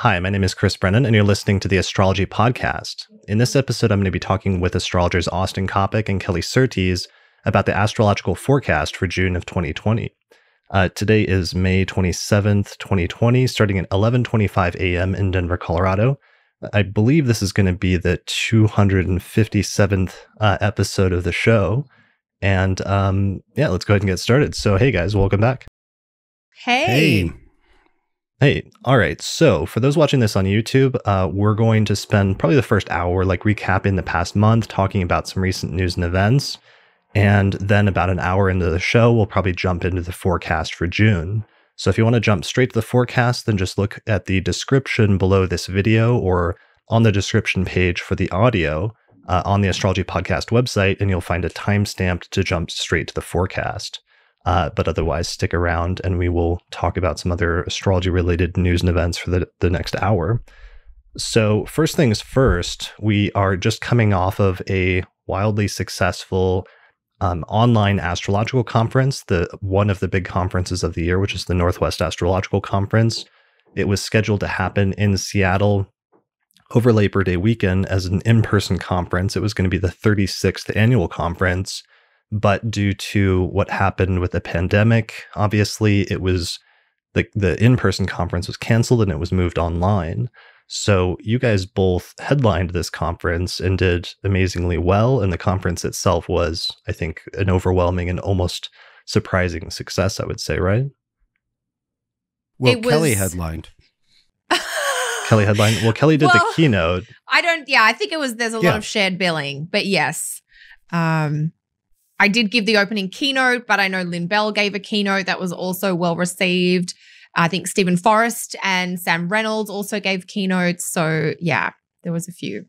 Hi, my name is Chris Brennan, and you're listening to the Astrology podcast. In this episode, I'm going to be talking with astrologers Austin Coppock and Kelly Surtees about the astrological forecast for June of 2020. Today is May 27th, 2020, starting at 11:25 a.m. in Denver, Colorado. I believe this is going to be the 257th episode of the show. And let's go ahead and get started. So, hey guys, welcome back. Hey. All right. So for those watching this on YouTube, we're going to spend probably the first hour recapping the past month, talking about some recent news and events. And then about an hour into the show, we'll probably jump into the forecast for June. So if you want to jump straight to the forecast, then just look at the description below this video or on the description page for the audio on the Astrology Podcast website, and you'll find a timestamp to jump straight to the forecast. But otherwise, stick around and we will talk about some other astrology-related news and events for the next hour. So first things first, we are just coming off of a wildly successful online astrological conference, one of the big conferences of the year, which is the Northwest Astrological Conference. It was scheduled to happen in Seattle over Labor Day weekend as an in-person conference. It was going to be the 36th annual conference. But due to what happened with the pandemic, obviously it was the in-person conference was canceled and it was moved online. So you guys both headlined this conference and did amazingly well. And the conference itself was, I think, an overwhelming and almost surprising success, I would say, right? Well, Kelly headlined. Kelly headlined. Well, Kelly did the keynote. I think there's a lot of shared billing, but yes. I did give the opening keynote, but I know Lynn Bell gave a keynote that was also well received. I think Stephen Forrest and Sam Reynolds also gave keynotes. So yeah, there was a few.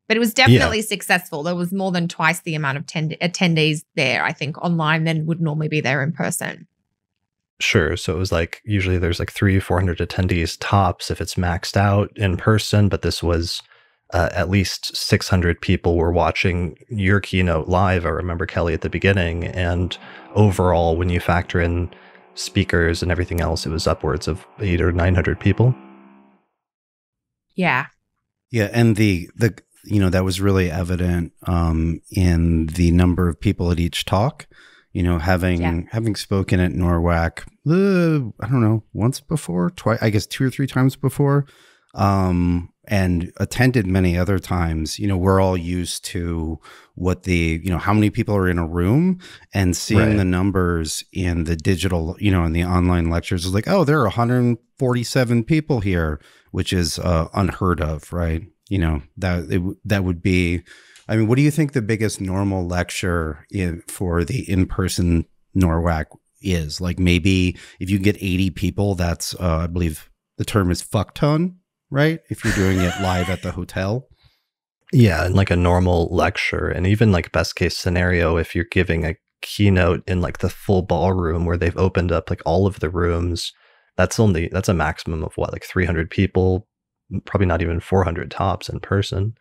But it was definitely successful. There was more than twice the amount of attendees there, I think, online than would normally be there in person. Sure. So it was usually there's 300-400 attendees tops if it's maxed out in person, but this was at least 600 people were watching your keynote live. I remember, Kelly, at the beginning. And overall, when you factor in speakers and everything else, it was upwards of 800 or 900 people. Yeah. Yeah. And that was really evident in the number of people at each talk. Having spoken at NORWAC, I don't know, once before, twice, I guess 2 or 3 times before, and attended many other times. We're all used to what how many people are in a room, and seeing the numbers in the digital, in the online lectures is oh, there are 147 people here, which is unheard of, right? That would be, what do you think the biggest normal lecture for the in-person NORWAC is? Maybe if you get 80 people, that's, I believe the term is fuck ton, right? If you're doing it live at the hotel. Yeah, and a normal lecture, and even best case scenario, if you're giving a keynote in the full ballroom where they've opened up all of the rooms, that's a maximum of 300 people, probably not even 400 tops in person.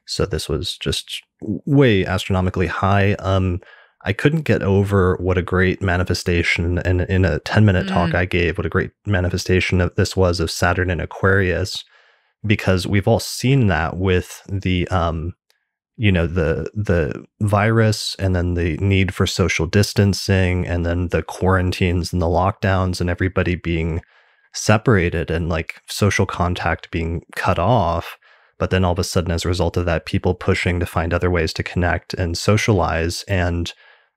So this was just way astronomically high. I couldn't get over what a great manifestation, and in a 10-minute talk I gave, what a great manifestation of this was of Saturn and Aquarius, because we've all seen that with the virus, and then the need for social distancing, and then the quarantines and the lockdowns and everybody being separated and social contact being cut off. But then all of a sudden, as a result of that, people pushing to find other ways to connect and socialize, and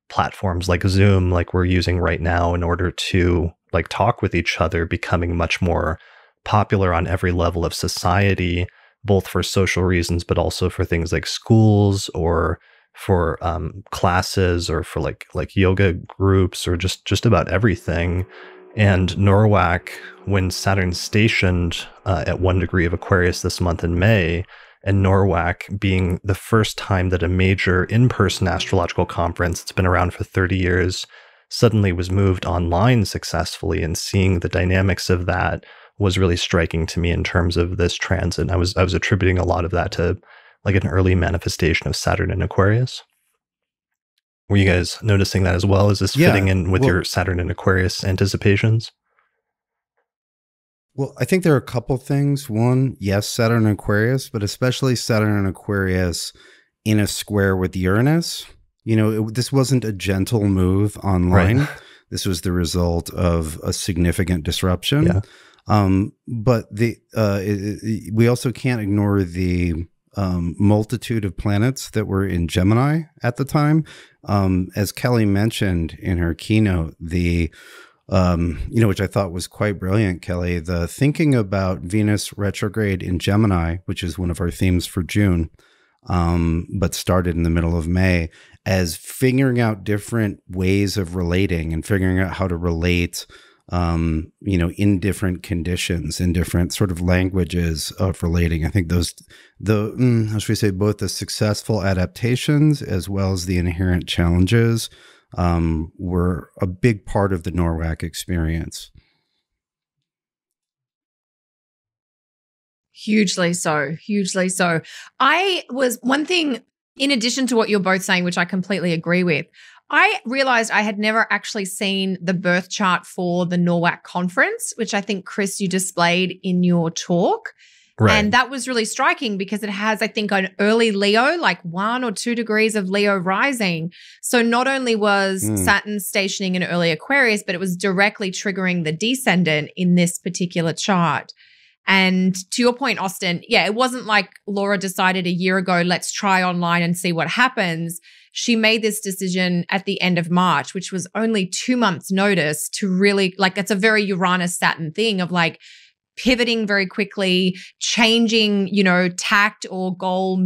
platforms like Zoom, we're using right now, in order to talk with each other, becoming much more popular on every level of society, both for social reasons, but also for things like schools, or for classes, or for yoga groups, or just about everything. And NORWAC, when Saturn stationed at 1 degree of Aquarius this month in May, and NORWAC being the first time that a major in-person astrological conference that's been around for 30 years suddenly was moved online successfully, and seeing the dynamics of that was really striking to me in terms of this transit. I was attributing a lot of that to an early manifestation of Saturn in Aquarius. Were you guys noticing that as well? Is this fitting in with your Saturn and Aquarius anticipations? Well, I think there are a couple things. One, yes, Saturn and Aquarius, but especially Saturn and Aquarius in a square with Uranus. This wasn't a gentle move online. Right. This was the result of a significant disruption. Yeah. But we also can't ignore the multitude of planets that were in Gemini at the time. As Kelly mentioned in her keynote, which I thought was quite brilliant, Kelly, the thinking about Venus retrograde in Gemini, which is one of our themes for June, but started in the middle of May, as figuring out different ways of relating and figuring out how to relate, in different conditions, in different sort of languages of relating. I think how should we say, both the successful adaptations as well as the inherent challenges were a big part of the NORWAC experience. Hugely so. One thing, in addition to what you're both saying, which I completely agree with, I realized I had never actually seen the birth chart for the NORWAC conference, which I think, Chris, you displayed in your talk. Right. And that was really striking because it has, I think, an early Leo, like 1 or 2 degrees of Leo rising. So not only was Saturn stationing in early Aquarius, but it was directly triggering the descendant in this particular chart. And to your point, Austin, yeah, it wasn't like Laura decided a year ago, let's try online and see what happens. She made this decision at the end of March, which was only 2 months notice to really, like, it's a very Uranus-Saturn thing of like pivoting very quickly, changing, tact or goal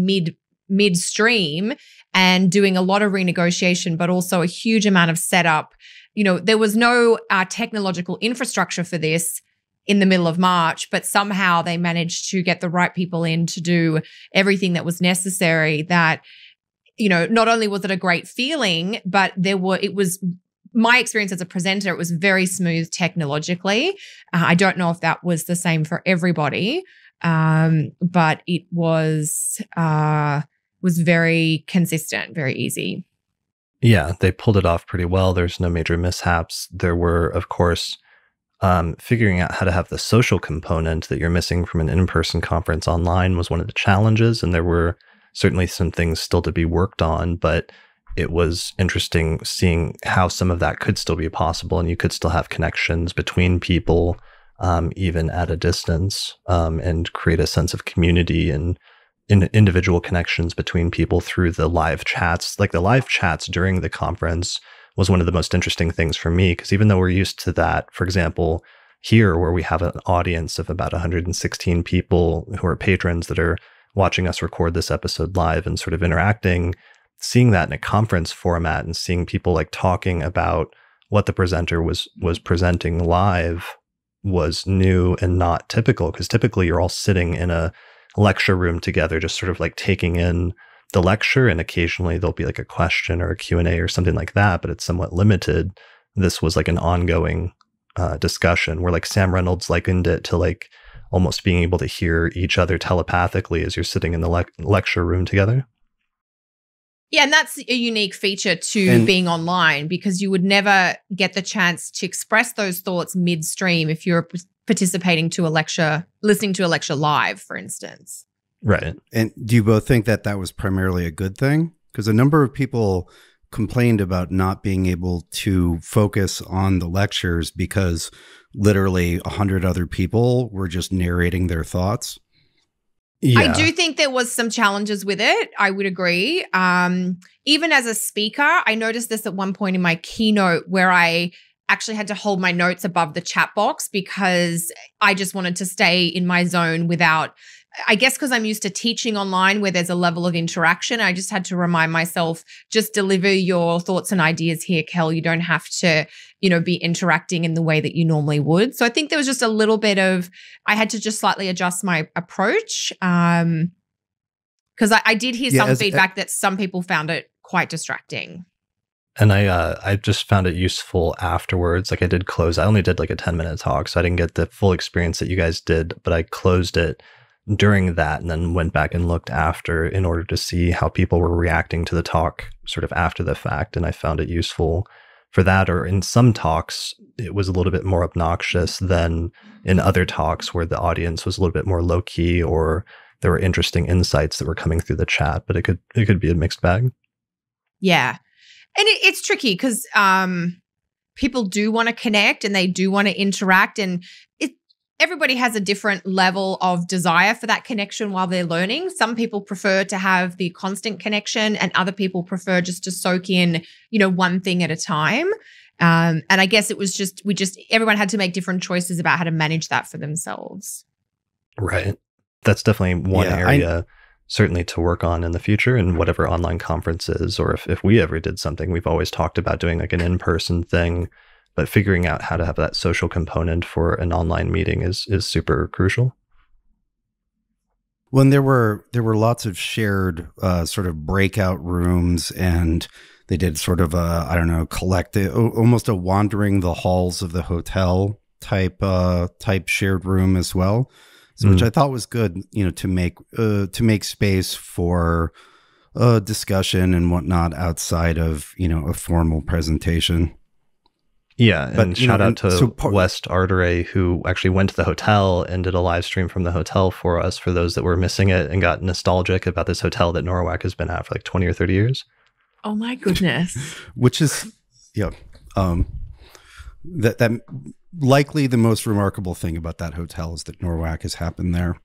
midstream and doing a lot of renegotiation, but also a huge amount of setup. There was no technological infrastructure for this in the middle of March, but somehow they managed to get the right people in to do everything that was necessary. That, not only was it a great feeling, but it was my experience as a presenter, it was very smooth technologically. I don't know if that was the same for everybody, but it was very consistent, very easy. Yeah, they pulled it off pretty well. There's no major mishaps. There were, of course, figuring out how to have the social component that you're missing from an in-person conference online was one of the challenges, and there were certainly some things still to be worked on, but it was interesting seeing how some of that could still be possible, and you could still have connections between people, even at a distance, and create a sense of community and individual connections between people through the live chats. Like the live chats during the conference was one of the most interesting things for me, because even though we're used to that, for example, here where we have an audience of about 116 people who are patrons that are watching us record this episode live and sort of interacting, seeing that in a conference format and seeing people like talking about what the presenter was presenting live was new and not typical, because typically you're all sitting in a lecture room together, just sort of like taking in the lecture, and occasionally there'll be like a question or a Q&A or something like that, but it's somewhat limited. This was like an ongoing discussion where like Sam Reynolds likened it to like almost being able to hear each other telepathically as you're sitting in the lecture room together. Yeah, and that's a unique feature to being online, because you would never get the chance to express those thoughts midstream if you're participating to a lecture, listening to a lecture live, for instance. Right. And do you both think that that was primarily a good thing? Because a number of people complained about not being able to focus on the lectures because literally 100 other people were just narrating their thoughts. Yeah. I do think there was some challenges with it. I would agree. Even as a speaker, I noticed this at one point in my keynote where I actually had to hold my notes above the chat box because I just wanted to stay in my zone without, I guess because I'm used to teaching online where there's a level of interaction. I just had to remind myself, just deliver your thoughts and ideas here, Kel. You don't have to, be interacting in the way that you normally would. So I think there was just a little bit of, I had to just slightly adjust my approach because I did hear some feedback that some people found it quite distracting. And I just found it useful afterwards. Like I only did like a 10-minute talk, so I didn't get the full experience that you guys did, but I closed it during that and then went back and looked after in order to see how people were reacting to the talk sort of after the fact. And I found it useful for that, or in some talks, it was a little bit more obnoxious than in other talks where the audience was a little bit more low key, or there were interesting insights that were coming through the chat, but it could be a mixed bag. Yeah. And it's tricky because people do want to connect and they do want to interact, and everybody has a different level of desire for that connection while they're learning. Some people prefer to have the constant connection, and other people prefer just to soak in, one thing at a time. And I guess it was everyone had to make different choices about how to manage that for themselves. Right. That's definitely one area certainly to work on in the future, and whatever online conferences, or if we ever did something, we've always talked about doing like an in-person thing. But figuring out how to have that social component for an online meeting is super crucial. When there were lots of shared sort of breakout rooms, and they did sort of collective, almost a wandering the halls of the hotel type shared room as well, which I thought was good, to make space for discussion and whatnot outside of a formal presentation. Yeah, and shout out to West Arteray, who actually went to the hotel and did a live stream from the hotel for us, for those that were missing it and got nostalgic about this hotel that Norwalk has been at for like 20 or 30 years. Oh my goodness. Which is, that likely the most remarkable thing about that hotel is that Norwalk has happened there.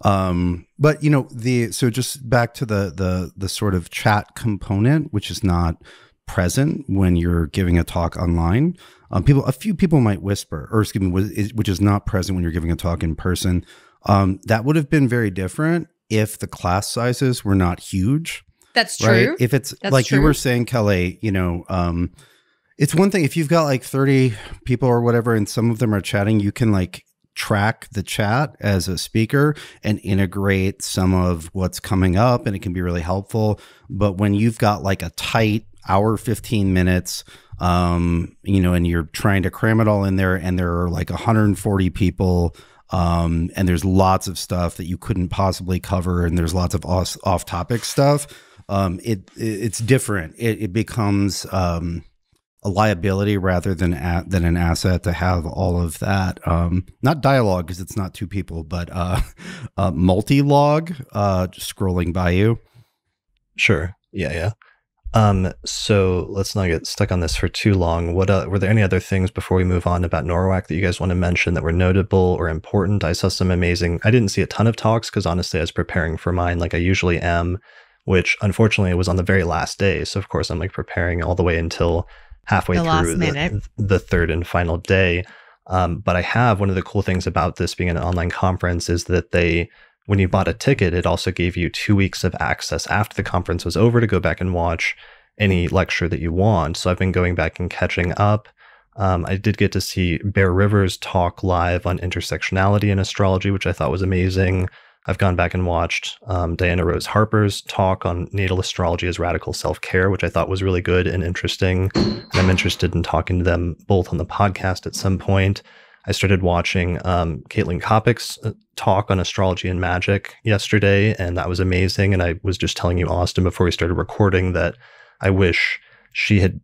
But so just back to the sort of chat component, which is not present when you're giving a talk online. A few people might whisper, or excuse me, which is not present when you're giving a talk in person. That would have been very different if the class sizes were not huge. That's true. Right? If it's like you were saying, Kelly, it's one thing if you've got like 30 people or whatever, and some of them are chatting, you can like track the chat as a speaker and integrate some of what's coming up, and it can be really helpful. But when you've got like a tight hour, 15 minutes, and you're trying to cram it all in there, and there are like 140 people, and there's lots of stuff that you couldn't possibly cover, and there's lots of off-topic stuff. It's different. It becomes a liability rather than an asset to have all of that. Not dialogue, because it's not two people, but multi-log just scrolling by you. Sure. Yeah. So let's not get stuck on this for too long. Were there any other things before we move on about Norwalk that you guys want to mention that were notable or important? I saw some amazing, I didn't see a ton of talks because honestly I was preparing for mine like I usually am, which unfortunately was on the very last day. So of course I'm like preparing all the way until halfway through the third and final day. But I have, one of the cool things about this being an online conference is that when you bought a ticket, it also gave you 2 weeks of access after the conference was over to go back and watch any lecture that you want. So I've been going back and catching up. I did get to see Bear Rivers talk live on intersectionality in astrology, which I thought was amazing. I've gone back and watched Diana Rose Harper's talk on natal astrology as radical self-care, which I thought was really good and interesting. And I'm interested in talking to them both on the podcast at some point. I started watching Caitlin Coppock's talk on astrology and magic yesterday, and that was amazing. And I was just telling you, Austin, before we started recording, that I wish she had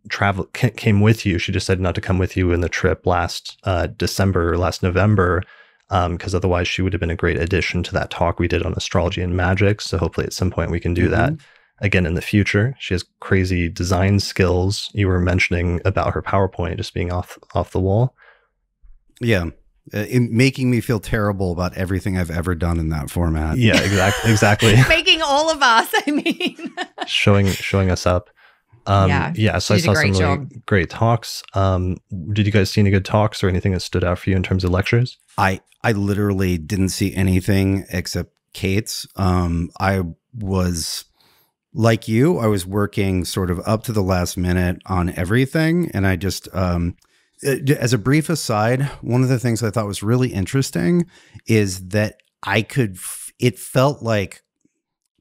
came with you. She decided not to come with you in the trip last December or last November, because otherwise she would have been a great addition to that talk we did on astrology and magic. So hopefully at some point we can do that again in the future. She has crazy design skills. You were mentioning about her PowerPoint just being off the wall. Yeah. Making me feel terrible about everything I've ever done in that format. Yeah, exactly. Making all of us, showing us up. So I saw some really great talks. Did you guys see any good talks or anything that stood out for you in terms of lectures? I literally didn't see anything except Kate's. I was like you. I was working sort of up to the last minute on everything, and I just as a brief aside, one of the things I thought was really interesting is that it felt like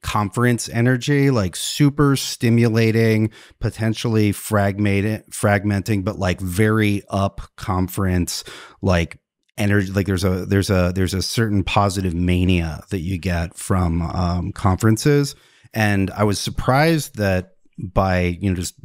conference energy, like super stimulating, potentially fragmenting, but like very up conference, like energy. Like there's a certain positive mania that you get from conferences. And I was surprised that by, just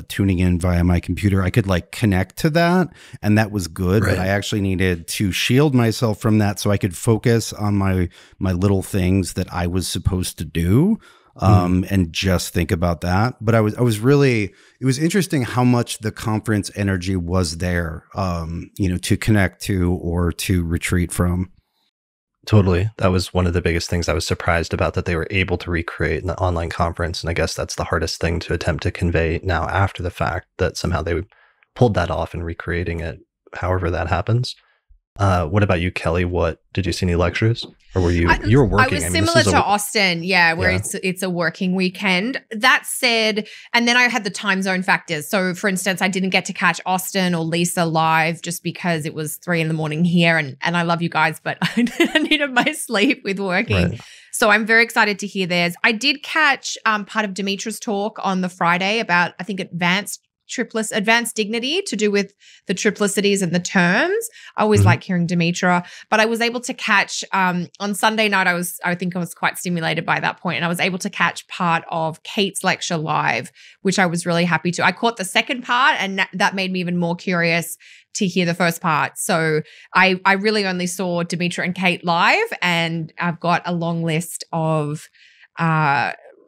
tuning in via my computer, I could like connect to that, and that was good. Right. But I actually needed to shield myself from that so I could focus on my little things that I was supposed to do, and just think about that. But I was really, it was interesting how much the conference energy was there, to connect to or to retreat from. Totally. That was one of the biggest things I was surprised about, that they were able to recreate in the online conference. And I guess that's the hardest thing to attempt to convey now after the fact, that somehow they pulled that off and recreating it, however that happens. What about you, Kelly? What did you see any lectures, or were you were working? I was similar to Austin, where it's a working weekend. That said, and then I had the time zone factors. So, for instance, I didn't get to catch Austin or Lisa live just because it was 3 a.m. here, and I love you guys, but I needed my sleep with working. Right. So I'm very excited to hear theirs. I did catch part of Demetra's talk on the Friday about, I think, advanced dignity, to do with the triplicities and the terms. I always like hearing Demetra, but I was able to catch on Sunday night. I think I was quite stimulated by that point, and I was able to catch part of Kate's lecture live, which I was really happy to. I caught the second part, and that made me even more curious to hear the first part. So I really only saw Demetra and Kate live, and I've got a long list of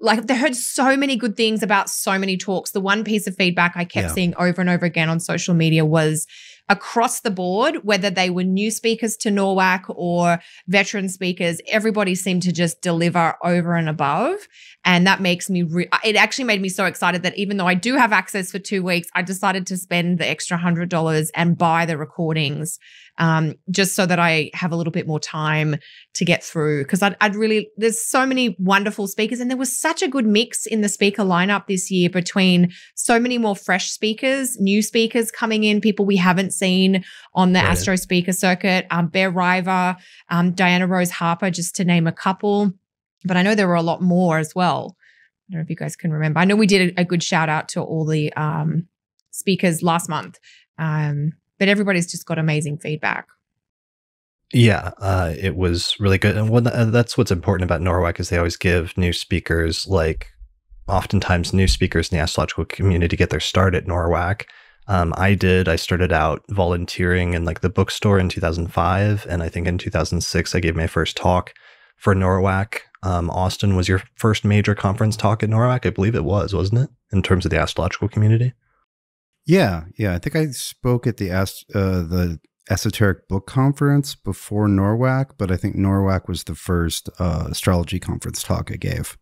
they heard so many good things about so many talks. The one piece of feedback I kept seeing over and over again on social media was across the board, whether they were new speakers to NORWAC or veteran speakers, everybody seemed to just deliver over and above. And that makes me, it actually made me so excited that even though I do have access for 2 weeks, I decided to spend the extra $100 and buy the recordings, just so that I have a little bit more time to get through. Because I'd really, there's so many wonderful speakers, and there was such a good mix in the speaker lineup this year between so many more fresh speakers, new speakers coming in, people we haven't seen on the Astro speaker circuit, Bear River, Diana Rose Harper, just to name a couple. But I know there were a lot more as well. I don't know if you guys can remember. I know we did a good shout out to all the speakers last month, but everybody's just got amazing feedback. Yeah, it was really good. And that's what's important about NORWAC, is they always give new speakers, like oftentimes new speakers in the astrological community get their start at NORWAC. I started out volunteering in like the bookstore in 2005. And I think in 2006, I gave my first talk for NORWAC. Austin, was your first major conference talk at NORWAC? I believe it was, wasn't it? In terms of the astrological community? Yeah. I think I spoke at the Esoteric Book Conference before NORWAC, but I think NORWAC was the first astrology conference talk I gave.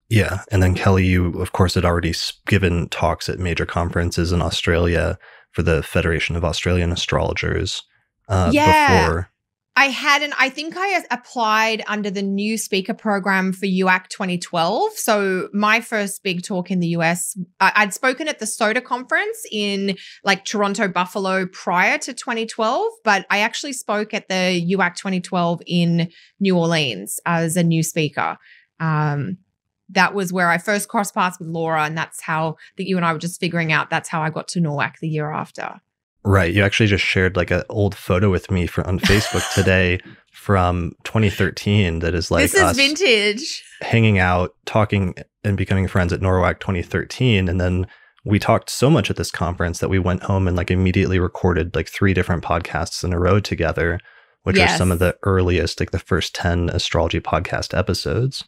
Yeah. And then Kelly, you, of course, had already given talks at major conferences in Australia for the Federation of Australian Astrologers before. I had, and I think I applied under the new speaker program for UAC 2012. So my first big talk in the US, I'd spoken at the SOTA conference in like Toronto, Buffalo prior to 2012, but I actually spoke at the UAC 2012 in New Orleans as a new speaker. That was where I first crossed paths with Laura, and that's how that you and I were just figuring out that's how I got to NORWAC the year after. Right. You actually just shared like an old photo with me on Facebook today from 2013 that is like this is vintage. Hanging out, talking, and becoming friends at NORWAC 2013. And then we talked so much at this conference that we went home and like immediately recorded like 3 different podcasts in a row together, which are some of the earliest, like the first 10 astrology podcast episodes.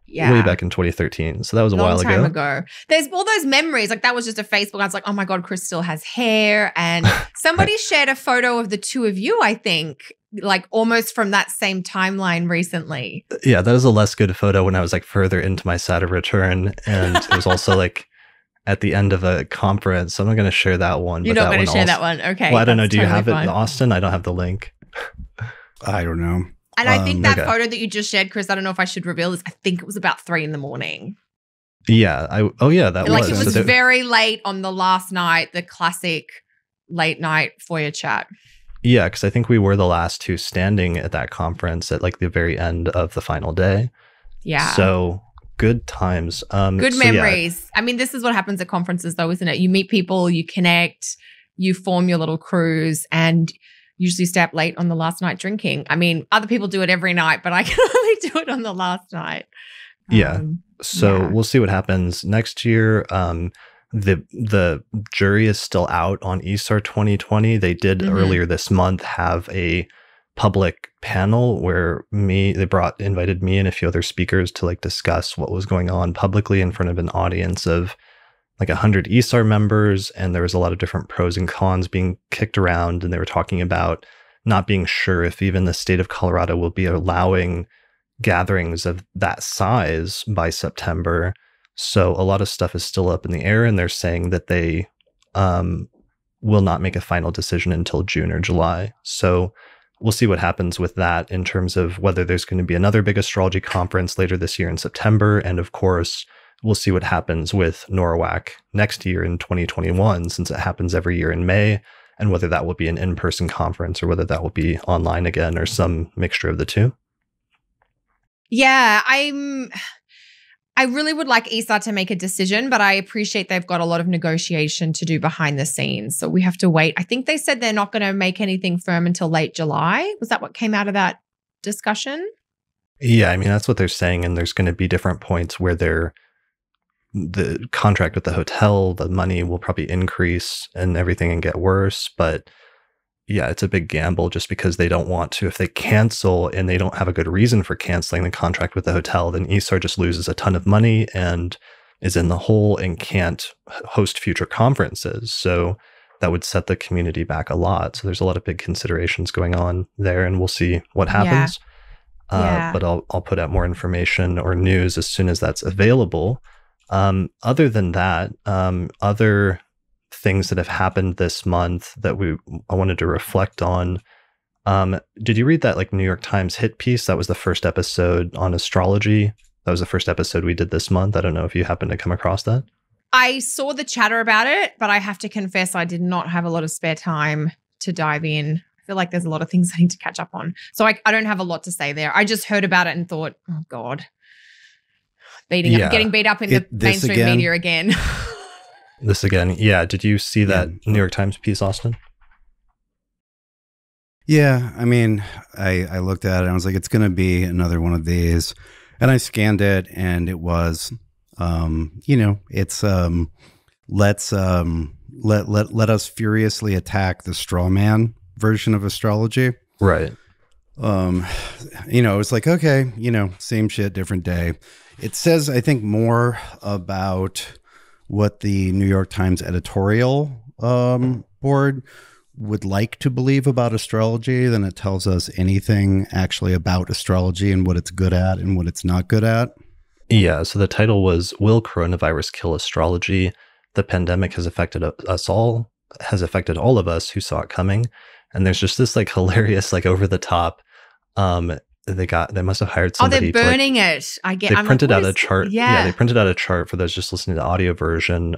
Yeah. Way back in 2013. So that was a while ago. Long time ago. There's all those memories. Like that was just a Facebook. I was like, oh my God, Chris still has hair. And somebody shared a photo of the two of you, I think, like almost from that same timeline recently. Yeah, that was a less good photo when I was like further into my Saturn return. And it was also like at the end of a conference. So I'm not going to share that one. You're not going to share that one. Okay. Well, I don't know. Do you have it in Austin? I don't have the link. I don't know. And I think that photo that you just shared, Chris, I don't know if I should reveal this. I think it was about 3 a.m. Yeah. That was. Like it was very late on the last night, the classic late night foyer chat. Yeah, because I think we were the last 2 standing at that conference at like the very end of the final day. Yeah. So good times. Good memories. Yeah. I mean, this is what happens at conferences though, isn't it? You meet people, you connect, you form your little crews, and usually stay up late on the last night drinking. I mean, other people do it every night, but I can only do it on the last night. So we'll see what happens next year. the jury is still out on ESAR 2020. They did earlier this month have a public panel where they invited me and a few other speakers to like discuss what was going on publicly in front of an audience of like 100 ESAR members, and there was a lot of different pros and cons being kicked around, and they were talking about not being sure if even the state of Colorado will be allowing gatherings of that size by September. So a lot of stuff is still up in the air, and they're saying that they will not make a final decision until June or July. So we'll see what happens with that in terms of whether there's going to be another big astrology conference later this year in September. And of course, we'll see what happens with NORWAC next year in 2021, since it happens every year in May, and whether that will be an in-person conference or whether that will be online again or some mixture of the two. Yeah, I really would like ESAR to make a decision, but I appreciate they've got a lot of negotiation to do behind the scenes. So we have to wait. I think they said they're not going to make anything firm until late July. Was that what came out of that discussion? Yeah, I mean, that's what they're saying. And there's going to be different points where the contract with the hotel, the money will probably increase and everything and get worse. But yeah, it's a big gamble just because they don't want to. If they cancel and they don't have a good reason for canceling the contract with the hotel, then ESAR just loses a ton of money and is in the hole and can't host future conferences. So that would set the community back a lot. So there's a lot of big considerations going on there, and we'll see what happens. But I'll put out more information or news as soon as that's available. Other than that, other things that have happened this month that I wanted to reflect on. Did you read that like New York Times hit piece? That was the first episode on astrology. That was the first episode we did this month. I don't know if you happen to come across that. I saw the chatter about it, but I have to confess I did not have a lot of spare time to dive in. I feel like there's a lot of things I need to catch up on. So I don't have a lot to say there. I just heard about it and thought, oh God, getting beat up in the mainstream media again. This again. Yeah. Did you see that New York Times piece, Austin? Yeah. I mean, I looked at it and I was like, it's going to be another one of these. And I scanned it and it was, it's, let us furiously attack the straw man version of astrology. Right. It's like, okay, same shit, different day. It says, I think, more about what the New York Times editorial board would like to believe about astrology than it tells us anything actually about astrology and what it's good at and what it's not good at. Yeah, so the title was, Will Coronavirus Kill Astrology? The pandemic has affected all of us who saw it coming. And there's just this like hilarious, like over the top, they must have hired somebody. Oh, they're burning it. They printed out a chart. Yeah, they printed out a chart for those just listening to the audio version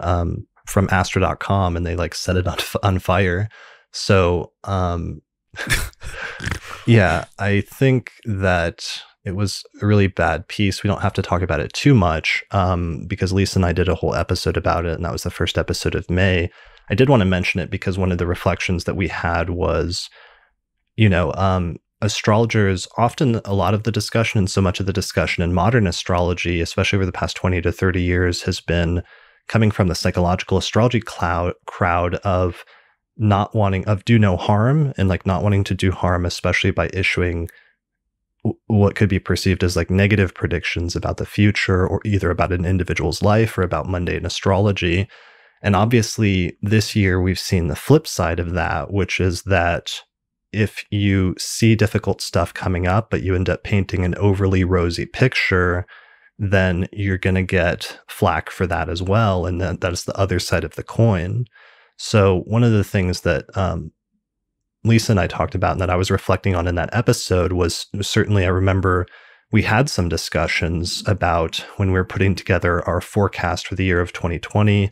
from astro.com, and they like set it on fire. So, yeah, I think that it was a really bad piece. We don't have to talk about it too much because Lisa and I did a whole episode about it, and that was the first episode of May. I did want to mention it because one of the reflections that we had was, astrologers, often a lot of the discussion and so much of the discussion in modern astrology, especially over the past 20 to 30 years, has been coming from the psychological astrology crowd of do no harm and like not wanting to do harm, especially by issuing what could be perceived as like negative predictions about the future or either about an individual's life or about mundane astrology. And obviously this year we've seen the flip side of that, which is that if you see difficult stuff coming up, but you end up painting an overly rosy picture, then you're going to get flack for that as well. And that is the other side of the coin. So one of the things that Lisa and I talked about and that I was reflecting on in that episode was certainly, I remember we had some discussions about when we were putting together our forecast for the year of 2020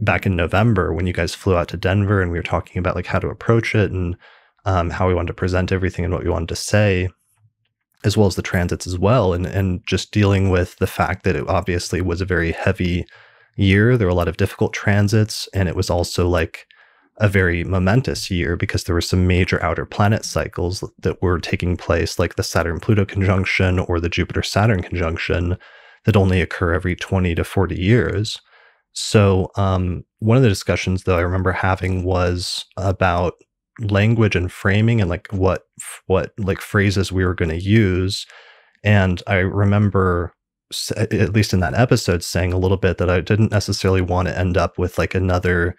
back in November, when you guys flew out to Denver and we were talking about like how to approach it and how we wanted to present everything and what we wanted to say, as well as the transits as well. And just dealing with the fact that it obviously was a very heavy year. There were a lot of difficult transits, and it was also like a very momentous year because there were some major outer planet cycles that were taking place, like the Saturn-Pluto conjunction or the Jupiter-Saturn conjunction that only occur every 20 to 40 years. So one of the discussions though I remember having was about language and framing and like what like phrases we were going to use. And I remember, at least in that episode, saying a little bit that I didn't necessarily want to end up with like another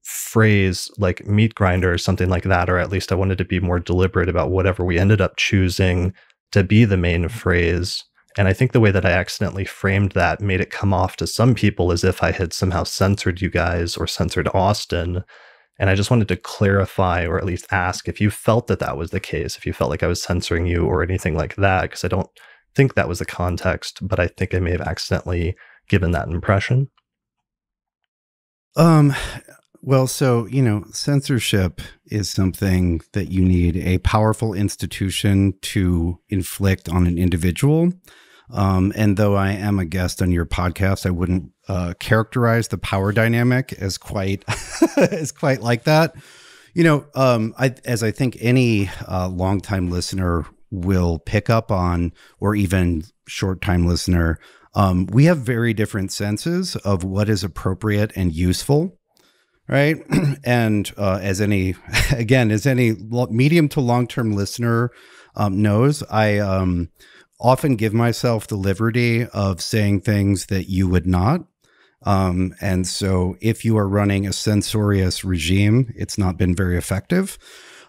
phrase like meat grinder or something like that, or at least I wanted to be more deliberate about whatever we ended up choosing to be the main phrase. And I think the way that I accidentally framed that made it come off to some people as if I had somehow censored you guys or censored Austin. And I just wanted to clarify, or at least ask if you felt that that was the case, if you felt like I was censoring you or anything like that, because I don't think that was the context, but I think I may have accidentally given that impression. Well, so, censorship is something that you need a powerful institution to inflict on an individual. And though I am a guest on your podcast, I wouldn't characterize the power dynamic as quite as quite like that. As I think any longtime listener will pick up on, or even short-time listener, we have very different senses of what is appropriate and useful. Right. And as any medium to long-term listener knows, I often give myself the liberty of saying things that you would not. And so if you are running a censorious regime, it's not been very effective.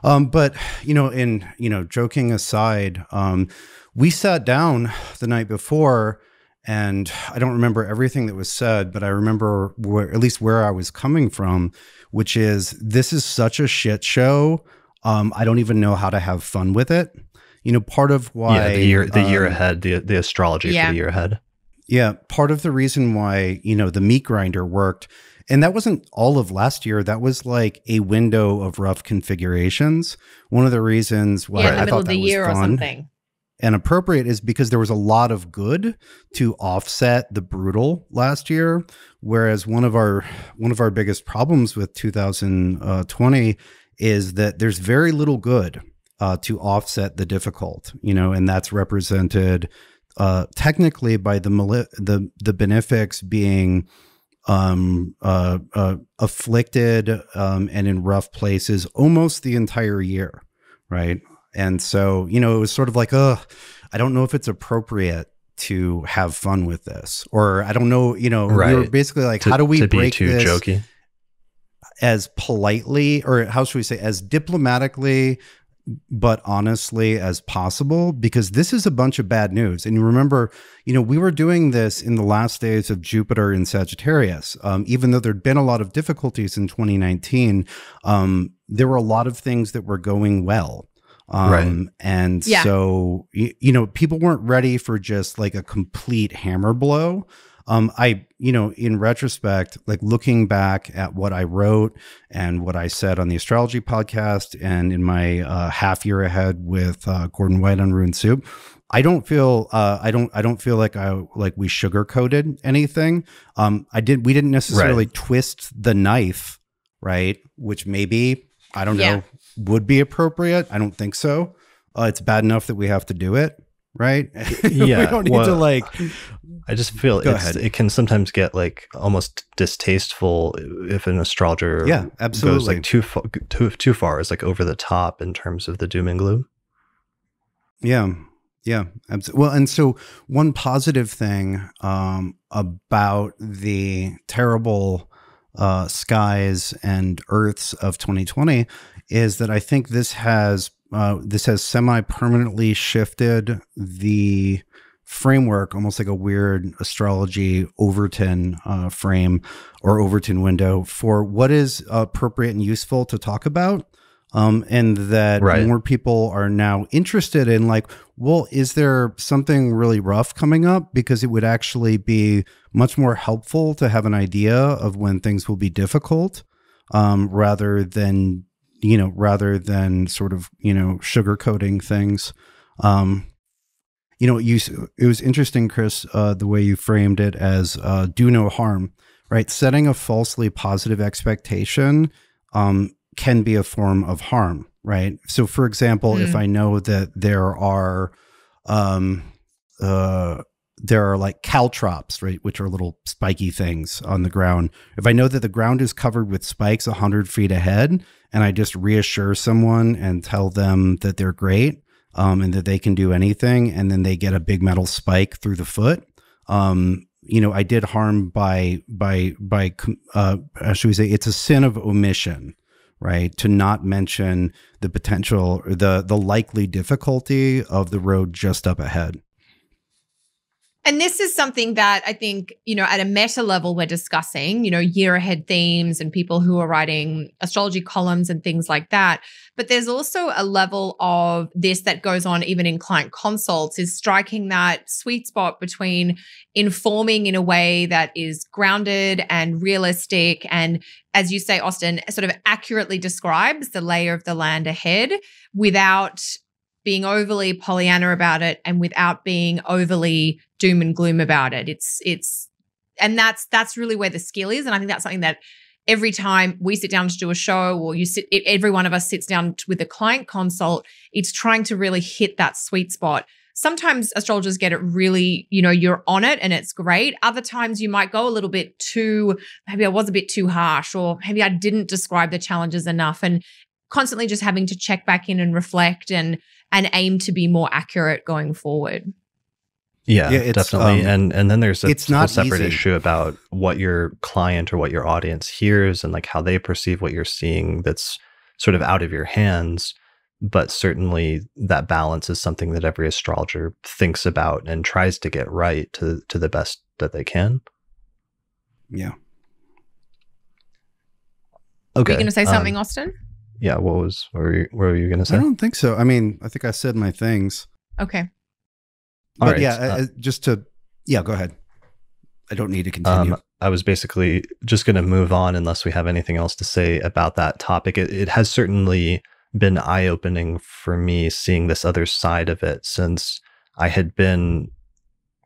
But, joking aside, we sat down the night before. And I don't remember everything that was said, but I remember at least where I was coming from, which is this is such a shit show. I don't even know how to have fun with it. Part of why the year ahead, the astrology for the year ahead. Yeah, part of the reason why the meat grinder worked, and that wasn't all of last year. That was like a window of rough configurations. One of the reasons why I thought that was fun. Or something. And appropriate is because there was a lot of good to offset the brutal last year. Whereas one of our biggest problems with 2020 is that there's very little good to offset the difficult, and that's represented technically by the benefics being afflicted and in rough places almost the entire year, right? And so, it was sort of like, I don't know if it's appropriate to have fun with this, or I don't know, right. We were basically like, how do we break this jokey? As politely, or how should we say, as diplomatically, but honestly as possible, because this is a bunch of bad news. And you remember, we were doing this in the last days of Jupiter in Sagittarius. Even though there'd been a lot of difficulties in 2019, there were a lot of things that were going well. Right. And so, people weren't ready for just like a complete hammer blow. In retrospect, like looking back at what I wrote and what I said on the Astrology podcast and in my half year ahead with Gordon White on Ruined Soup, I don't feel I don't feel like we sugarcoated anything. We didn't necessarily twist the knife, right? Which maybe, I don't know, would be appropriate. I don't think so. It's bad enough that we have to do it, right? Yeah. We don't need to like. I just feel it can sometimes get like almost distasteful if an astrologer goes like too far, is like over the top in terms of the doom and gloom. Yeah. Yeah. Well, and so one positive thing about the terrible skies and earths of 2020 is that I think this has semi-permanently shifted the framework, almost like a weird astrology Overton frame or Overton window for what is appropriate and useful to talk about. And that more people are now interested in like, well, is there something really rough coming up? Because it would actually be much more helpful to have an idea of when things will be difficult, rather than sort of, sugarcoating things. It was interesting, Chris, the way you framed it as do no harm, right? Setting a falsely positive expectation can be a form of harm, right? So, for example, if I know that there are there are like caltrops, right, which are little spiky things on the ground. If I know that the ground is covered with spikes 100 feet ahead, and I just reassure someone and tell them that they're great, and that they can do anything, and then they get a big metal spike through the foot, you know, I did harm by should we say, it's a sin of omission, right? To not mention the potential, or the likely difficulty of the road just up ahead. And this is something that I think, you know, at a meta level, we're discussing, you know, year ahead themes and people who are writing astrology columns and things like that. But there's also a level of this that goes on even in client consults, is striking that sweet spot between informing in a way that is grounded and realistic. And as you say, Austin, sort of accurately describes the lay of the land ahead without being overly Pollyanna about it and without being overly doom and gloom about it. And that's really where the skill is. And I think that's something that every time we sit down to do a show, or every one of us sits down with a client consult, it's trying to really hit that sweet spot. Sometimes astrologers get it really, you know, you're on it and it's great. Other times you might go a little bit too, maybe I was a bit too harsh, or maybe I didn't describe the challenges enough, and constantly just having to check back in and reflect and aim to be more accurate going forward. Yeah, definitely. And then there's a separate easy issue about what your client or what your audience hears and like how they perceive what you're seeing that's sort of out of your hands. But certainly that balance is something that every astrologer thinks about and tries to get right to the best that they can. Yeah. Were Okay. you going to say something, Austin? Yeah. What were you going to say? I don't think so. I mean, I think I said my things. Okay. But right, go ahead. I don't need to continue. I was basically just going to move on unless we have anything else to say about that topic. It has certainly been eye-opening for me seeing this other side of it, since I'd been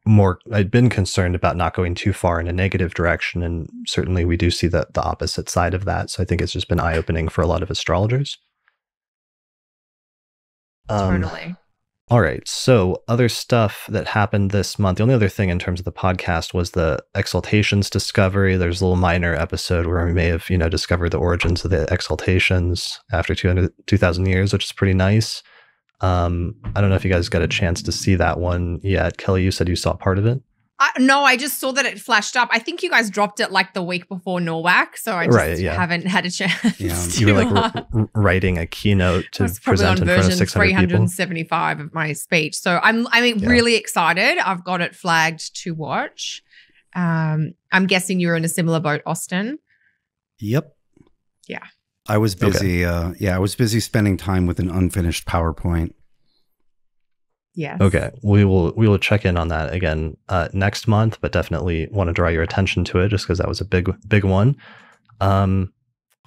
concerned about not going too far in a negative direction. And certainly we do see the opposite side of that. So I think it's just been eye-opening for a lot of astrologers. Totally. All right. So other stuff that happened this month, the only other thing in terms of the podcast was the exaltations discovery. There's a little minor episode where we may have, discovered the origins of the exaltations after 2,000 years, which is pretty nice. I don't know if you guys got a chance to see that one yet. Kelly, you said you saw part of it? No, I just saw that it flashed up. I think you guys dropped it like the week before NORWAC, so I just haven't had a chance. Yeah, you were like writing a keynote to present in front of 600 people. 375 of my speech. So I'm really excited. I've got it flagged to watch. I'm guessing you're in a similar boat, Austin. Yep. Yeah. I was busy. Okay. I was busy spending time with an unfinished PowerPoint. Yes. Okay. We will check in on that again next month, but definitely want to draw your attention to it just because that was a big one. All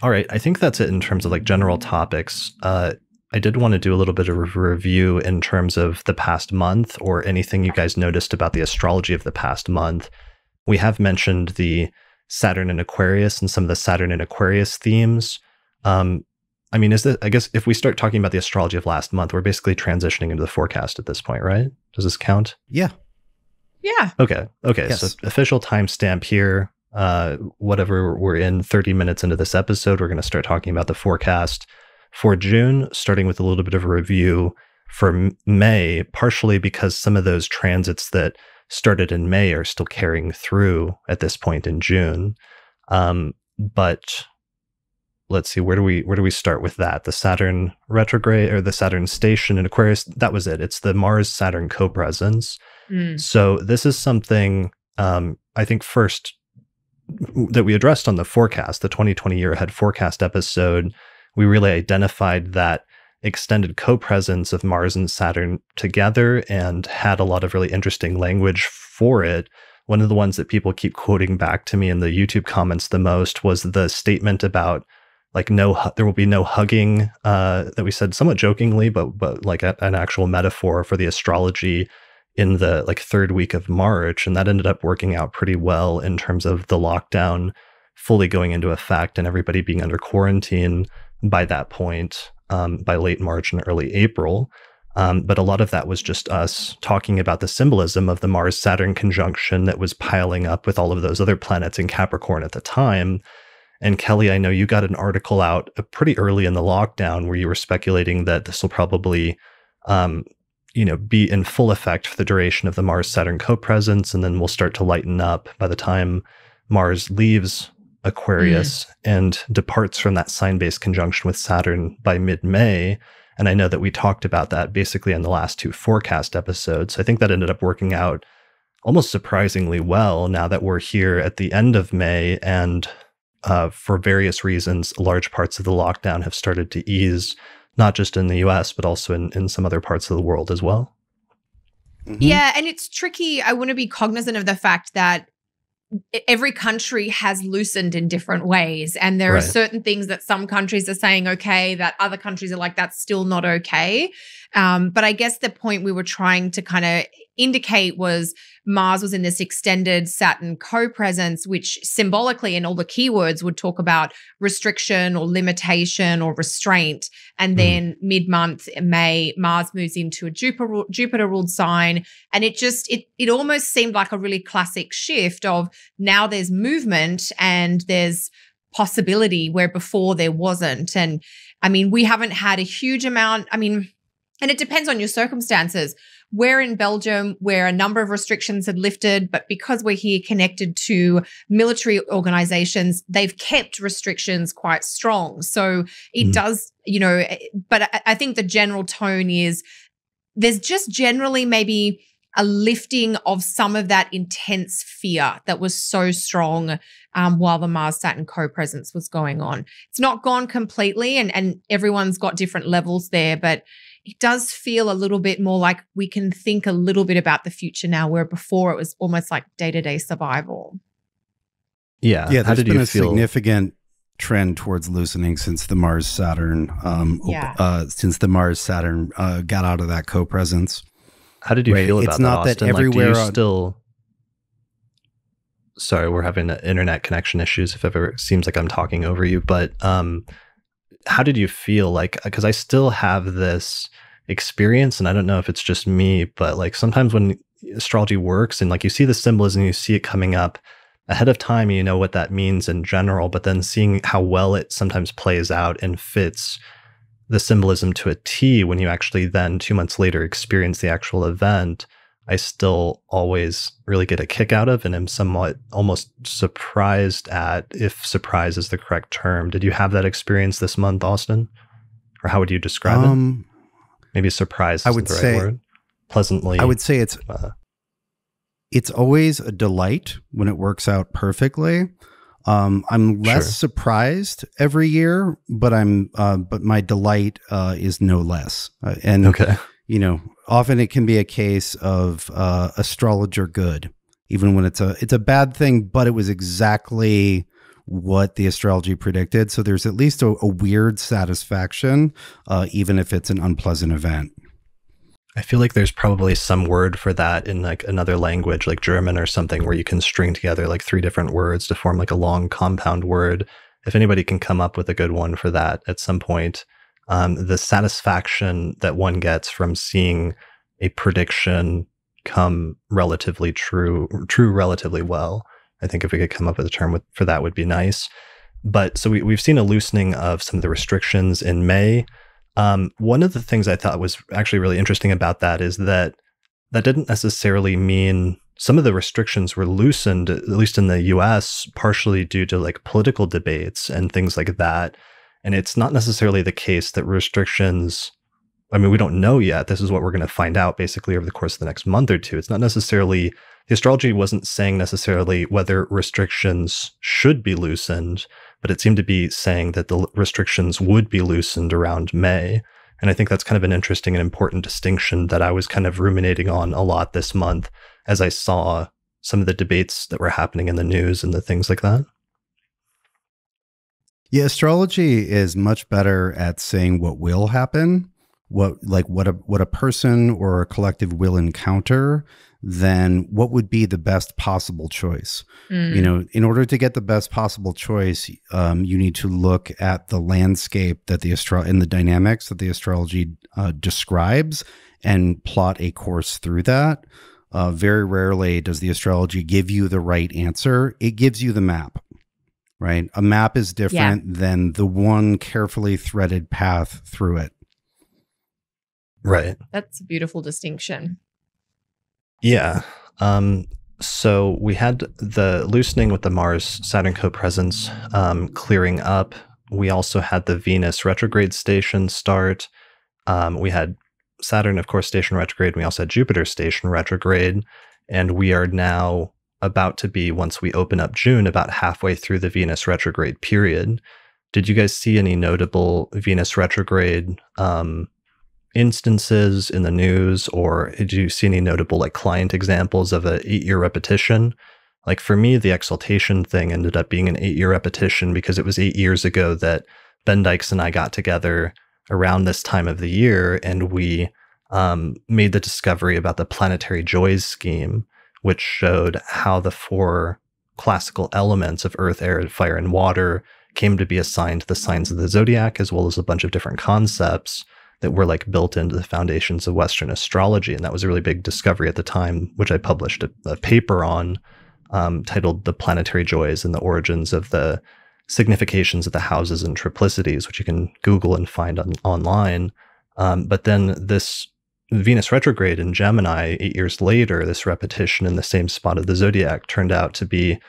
right. I think that's it in terms of like general topics. I did want to do a little bit of a review in terms of the past month or anything you guys noticed about the astrology of the past month. We have mentioned the Saturn and Aquarius and some of the Saturn and Aquarius themes. I guess if we start talking about the astrology of last month, we're basically transitioning into the forecast at this point, right? Does this count? Yeah. Yeah. Okay. Yes. So official timestamp here. Whatever we're in 30 minutes into this episode, we're going to start talking about the forecast for June, starting with a little bit of a review for May, partially because some of those transits that started in May are still carrying through at this point in June. But let's see, where do we start with that? The Saturn retrograde or the Saturn station in Aquarius, that was it. It's the Mars-Saturn co-presence. So this is something I think first that we addressed on the forecast, the 2020 year ahead forecast episode. We really identified that extended co-presence of Mars and Saturn together and had a lot of really interesting language for it. One of the ones that people keep quoting back to me in the YouTube comments the most was the statement about like there will be no hugging, that we said somewhat jokingly, but like an actual metaphor for the astrology in the like third week of March. And that ended up working out pretty well in terms of the lockdown fully going into effect and everybody being under quarantine by that point, by late March and early April. But a lot of that was just us talking about the symbolism of the Mars-Saturn conjunction that was piling up with all of those other planets in Capricorn at the time. And Kelly, I know you got an article out pretty early in the lockdown where you were speculating that this will probably, be in full effect for the duration of the Mars-Saturn co-presence, and then we'll start to lighten up by the time Mars leaves Aquarius and departs from that sign-based conjunction with Saturn by mid-May. And I know that we talked about that basically in the last 2 forecast episodes. I think that ended up working out almost surprisingly well now that we're here at the end of May, and for various reasons, large parts of the lockdown have started to ease, not just in the US, but also in some other parts of the world as well. Yeah, and it's tricky. I want to be cognizant of the fact that every country has loosened in different ways. And there are certain things that some countries are saying okay, that other countries are like, that's still not okay. But I guess the point we were trying to kind of indicate was Mars was in this extended Saturn co-presence, which symbolically in all the keywords would talk about restriction or limitation or restraint. And then mid-month in May, Mars moves into a Jupiter-ruled sign. And it almost seemed like a really classic shift of now there's movement and there's possibility where before there wasn't. And I mean, we haven't had a huge amount. I mean, and it depends on your circumstances. We're in Belgium where a number of restrictions had lifted, but because we're here connected to military organizations, they've kept restrictions quite strong. So it does, but I think the general tone is there's just generally maybe a lifting of some of that intense fear that was so strong while the Mars-Saturn co-presence was going on. It's not gone completely, and everyone's got different levels there, but it does feel a little bit more like we can think a little bit about the future now, where before it was almost like day-to-day survival. Yeah. There's been a significant trend towards loosening since the Mars-Saturn got out of that co-presence. How did you feel about it's not that, Austin? That everywhere like, do you still... Sorry, we're having internet connection issues if ever it seems like I'm talking over you, but how did you feel? Like, because I still have this experience, and I don't know if it's just me, but like sometimes when astrology works and like you see the symbolism, you see it coming up ahead of time, you know what that means in general, but then seeing how well it sometimes plays out and fits the symbolism to a T when you actually then 2 months later experience the actual event, I still always really get a kick out of and am somewhat almost surprised at, if surprise is the correct term. Did you have that experience this month, Austin? Or how would you describe it? Maybe surprise isn't the right word. Pleasantly. I would say it's always a delight when it works out perfectly. I'm less surprised every year, but but my delight is no less. Often it can be a case of astrologer good, even when it's a bad thing, but it was exactly what the astrology predicted. So there's at least a weird satisfaction, even if it's an unpleasant event. I feel like there's probably some word for that in like another language, like German or something, where you can string together like 3 different words to form like a long compound word. If anybody can come up with a good one for that at some point, the satisfaction that one gets from seeing a prediction come relatively true relatively well. I think if we could come up with a term for that would be nice. But so we've seen a loosening of some of the restrictions in May. One of the things I thought was actually really interesting about that is that didn't necessarily mean some of the restrictions were loosened, at least in the US, partially due to like political debates and things like that. And it's not necessarily the case that restrictions, I mean, we don't know yet. This is what we're going to find out basically over the course of the next month or two. It's not necessarily, the astrology wasn't saying necessarily whether restrictions should be loosened, but it seemed to be saying that the restrictions would be loosened around May. And I think that's kind of an interesting and important distinction that I was kind of ruminating on a lot this month as I saw some of the debates that were happening in the news and the things like that. Yeah, astrology is much better at saying what will happen what a person or a collective will encounter, then what would be the best possible choice? You know, in order to get the best possible choice, you need to look at the landscape that and the dynamics that the astrology describes and plot a course through that. Very rarely does the astrology give you the right answer. It gives you the map, right? A map is different than the one carefully threaded path through it. Right. That's a beautiful distinction. Yeah. So we had the loosening with the Mars-Saturn co-presence clearing up. We also had the Venus retrograde station start. We had Saturn, of course, station retrograde. We also had Jupiter station retrograde. And we are now about to be, once we open up June, about halfway through the Venus retrograde period. Did you guys see any notable Venus retrograde instances in the news, or did you see any notable like client examples of an 8-year repetition? Like for me, the exaltation thing ended up being an 8-year repetition because it was 8 years ago that Ben Dykes and I got together around this time of the year, and we made the discovery about the planetary joys scheme, which showed how the 4 classical elements of earth, air, fire, and water came to be assigned to the signs of the zodiac, as well as a bunch of different concepts that were like built into the foundations of Western astrology. And that was a really big discovery at the time, which I published a paper on titled The Planetary Joys and the Origins of the Significations of the Houses and Triplicities, which you can Google and find online. But then this Venus retrograde in Gemini 8 years later, this repetition in the same spot of the zodiac turned out to be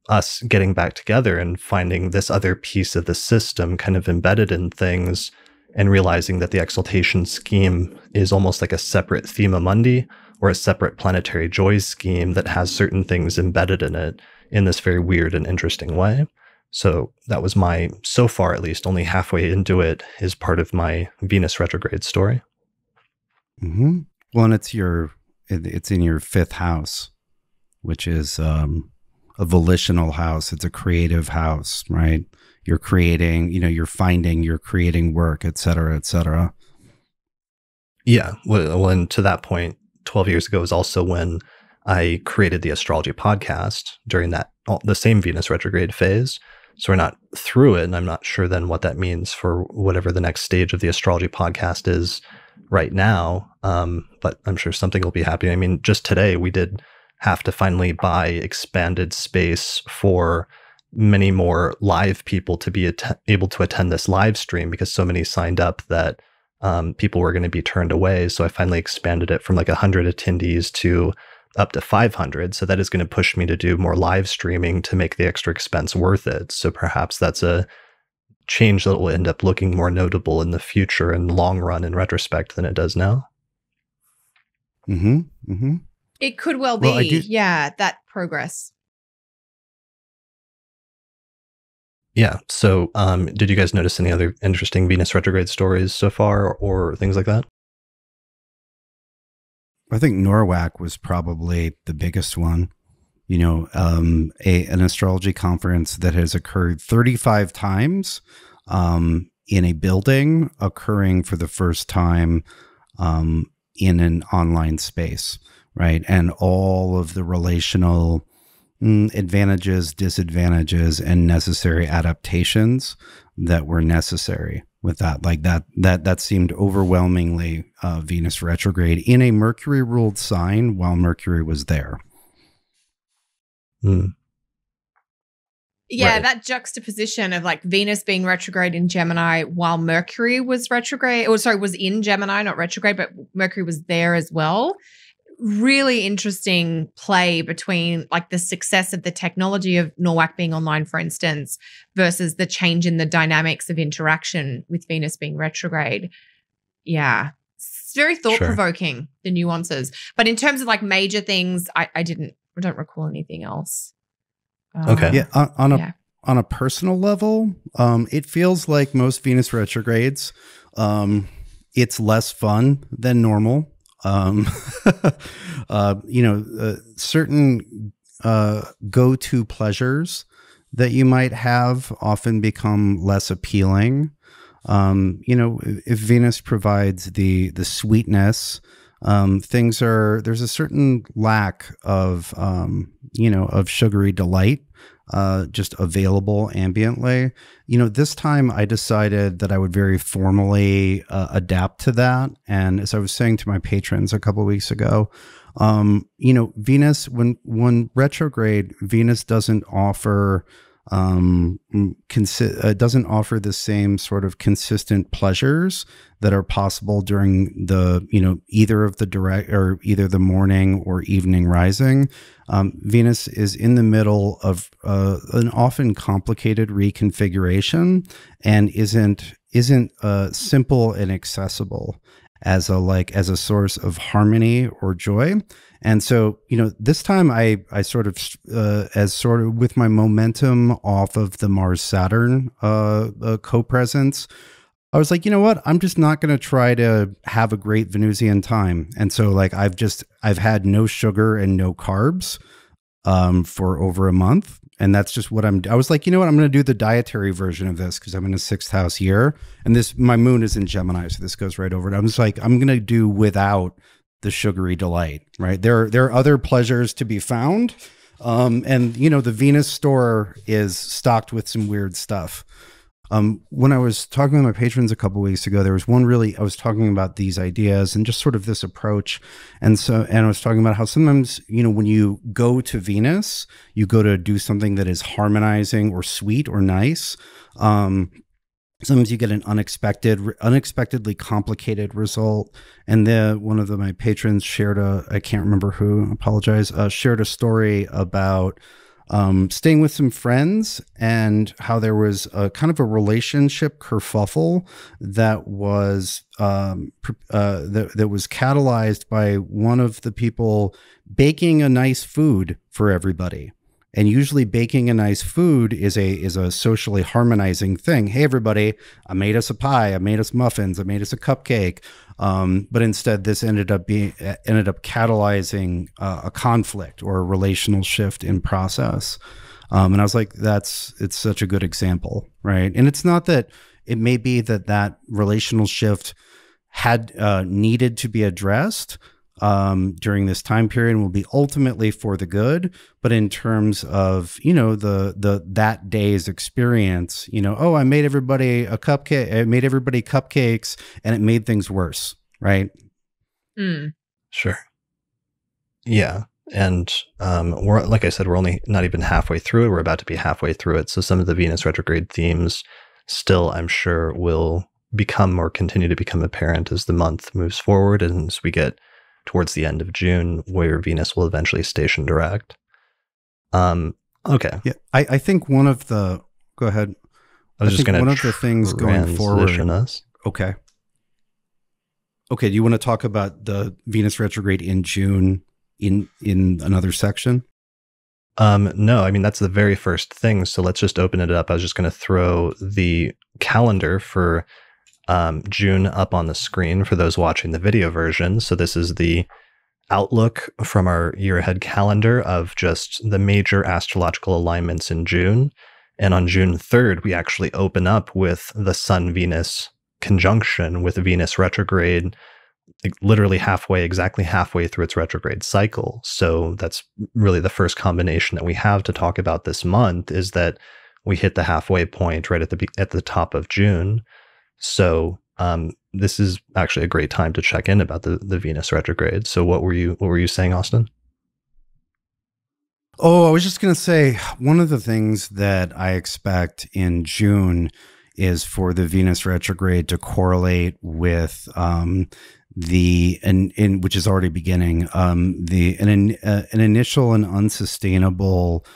us getting back together and finding this other piece of the system kind of embedded in things, and realizing that the exaltation scheme is almost like a separate thema mundi or a separate planetary joys scheme that has certain things embedded in it in this very weird and interesting way. So that was my, so far at least, only halfway into it, is part of my Venus retrograde story. Mm-hmm. Well, and it's in your 5th house, which is a volitional house. It's a creative house, right? You're creating, you're creating work, et cetera, et cetera. Yeah. Well, and to that point, 12 years ago was also when I created the Astrology podcast during the same Venus retrograde phase. So we're not through it, and I'm not sure then what that means for whatever the next stage of the Astrology podcast is right now. But I'm sure something will be happening. I mean, just today we did have to finally buy expanded space for many more live people to be able to attend this live stream, because so many signed up that people were going to be turned away. So I finally expanded it from like 100 attendees to up to 500. So that is going to push me to do more live streaming to make the extra expense worth it. So perhaps that's a change that will end up looking more notable in the future and long run in retrospect than it does now. Mm-hmm. Mm-hmm. It could well be. Yeah, that progress. Yeah. So did you guys notice any other interesting Venus retrograde stories so far, or things like that? I think NORWAC was probably the biggest one. An astrology conference that has occurred 35 times in a building, occurring for the first time in an online space, right? And all of the relational advantages, disadvantages, and necessary adaptations that were necessary with that. Like that seemed overwhelmingly Venus retrograde in a Mercury ruled sign while Mercury was there. Yeah, Right. that juxtaposition of like Venus being retrograde in Gemini while Mercury was retrograde, was in Gemini, not retrograde, but Mercury was there as well. Really interesting play between like the success of the technology of NORWAC being online, for instance, versus the change in the dynamics of interaction with Venus being retrograde. Yeah. It's very thought-provoking, the nuances. But in terms of like major things, I don't recall anything else. Okay. Yeah. On a personal level, it feels like most Venus retrogrades, it's less fun than normal. Certain go-to pleasures that you might have often become less appealing. If Venus provides the sweetness, there's a certain lack of, of sugary delight, just available ambiently. This time I decided that I would very formally adapt to that. And as I was saying to my patrons a couple of weeks ago, Venus, when retrograde, Venus doesn't offer doesn't offer the same sort of consistent pleasures that are possible during the either of the direct or either the morning or evening rising. Venus is in the middle of an often complicated reconfiguration and isn't simple and accessible as a source of harmony or joy. And so, this time I sort of with my momentum off of the Mars Saturn co-presence, I was like, you know what? I'm just not going to try to have a great Venusian time. And so I've had no sugar and no carbs for over a month. And that's just what I was like, you know what? I'm going to do the dietary version of this because I'm in a 6th house year. And my moon is in Gemini. So this goes right over it. I'm just like, I'm going to do without the sugary delight, right? There are other pleasures to be found. And the Venus store is stocked with some weird stuff. When I was talking with my patrons a couple of weeks ago, there was I was talking about these ideas and just sort of this approach. And I was talking about how sometimes, when you go to Venus, you go to do something that is harmonizing or sweet or nice. Sometimes you get an unexpectedly complicated result. And one of my patrons shared I can't remember who, I apologize, shared a story about staying with some friends and how there was a kind of a relationship kerfuffle that was that was catalyzed by one of the people baking a nice food for everybody. And usually baking a nice food is a socially harmonizing thing. Hey, everybody, I made us a pie. I made us muffins. I made us a cupcake. But instead, this ended up catalyzing a conflict or a relational shift in process. And I was like, it's such a good example, right? And it's not that it may be that relational shift had needed to be addressed during this time period and will be ultimately for the good. But in terms of, that day's experience, I made everybody a cupcake, I made everybody cupcakes and it made things worse. Right. Mm. Sure. Yeah. And we're, like I said, we're only not even halfway through it. We're about to be halfway through it. So some of the Venus retrograde themes still, I'm sure, will become or continue to become apparent as the month moves forward and as we get towards the end of June, where Venus will eventually station direct. Okay. Yeah, I think one of the go ahead. I was just going to one of the things going forward. Us. Okay. Okay. Do you want to talk about the Venus retrograde in June in another section? No, I mean, that's the very first thing. So let's just open it up. I was just going to throw the calendar for June up on the screen for those watching the video version. So this is the outlook from our year ahead calendar of just the major astrological alignments in June. And on June 3rd, we actually open up with the Sun-Venus conjunction with Venus retrograde, literally exactly halfway through its retrograde cycle. So that's really the first combination that we have to talk about this month, is that we hit the halfway point right at the top of June. So this is actually a great time to check in about the Venus retrograde. So what were you saying, Austin? Oh, I was just going to say, one of the things that I expect in June is for the Venus retrograde to correlate with which is already beginning, an initial and unsustainable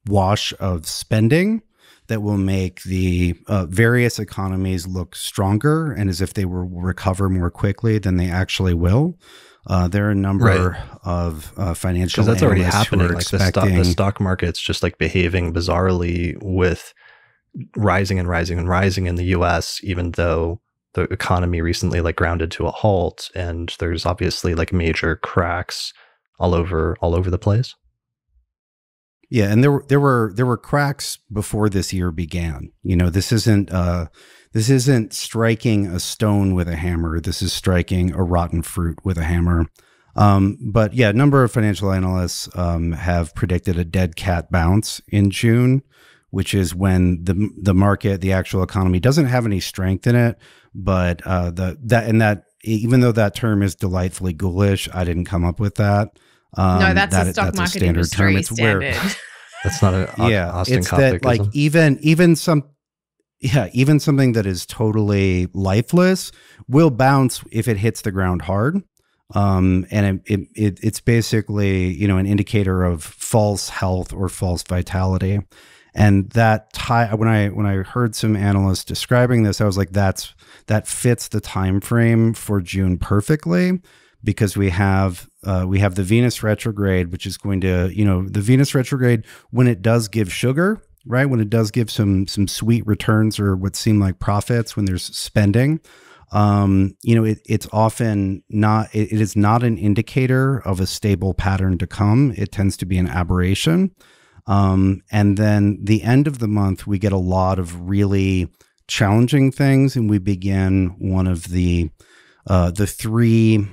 wash of spending that will make the various economies look stronger and as if they will recover more quickly than they actually will. There are a number of financial analysts that's already happening. Who are the stock market's just like behaving bizarrely with rising and rising and rising in the US, even though the economy recently like grounded to a halt, and there's obviously like major cracks all over the place. Yeah, and there were cracks before this year began. You know, this isn't striking a stone with a hammer. This is striking a rotten fruit with a hammer. But yeah, a number of financial analysts have predicted a dead cat bounce in June, which is when the market, the actual economy, doesn't have any strength in it. But even though that term is delightfully ghoulish, I didn't come up with that. No, that's a stock market standard term. It's standard. That's not an Austin it's that, like, even something that is totally lifeless will bounce if it hits the ground hard. And it's basically, you know, an indicator of false health or false vitality. And that when I heard some analysts describing this, I was like, that fits the time frame for June perfectly, because we have the Venus retrograde, which is going to, you know, the Venus retrograde, when it does give sugar, right? When it does give some sweet returns or what seem like profits when there's spending, you know, it's often not, it is not an indicator of a stable pattern to come. It tends to be an aberration. And then the end of the month, we get a lot of really challenging things, and we begin one of the three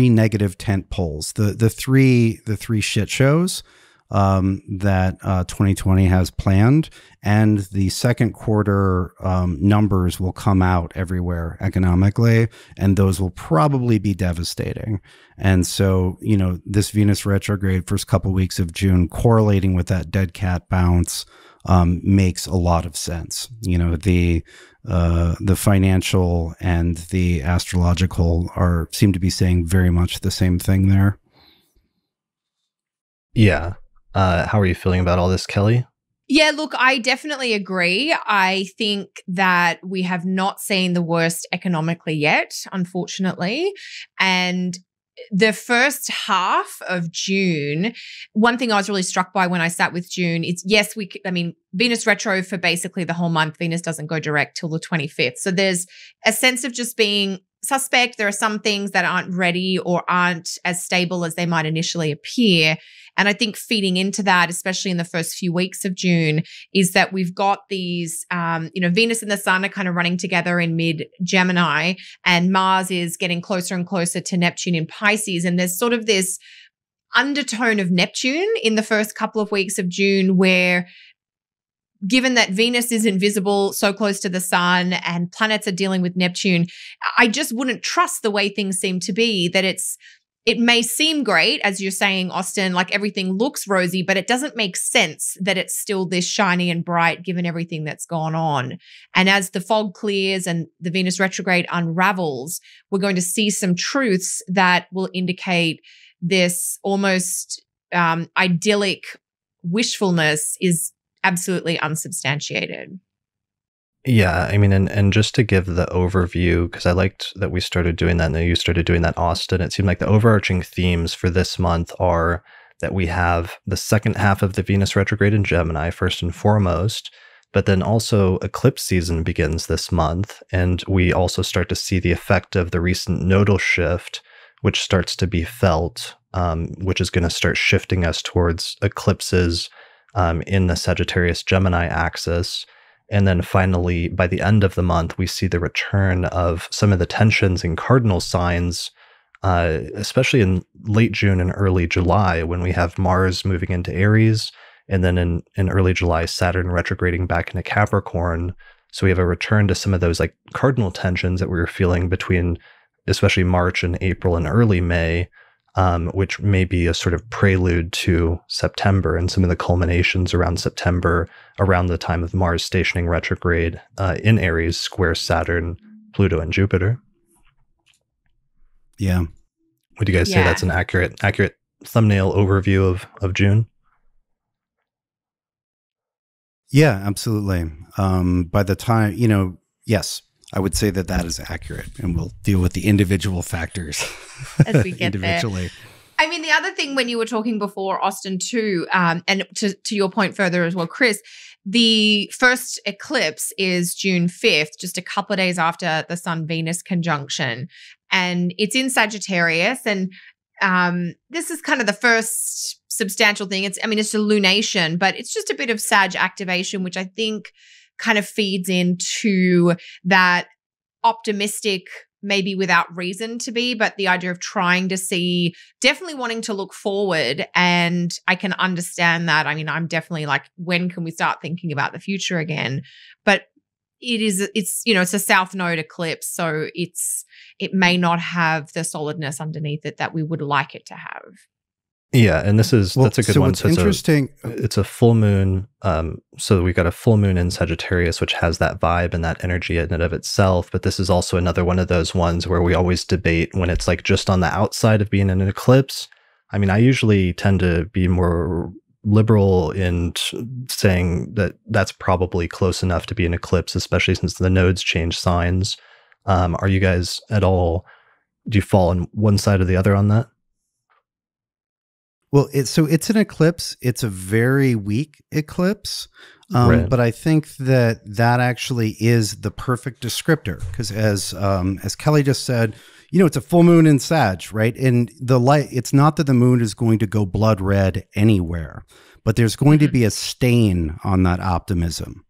negative tent poles, the three shit shows that 2020 has planned, and the second quarter numbers will come out everywhere economically, and those will probably be devastating. And so, you know, this Venus retrograde, first couple weeks of June, correlating with that dead cat bounce, makes a lot of sense. You know, the financial and the astrological seem to be saying very much the same thing there. Yeah. How are you feeling about all this, Kelly? Yeah, look, I definitely agree. I think that we have not seen the worst economically yet, unfortunately. And the first half of June, one thing I was really struck by when I sat with June is, yes, Venus retro for basically the whole month. Venus doesn't go direct till the 25th. So there's a sense of just being suspect. There are some things that aren't ready or aren't as stable as they might initially appear. And I think feeding into that, especially in the first few weeks of June, is that we've got these, Venus and the Sun are kind of running together in mid-Gemini, and Mars is getting closer and closer to Neptune in Pisces. And there's sort of this undertone of Neptune in the first couple of weeks of June, where given that Venus is invisible, so close to the Sun, and planets are dealing with Neptune, I just wouldn't trust the way things seem to be, that it may seem great, as you're saying, Austin, like everything looks rosy, but it doesn't make sense that it's still this shiny and bright given everything that's gone on. And as the fog clears and the Venus retrograde unravels, we're going to see some truths that will indicate this almost idyllic wishfulness is absolutely unsubstantiated. Yeah, I mean, and just to give the overview, because I liked that we started doing that and then you started doing that, Austin, it seemed like the overarching themes for this month are that we have the second half of the Venus retrograde in Gemini, first and foremost, but then also eclipse season begins this month, and we also start to see the effect of the recent nodal shift, which starts to be felt, which is going to start shifting us towards eclipses in the Sagittarius-Gemini axis. And then finally, by the end of the month, we see the return of some of the tensions in cardinal signs, especially in late June and early July, when we have Mars moving into Aries, and then in early July, Saturn retrograding back into Capricorn. So we have a return to some of those like cardinal tensions that we were feeling between especially March and April and early May, which may be a sort of prelude to September and some of the culminations around September, around the time of Mars stationing retrograde in Aries, square Saturn, Pluto, and Jupiter. Yeah. Would you guys say that's an accurate thumbnail overview of June? Yeah, absolutely. By the time, yes, I would say that is accurate, and we'll deal with the individual factors as we get individually. There. I mean, the other thing when you were talking before, Austin, too, and to your point further as well, Chris, the first eclipse is June 5th, just a couple of days after the Sun-Venus conjunction. And it's in Sagittarius. And this is kind of the first substantial thing. It's a lunation, but it's just a bit of Sag activation, which I think kind of feeds into that optimistic, maybe without reason to be, but the idea of trying to see, definitely wanting to look forward. And I can understand that. I mean, I'm definitely like, when can we start thinking about the future again? But it's a south node eclipse, so it may not have the solidness underneath it that we would like it to have. Yeah, and that's a good one. What's interesting, it's a full moon. So we got a full moon in Sagittarius, which has that vibe and that energy in and of itself. But this is also another one of those ones where we always debate when it's like just on the outside of being in an eclipse. I mean, I usually tend to be more liberal in saying that that's probably close enough to be an eclipse, especially since the nodes change signs. Are you guys at all, do you fall on one side or the other on that? Well, it's an eclipse. It's a very weak eclipse. Right. But I think that actually is the perfect descriptor, because as Kelly just said, it's a full moon in Sag, right? And the light, it's not that the moon is going to go blood red anywhere, but there's going to be a stain on that optimism,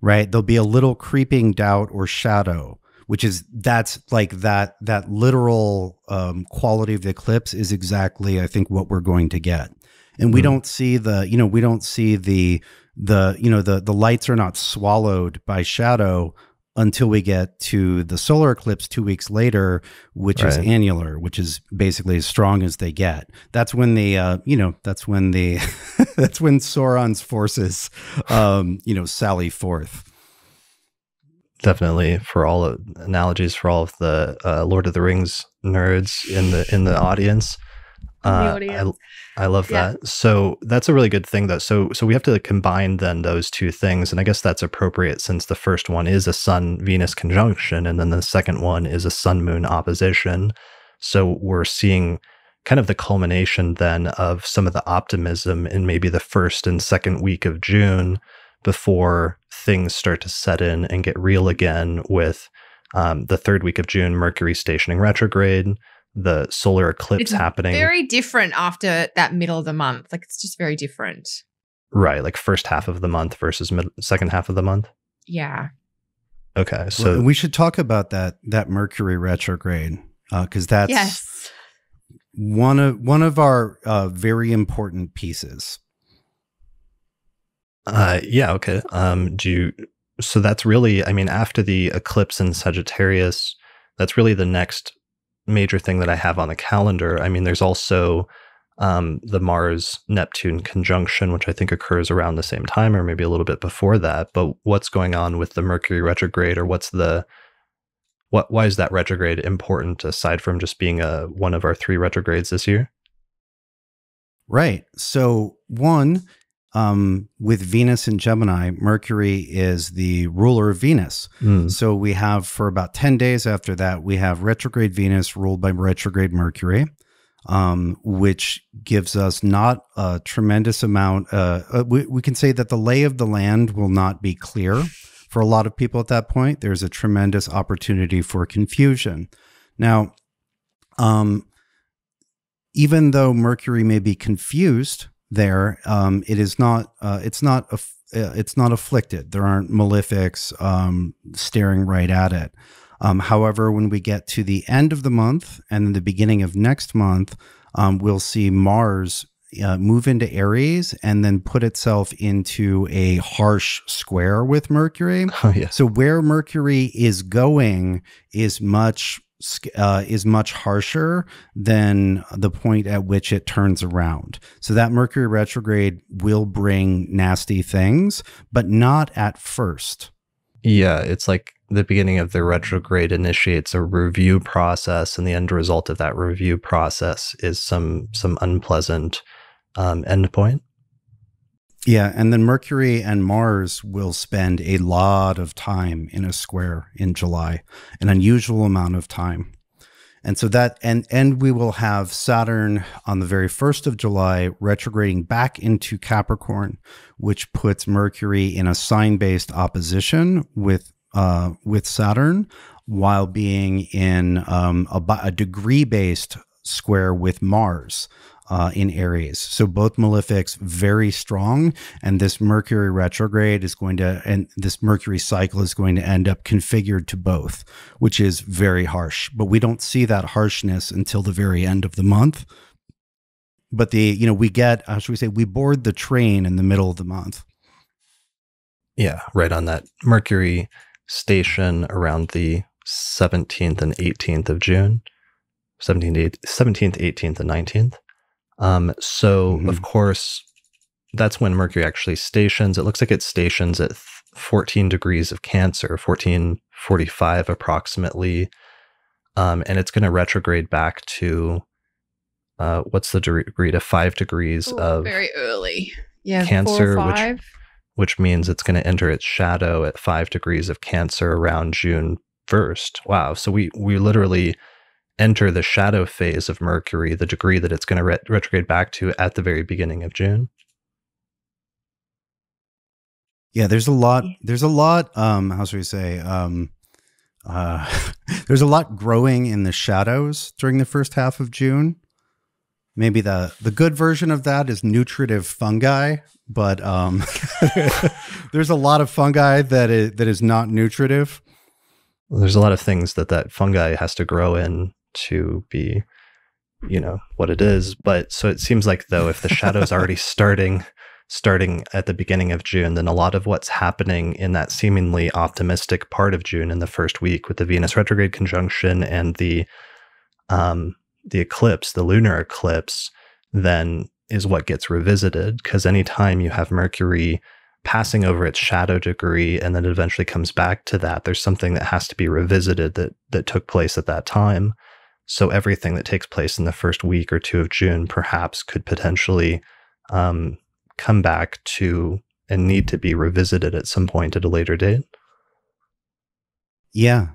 right? There'll be a little creeping doubt or shadow, that's like that literal quality of the eclipse is exactly, I think, what we're going to get. And we don't see the lights are not swallowed by shadow until we get to the solar eclipse 2 weeks later, which is annular, which is basically as strong as they get. That's when that's when Sauron's forces, sally forth. Definitely, for all analogies for all of the Lord of the Rings nerds in the audience. I love that. So that's a really good thing, though. So we have to combine then those two things, and I guess that's appropriate since the first one is a Sun-Venus conjunction, and then the second one is a Sun-Moon opposition. So we're seeing kind of the culmination then of some of the optimism in maybe the first and second week of June, before things start to set in and get real again with the third week of June, Mercury stationing retrograde, the solar eclipse happening. Very different after that middle of the month. Like, it's just very different. Right, like first half of the month versus second half of the month. Yeah. Okay, so we should talk about that Mercury retrograde, because that's one of our very important pieces. Okay. So that's really, I mean, after the eclipse in Sagittarius, that's really the next major thing that I have on the calendar. I mean, there's also the Mars-Neptune conjunction, which I think occurs around the same time or maybe a little bit before that. But what's going on with the Mercury retrograde, or why is that retrograde important aside from just being one of our 3 retrogrades this year? Right. So with Venus in Gemini, Mercury is the ruler of Venus. So we have, for about 10 days after that, we have retrograde Venus ruled by retrograde Mercury, which gives us not a tremendous amount. We can say that the lay of the land will not be clear for a lot of people at that point. There's a tremendous opportunity for confusion. Now, even though Mercury may be confused there, it's not afflicted. There aren't malefics staring right at it. However, when we get to the end of the month and the beginning of next month, we'll see Mars move into Aries and then put itself into a harsh square with Mercury. Oh, yeah. So where Mercury is going is much harsher than the point at which it turns around. So that Mercury retrograde will bring nasty things, but not at first. Yeah, it's like the beginning of the retrograde initiates a review process, and the end result of that review process is some unpleasant endpoint. Yeah, and then Mercury and Mars will spend a lot of time in a square in July, an unusual amount of time. And so that, and we will have Saturn on the very 1st of July retrograding back into Capricorn, which puts Mercury in a sign-based opposition with Saturn, while being in a degree-based square with Mars. in Aries. So both malefics very strong, and this Mercury retrograde is going to, and this Mercury cycle is going to end up configured to both, which is very harsh. But we don't see that harshness until the very end of the month. But we get, how should we say, we board the train in the middle of the month. Yeah, right on that Mercury station around the 17th and 18th of June, 17th, 18th, and 19th. So, of course, that's when Mercury actually stations. It looks like it stations at 14 degrees of Cancer, 1445 approximately. And it's going to retrograde back to, what's the degree to 5 degrees of very early. Yeah, Cancer, 4 or 5. which means it's going to enter its shadow at 5 degrees of Cancer around June 1st. Wow. So we literally enter the shadow phase of Mercury, the degree that it's going to retrograde back to at the very beginning of June. Yeah, there's a lot, how should we say, there's a lot growing in the shadows during the first half of June. Maybe the good version of that is nutritive fungi, but there's a lot of fungi that is not nutritive. Well, there's a lot of things that fungi has to grow in to be, what it is. But so it seems like, though, if the shadow's already starting at the beginning of June, then a lot of what's happening in that seemingly optimistic part of June in the first week with the Venus retrograde conjunction and the eclipse, the lunar eclipse, then is what gets revisited. Because anytime you have Mercury passing over its shadow degree and then it eventually comes back to that, there's something that has to be revisited that took place at that time. So everything that takes place in the first week or two of June perhaps could potentially come back to and need to be revisited at some point at a later date. Yeah.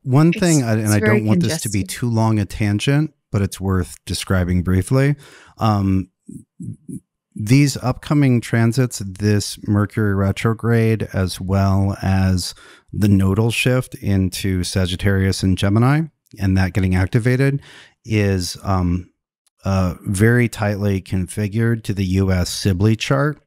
One thing, and I don't want this to be too long a tangent, but it's worth describing briefly. These upcoming transits, this Mercury retrograde, as well as the nodal shift into Sagittarius and Gemini, and that getting activated, is very tightly configured to the U.S. Sibley chart.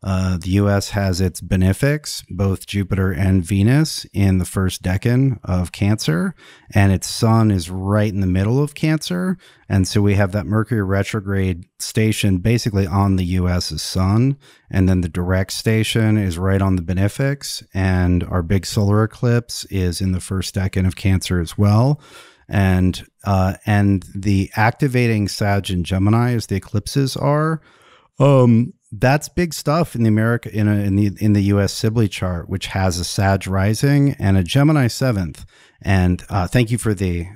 The U.S. has its benefics, both Jupiter and Venus, in the first decan of Cancer, and its sun is right in the middle of Cancer. And so we have that Mercury retrograde station basically on the U.S.'s sun, and then the direct station is right on the benefics, and our big solar eclipse is in the first decan of Cancer as well. And the activating Sag and Gemini, as the eclipses are, that's big stuff in the U.S. Sibley chart, which has a Sag rising and a Gemini 7th. And thank you for the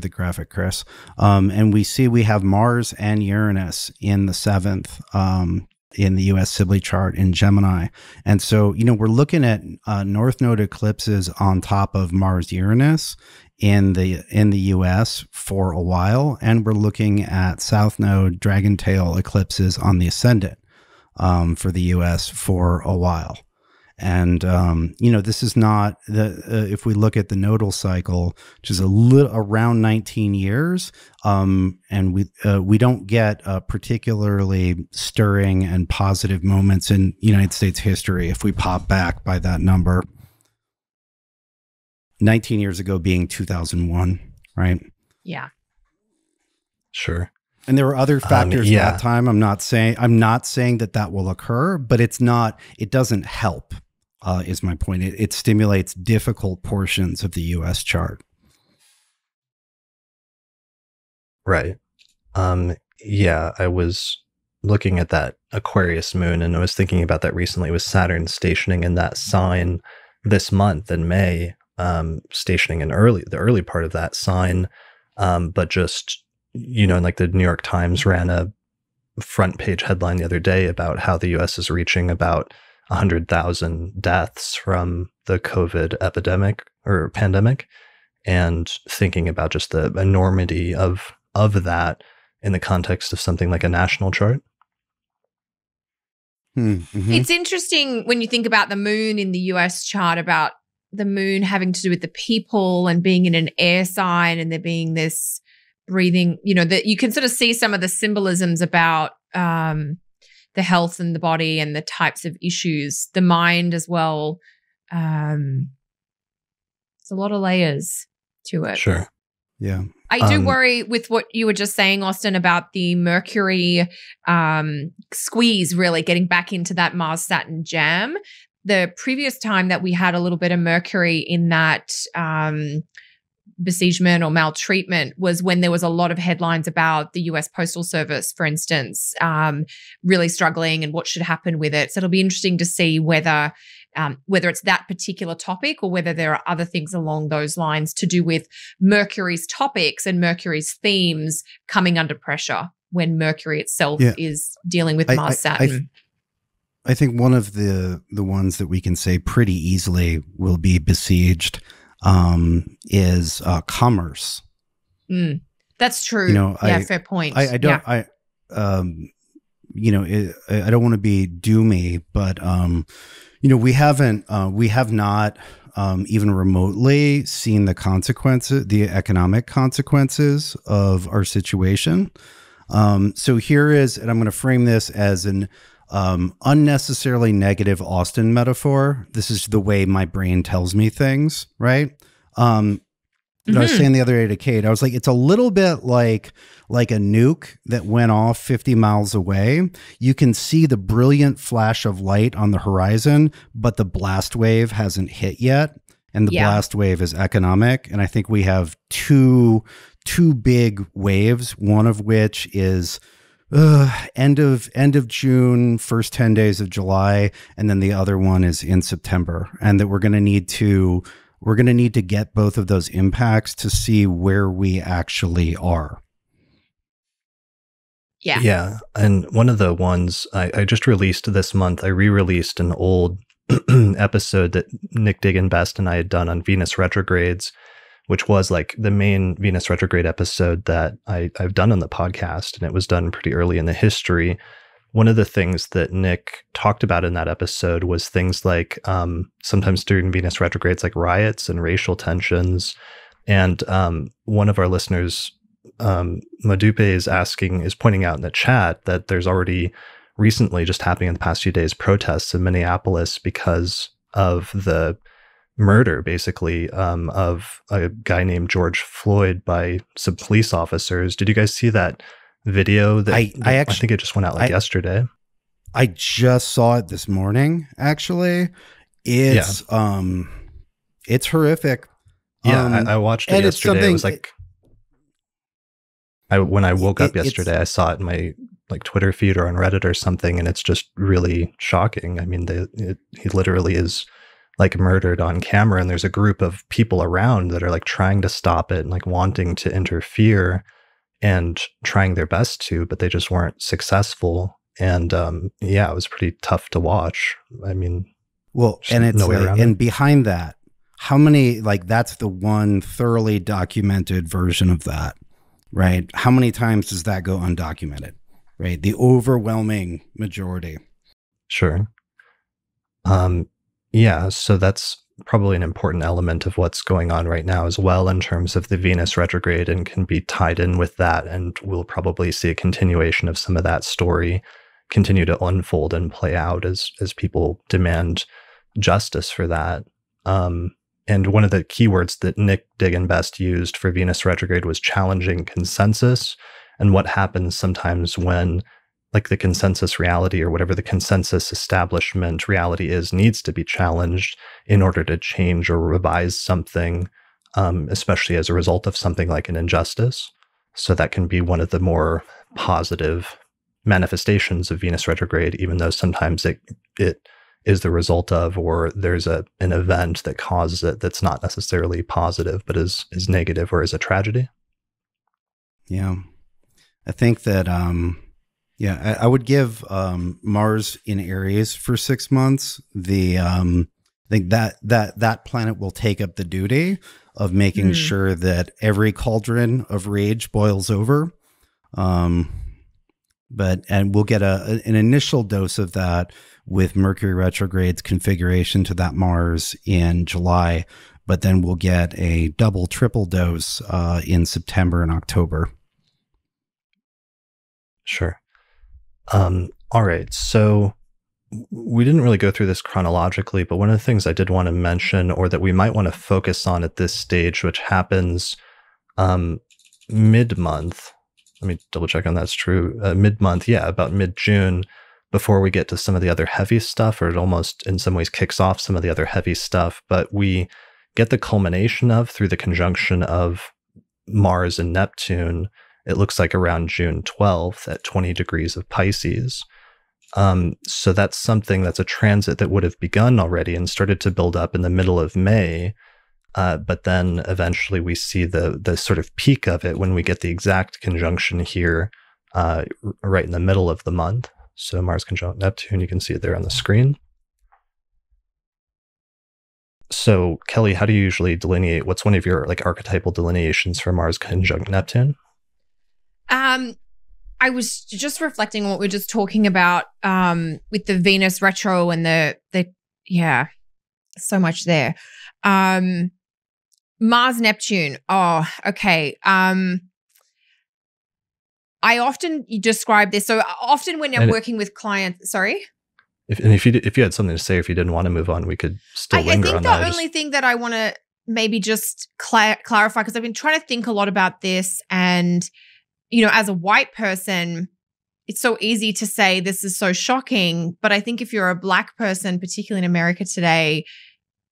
graphic, Chris. And we have Mars and Uranus in the 7th in the U.S. Sibley chart in Gemini. And so we're looking at North Node eclipses on top of Mars Uranus in the U.S. for a while, and we're looking at South Node Dragon Tail eclipses on the ascendant for the U.S. for a while. And this is not if we look at the nodal cycle, which is around 19 years, and we don't get particularly stirring and positive moments in United States history if we pop back by that number. 19 years ago being 2001, right? Yeah. Sure. And there were other factors at that time. I'm not saying that will occur, but it doesn't help, is my point. It stimulates difficult portions of the U.S. chart. Right. I was looking at that Aquarius Moon, and I was thinking about that recently with Saturn stationing in that sign this month in May. Stationing in the early part of that sign, but just, like the New York Times ran a front page headline the other day about how the U.S. is reaching about 100,000 deaths from the COVID epidemic or pandemic, and thinking about just the enormity of that in the context of something like a national chart. Mm-hmm. It's interesting when you think about the moon in the US chart, about the moon having to do with the people and being in an air sign, and there being this breathing, you know, that you can sort of see some of the symbolisms about the health and the body and the types of issues, the mind as well. It's a lot of layers to it. Sure. Yeah. I do worry with what you were just saying, Austin, about the Mercury squeeze, really getting back into that Mars-Saturn jam. The previous time that we had a little bit of Mercury in that besiegement or maltreatment was when there was a lot of headlines about the US Postal Service, for instance, really struggling and what should happen with it. So it'll be interesting to see whether it's that particular topic or whether there are other things along those lines to do with Mercury's topics and Mercury's themes coming under pressure when Mercury itself is dealing with Mars-Saturn. I think one of the ones that we can say pretty easily will be besieged is commerce. That's true. You know, fair point. I don't want to be doomy, but you know, we have not even remotely seen the consequences, the economic consequences of our situation. So here is, and I'm going to frame this as an unnecessarily negative Austin metaphor. This is the way my brain tells me things, right? I was saying the other day to Kate, I was like, it's a little bit like a nuke that went off 50 miles away. You can see the brilliant flash of light on the horizon, but the blast wave hasn't hit yet. And the blast wave is economic. And I think we have two big waves, one of which is end of June, first 10 days of July, and then the other one is in September. And that we're going to need to get both of those impacts to see where we actually are. Yeah. Yeah. And one of the ones I just released this month, I re-released an old episode that Nick Diggin Best and I had done on Venus retrogrades, which was like the main Venus retrograde episode that I've done on the podcast. And it was done pretty early in the history. One of the things that Nick talked about in that episode was things like sometimes during Venus retrogrades, like riots and racial tensions. And one of our listeners, Madupe, is pointing out in the chat that there's already recently, just happening in the past few days, protests in Minneapolis because of the murder, basically, of a guy named George Floyd by some police officers. Did you guys see that video that I think it just went out yesterday? I just saw it this morning, actually. It's horrific. Yeah, I watched it yesterday. It was like when I woke up yesterday, I saw it in my Twitter feed or on Reddit or something, and it's just really shocking. I mean, he literally is murdered on camera, and there's a group of people around that are trying to stop it and wanting to interfere and trying their best to, but they just weren't successful. And it was pretty tough to watch. I mean, well, and it's and behind that, how many, that's the one thoroughly documented version of that, right? How many times does that go undocumented, right? The overwhelming majority. Sure. So that's probably an important element of what's going on right now as well in terms of the Venus retrograde, and can be tied in with that. And we'll probably see a continuation of some of that story continue to unfold and play out as people demand justice for that. And one of the keywords that Nick Diggin Best used for Venus retrograde was challenging consensus, and what happens sometimes when the consensus reality, or whatever the consensus establishment reality is, needs to be challenged in order to change or revise something, especially as a result of something like an injustice. So that can be one of the more positive manifestations of Venus retrograde, even though sometimes it is the result of, or there's an event that causes it that's not necessarily positive, but is negative or is a tragedy. Yeah. I think that, I would give Mars in Aries for 6 months. I think that planet will take up the duty of making sure that every cauldron of rage boils over. And we'll get an initial dose of that with Mercury retrograde's configuration to that Mars in July. but then we'll get a double, triple dose in September and October. Sure. All right. So we didn't really go through this chronologically, but one of the things I did want to mention, or that we might want to focus on at this stage, which happens mid-month. Let me double check on that's true. Mid-month, yeah, about mid-June, before we get to some of the other heavy stuff, or it almost in some ways kicks off some of the other heavy stuff. But we get the culmination of, through the conjunction of Mars and Neptune, it looks like around June 12th at 20 degrees of Pisces. So that's something that's a transit that would have begun already and started to build up in the middle of May. But then eventually we see the sort of peak of it when we get the exact conjunction here, right in the middle of the month. So Mars conjunct Neptune, you can see it there on the screen. So Kelly, how do you usually delineate? What's one of your like archetypal delineations for Mars conjunct Neptune? I was just reflecting on what we were just talking about with the Venus retro and the yeah, so much there. Mars Neptune. Oh, okay. I often describe this. So often when I'm working with clients, sorry. If you had something to say, if you didn't want to move on, we could still linger on that. I think the only thing that I want to maybe just clarify, because I've been trying to think a lot about this, and you know, as a white person, it's so easy to say this is so shocking. But I think if you're a Black person, particularly in America today,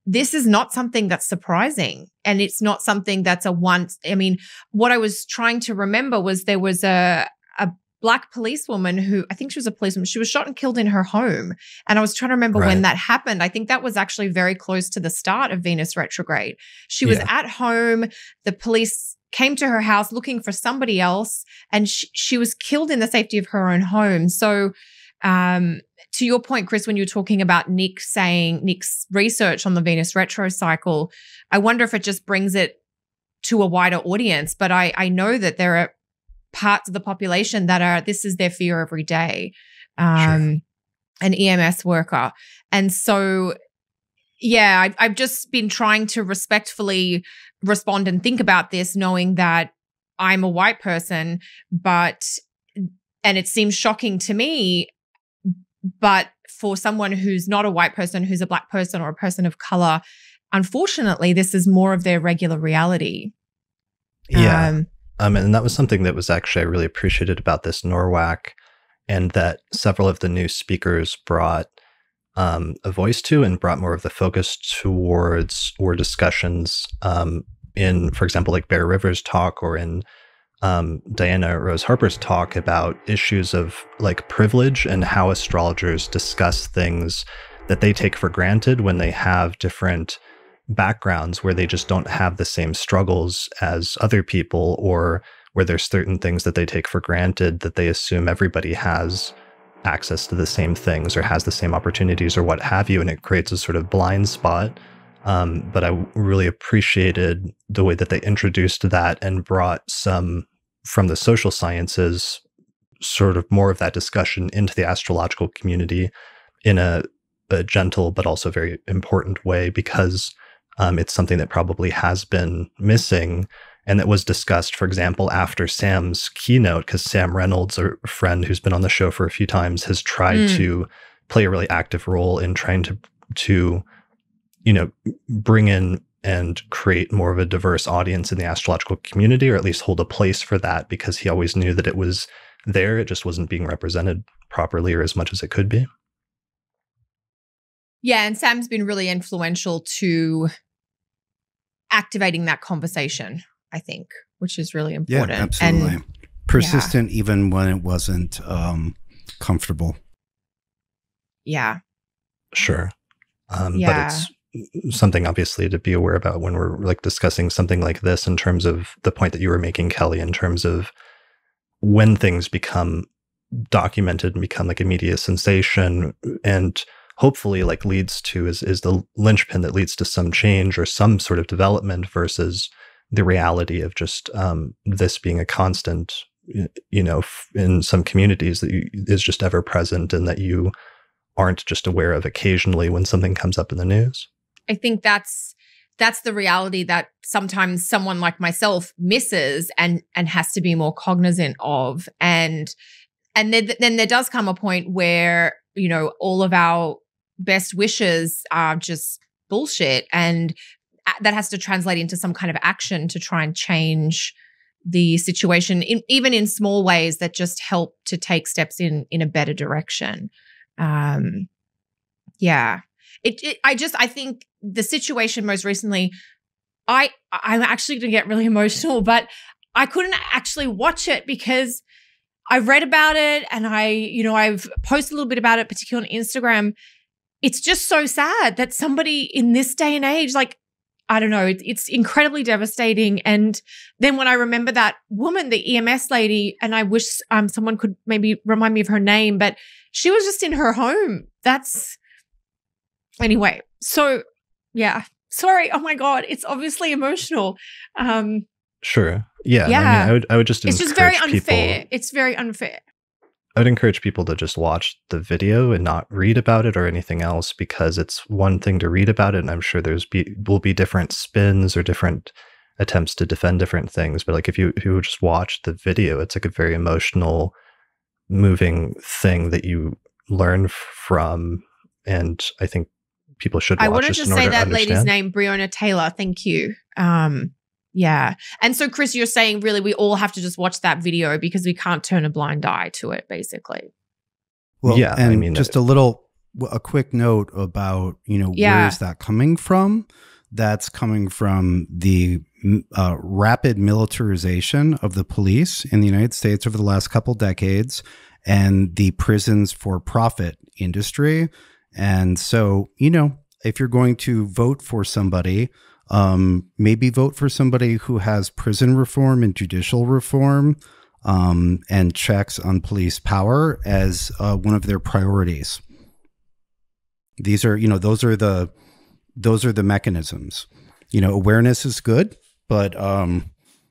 this is not something that's surprising. And it's not something that's I mean, what I was trying to remember was there was a Black policewoman who, I think she was a policewoman, she was shot and killed in her home. And I was trying to remember when that happened. I think that was actually very close to the start of Venus retrograde. She was at home. The police came to her house looking for somebody else, and she was killed in the safety of her own home. So to your point, Chris, when you were talking about Nick's research on the Venus retro cycle, I wonder if it just brings it to a wider audience. But I know that there are parts of the population that this is their fear every day, an EMS worker. And so, yeah, I've just been trying to respectfully respond and think about this, knowing that I'm a white person, and it seems shocking to me, but for someone who's not a white person, who's a Black person or a person of color, unfortunately, this is more of their regular reality. Yeah. And that was something that was actually I really appreciated about this NORWAC, and that several of the new speakers brought a voice to and brought more of the focus towards, or discussions in, for example, like Bear Rivers' talk, or in Diana Rose Harper's talk about issues of like privilege and how astrologers discuss things that they take for granted when they have different backgrounds, where they just don't have the same struggles as other people, or where there's certain things that they take for granted that they assume everybody has access to the same things or has the same opportunities or what have you, and it creates a sort of blind spot. But I really appreciated the way that they introduced that and brought some from the social sciences, sort of more of that discussion into the astrological community in a gentle but also very important way, because it's something that probably has been missing, and that was discussed, for example, after Sam's keynote, because Sam Reynolds, a friend who's been on the show for a few times, has tried to play a really active role in trying to bring in and create more of a diverse audience in the astrological community, or at least hold a place for that, because he always knew that it was there. It just wasn't being represented properly or as much as it could be. Yeah, and Sam's been really influential to activating that conversation, I think, which is really important. Yeah, absolutely. And persistent even when it wasn't comfortable. Yeah. Sure. But it's something obviously to be aware about when we're like discussing something like this, in terms of the point that you were making, Kelly, in terms of when things become documented and become like a media sensation, and hopefully like leads to is the linchpin that leads to some change or some sort of development, versus the reality of just this being a constant, in some communities that is just ever present, and that you aren't just aware of occasionally when something comes up in the news. I think that's that's the reality that sometimes someone like myself misses and has to be more cognizant of. And then there does come a point where, you know, all of our best wishes are just bullshit, and that has to translate into some kind of action to try and change the situation, even in small ways that just help to take steps in a better direction. Yeah. I think the situation most recently, I'm actually going to get really emotional, but I couldn't actually watch it because I read about it and I've posted a little bit about it, particularly on Instagram. It's just so sad that somebody in this day and age, like, I don't know, it's incredibly devastating. And then when I remember that woman, the EMS lady, and I wish someone could maybe remind me of her name, but she was just in her home. Anyway, so yeah. Sorry. Oh my God. It's obviously emotional. Sure. Yeah. Yeah. I mean, I would just it's just very unfair. It's very unfair. I would encourage people to just watch the video and not read about it or anything else, because it's one thing to read about it, and I'm sure will be different spins or different attempts to defend different things. But like if you just watch the video, it's like a very emotional, moving thing that you learn from, and I think people should watch. I wanted to say that lady's name, Breonna Taylor. Thank you. Yeah. And so, Chris, you're saying really we all have to just watch that video because we can't turn a blind eye to it, basically. Well, yeah. And I mean, just a quick note about, where is that coming from? That's coming from the rapid militarization of the police in the United States over the last couple decades, and the prisons for profit industry. And so, if you're going to vote for somebody, maybe vote for somebody who has prison reform and judicial reform, and checks on police power as one of their priorities. These are, those are the mechanisms. Awareness is good, but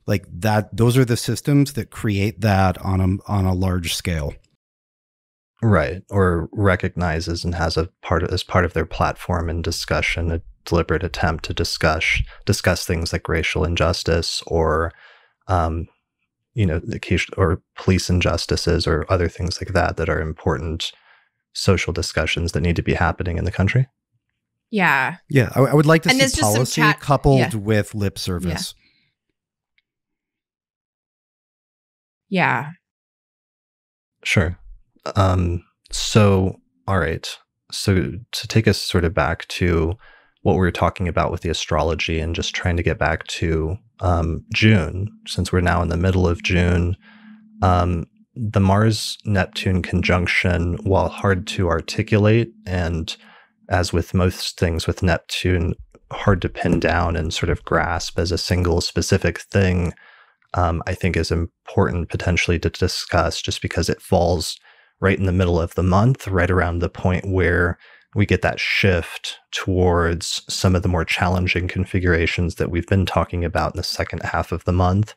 like that, those are the systems that create that on a large scale. Right. Or recognizes and has as part of their platform and discussion, a deliberate attempt to discuss things like racial injustice or, or police injustices or other things like that are important social discussions that need to be happening in the country. Yeah. Yeah. I would like to see policy coupled with lip service. Yeah. Sure. So, all right. So to take us sort of back to what we were talking about with the astrology and just trying to get back to June, since we're now in the middle of June, the Mars-Neptune conjunction, while hard to articulate, and as with most things with Neptune, hard to pin down and sort of grasp as a single specific thing, I think is important potentially to discuss, just because it falls right in the middle of the month, right around the point where we get that shift towards some of the more challenging configurations that we've been talking about in the second half of the month,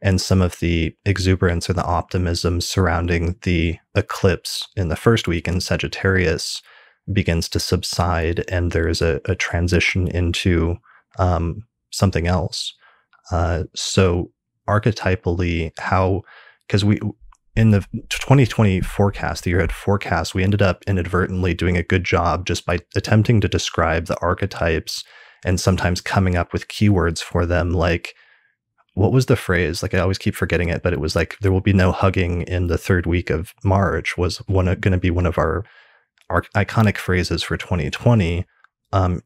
and some of the exuberance or the optimism surrounding the eclipse in the first week in Sagittarius begins to subside, and there's a transition into something else. So archetypally, because in the 2020 forecast, the year ahead forecast, we ended up inadvertently doing a good job just by attempting to describe the archetypes and sometimes coming up with keywords for them. Like, what was the phrase? Like, I always keep forgetting it, but it was like, there will be no hugging in the third week of March was going to be one of our iconic phrases for 2020.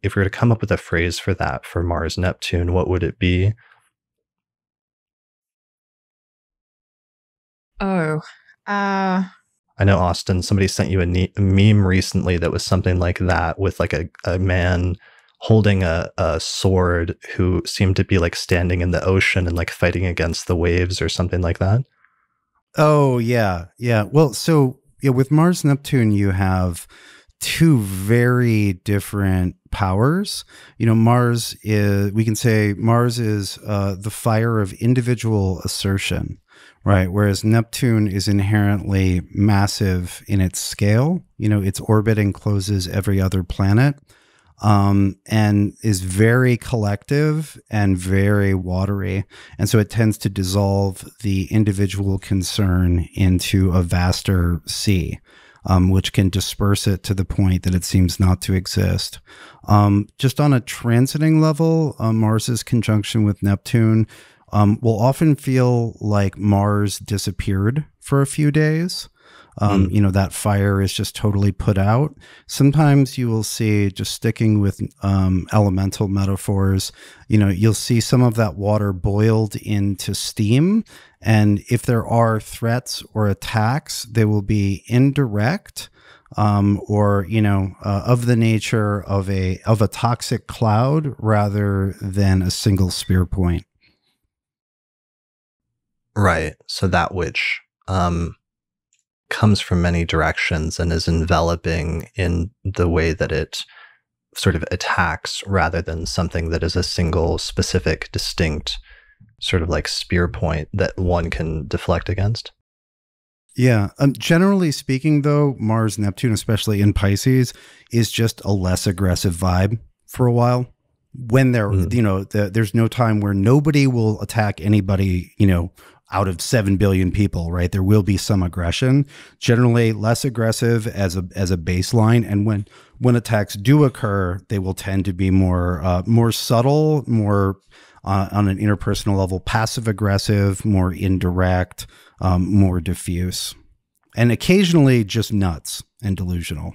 If we were to come up with a phrase for that, for Mars Neptune, what would it be? I know, Austin, somebody sent you a meme recently that was something like that, with like a man holding a sword who seemed to be like standing in the ocean and like fighting against the waves or something like that. Oh, yeah. Yeah. Well, so with Mars Neptune, you have two very different powers. Mars is the fire of individual assertion. Right. Whereas Neptune is inherently massive in its scale. Its orbit encloses every other planet. and is very collective and very watery. And so it tends to dissolve the individual concern into a vaster sea, which can disperse it to the point that it seems not to exist. Just on a transiting level, Mars's conjunction with Neptune will often feel like Mars disappeared for a few days. That fire is just totally put out. Sometimes you will see, just sticking with elemental metaphors, you'll see some of that water boiled into steam. And if there are threats or attacks, they will be indirect, or of the nature of a toxic cloud rather than a single spear point. Right. So that which comes from many directions and is enveloping in the way that it sort of attacks, rather than something that is a single, specific, distinct sort of like spear point that one can deflect against. Yeah. Generally speaking, though, Mars Neptune, especially in Pisces, is just a less aggressive vibe for a while. When there's no time where nobody will attack anybody, out of 7 billion people, right? There will be some aggression, generally less aggressive as a baseline. And when attacks do occur, they will tend to be more subtle, more on an interpersonal level, passive aggressive, more indirect, more diffuse, and occasionally just nuts and delusional.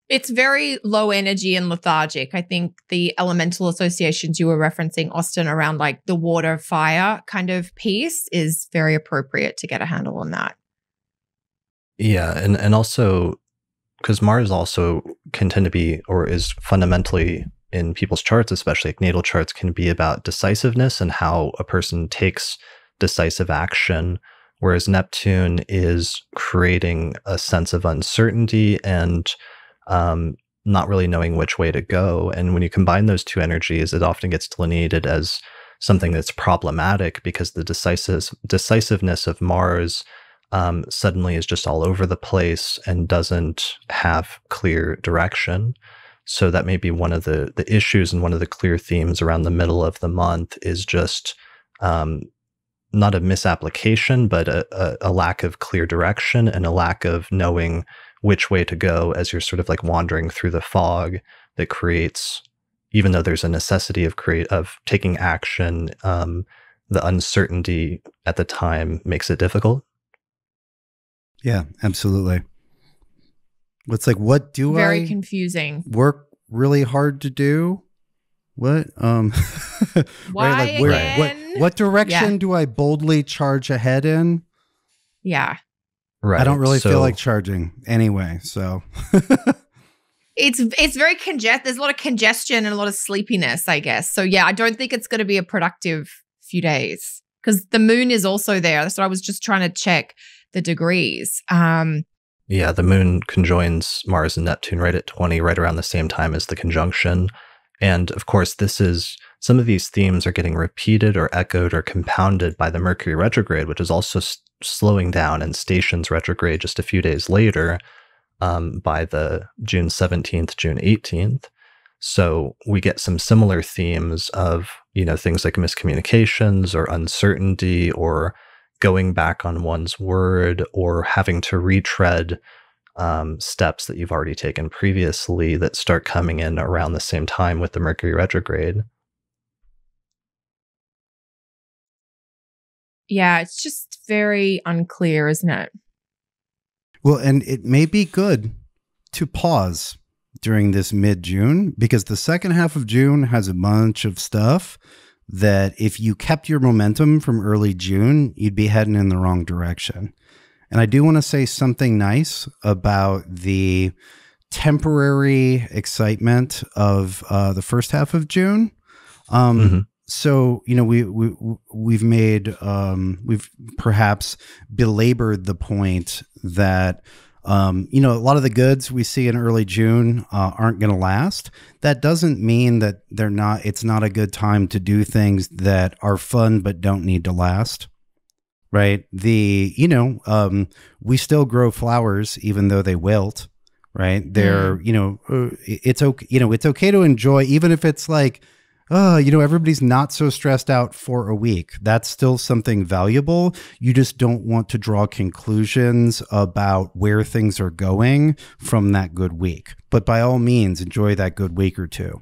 It's very low energy and lethargic. I think the elemental associations you were referencing, Austin, around like the water, fire kind of piece is very appropriate to get a handle on that. Yeah. And also, because Mars also can tend to be, or is fundamentally in people's charts, especially like natal charts, can be about decisiveness and how a person takes decisive action, whereas Neptune is creating a sense of uncertainty and not really knowing which way to go. And when you combine those two energies, it often gets delineated as something that's problematic, because the decisiveness of Mars suddenly is just all over the place and doesn't have clear direction. So that may be one of the issues, and one of the clear themes around the middle of the month is just not a misapplication, but a lack of clear direction and a lack of knowing which way to go as you're sort of like wandering through the fog that creates, even though there's a necessity of taking action, the uncertainty at the time makes it difficult. Yeah, absolutely. It's like, what do very confusing. Work really hard to do? What? Why right, like what direction do I boldly charge ahead in? Yeah. Right. I don't really feel like charging anyway, so. It's very there's a lot of congestion and a lot of sleepiness, I guess. So yeah, I don't think it's going to be a productive few days, because the moon is also there. That's what I was just trying to check the degrees. Yeah, the moon conjoins Mars and Neptune right at 20, right around the same time as the conjunction. And of course, some of these themes are getting repeated or echoed or compounded by the Mercury retrograde, which is also slowing down and stations retrograde just a few days later, by the June 17th, June 18th. So we get some similar themes of, things like miscommunications or uncertainty or going back on one's word or having to retread steps that you've already taken previously that start coming in around the same time with the Mercury retrograde. Yeah, it's just very unclear, isn't it? Well, and it may be good to pause during this mid-June, because the second half of June has a bunch of stuff that if you kept your momentum from early June, you'd be heading in the wrong direction. And I do want to say something nice about the temporary excitement of the first half of June. So, we've perhaps belabored the point that, a lot of the goods we see in early June aren't going to last. That doesn't mean that it's not a good time to do things that are fun but don't need to last. Right. We still grow flowers even though they wilt. right? They're, it's okay, it's okay to enjoy, even if it's like, oh, everybody's not so stressed out for a week. That's still something valuable. You just don't want to draw conclusions about where things are going from that good week. But by all means, enjoy that good week or two.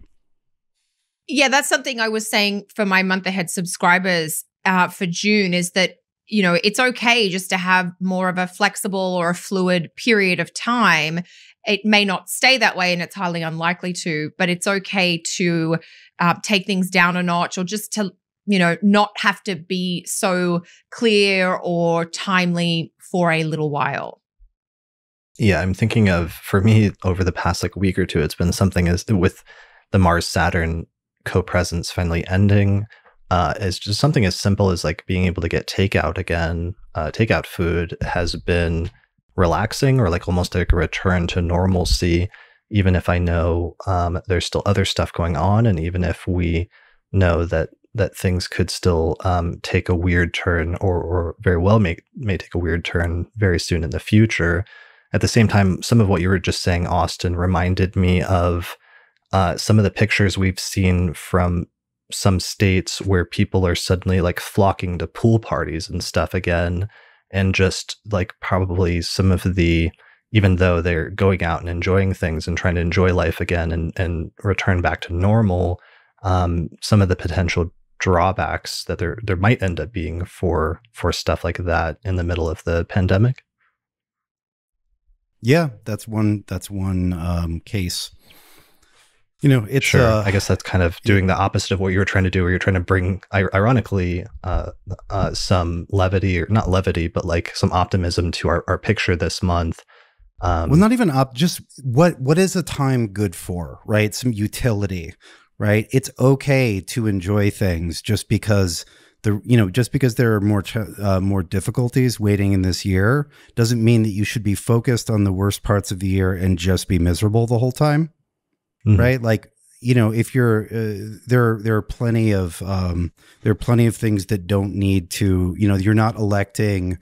Yeah, that's something I was saying for my month ahead subscribers for June, is that, it's okay just to have more of a flexible or a fluid period of time. It may not stay that way, and it's highly unlikely to, but it's okay to take things down a notch, or just to, not have to be so clear or timely for a little while. Yeah, I'm thinking of, for me, over the past week or two, it's been something as with the Mars-Saturn co-presence finally ending. Is just something as simple as being able to get takeout again. Takeout food has been relaxing, or almost a return to normalcy, even if I know there's still other stuff going on, and even if we know that things could still take a weird turn, or very well may take a weird turn very soon in the future. At the same time, some of what you were just saying, Austin, reminded me of some of the pictures we've seen from some states where people are suddenly flocking to pool parties and stuff again, and just probably some of the, even though they're going out and enjoying things and trying to enjoy life again and return back to normal, some of the potential drawbacks that there might end up being for stuff like that in the middle of the pandemic. Yeah, that's one case. It's sure. I guess that's kind of doing the opposite of what you were trying to do, where you're trying to bring, ironically, some levity, or not levity, but some optimism to our picture this month. Well, not even just what is a time good for, right? Some utility, right? It's okay to enjoy things just because there are more difficulties waiting in this year doesn't mean that you should be focused on the worst parts of the year and just be miserable the whole time. Mm-hmm. Right? If you're there are plenty of things that don't need to, you're not electing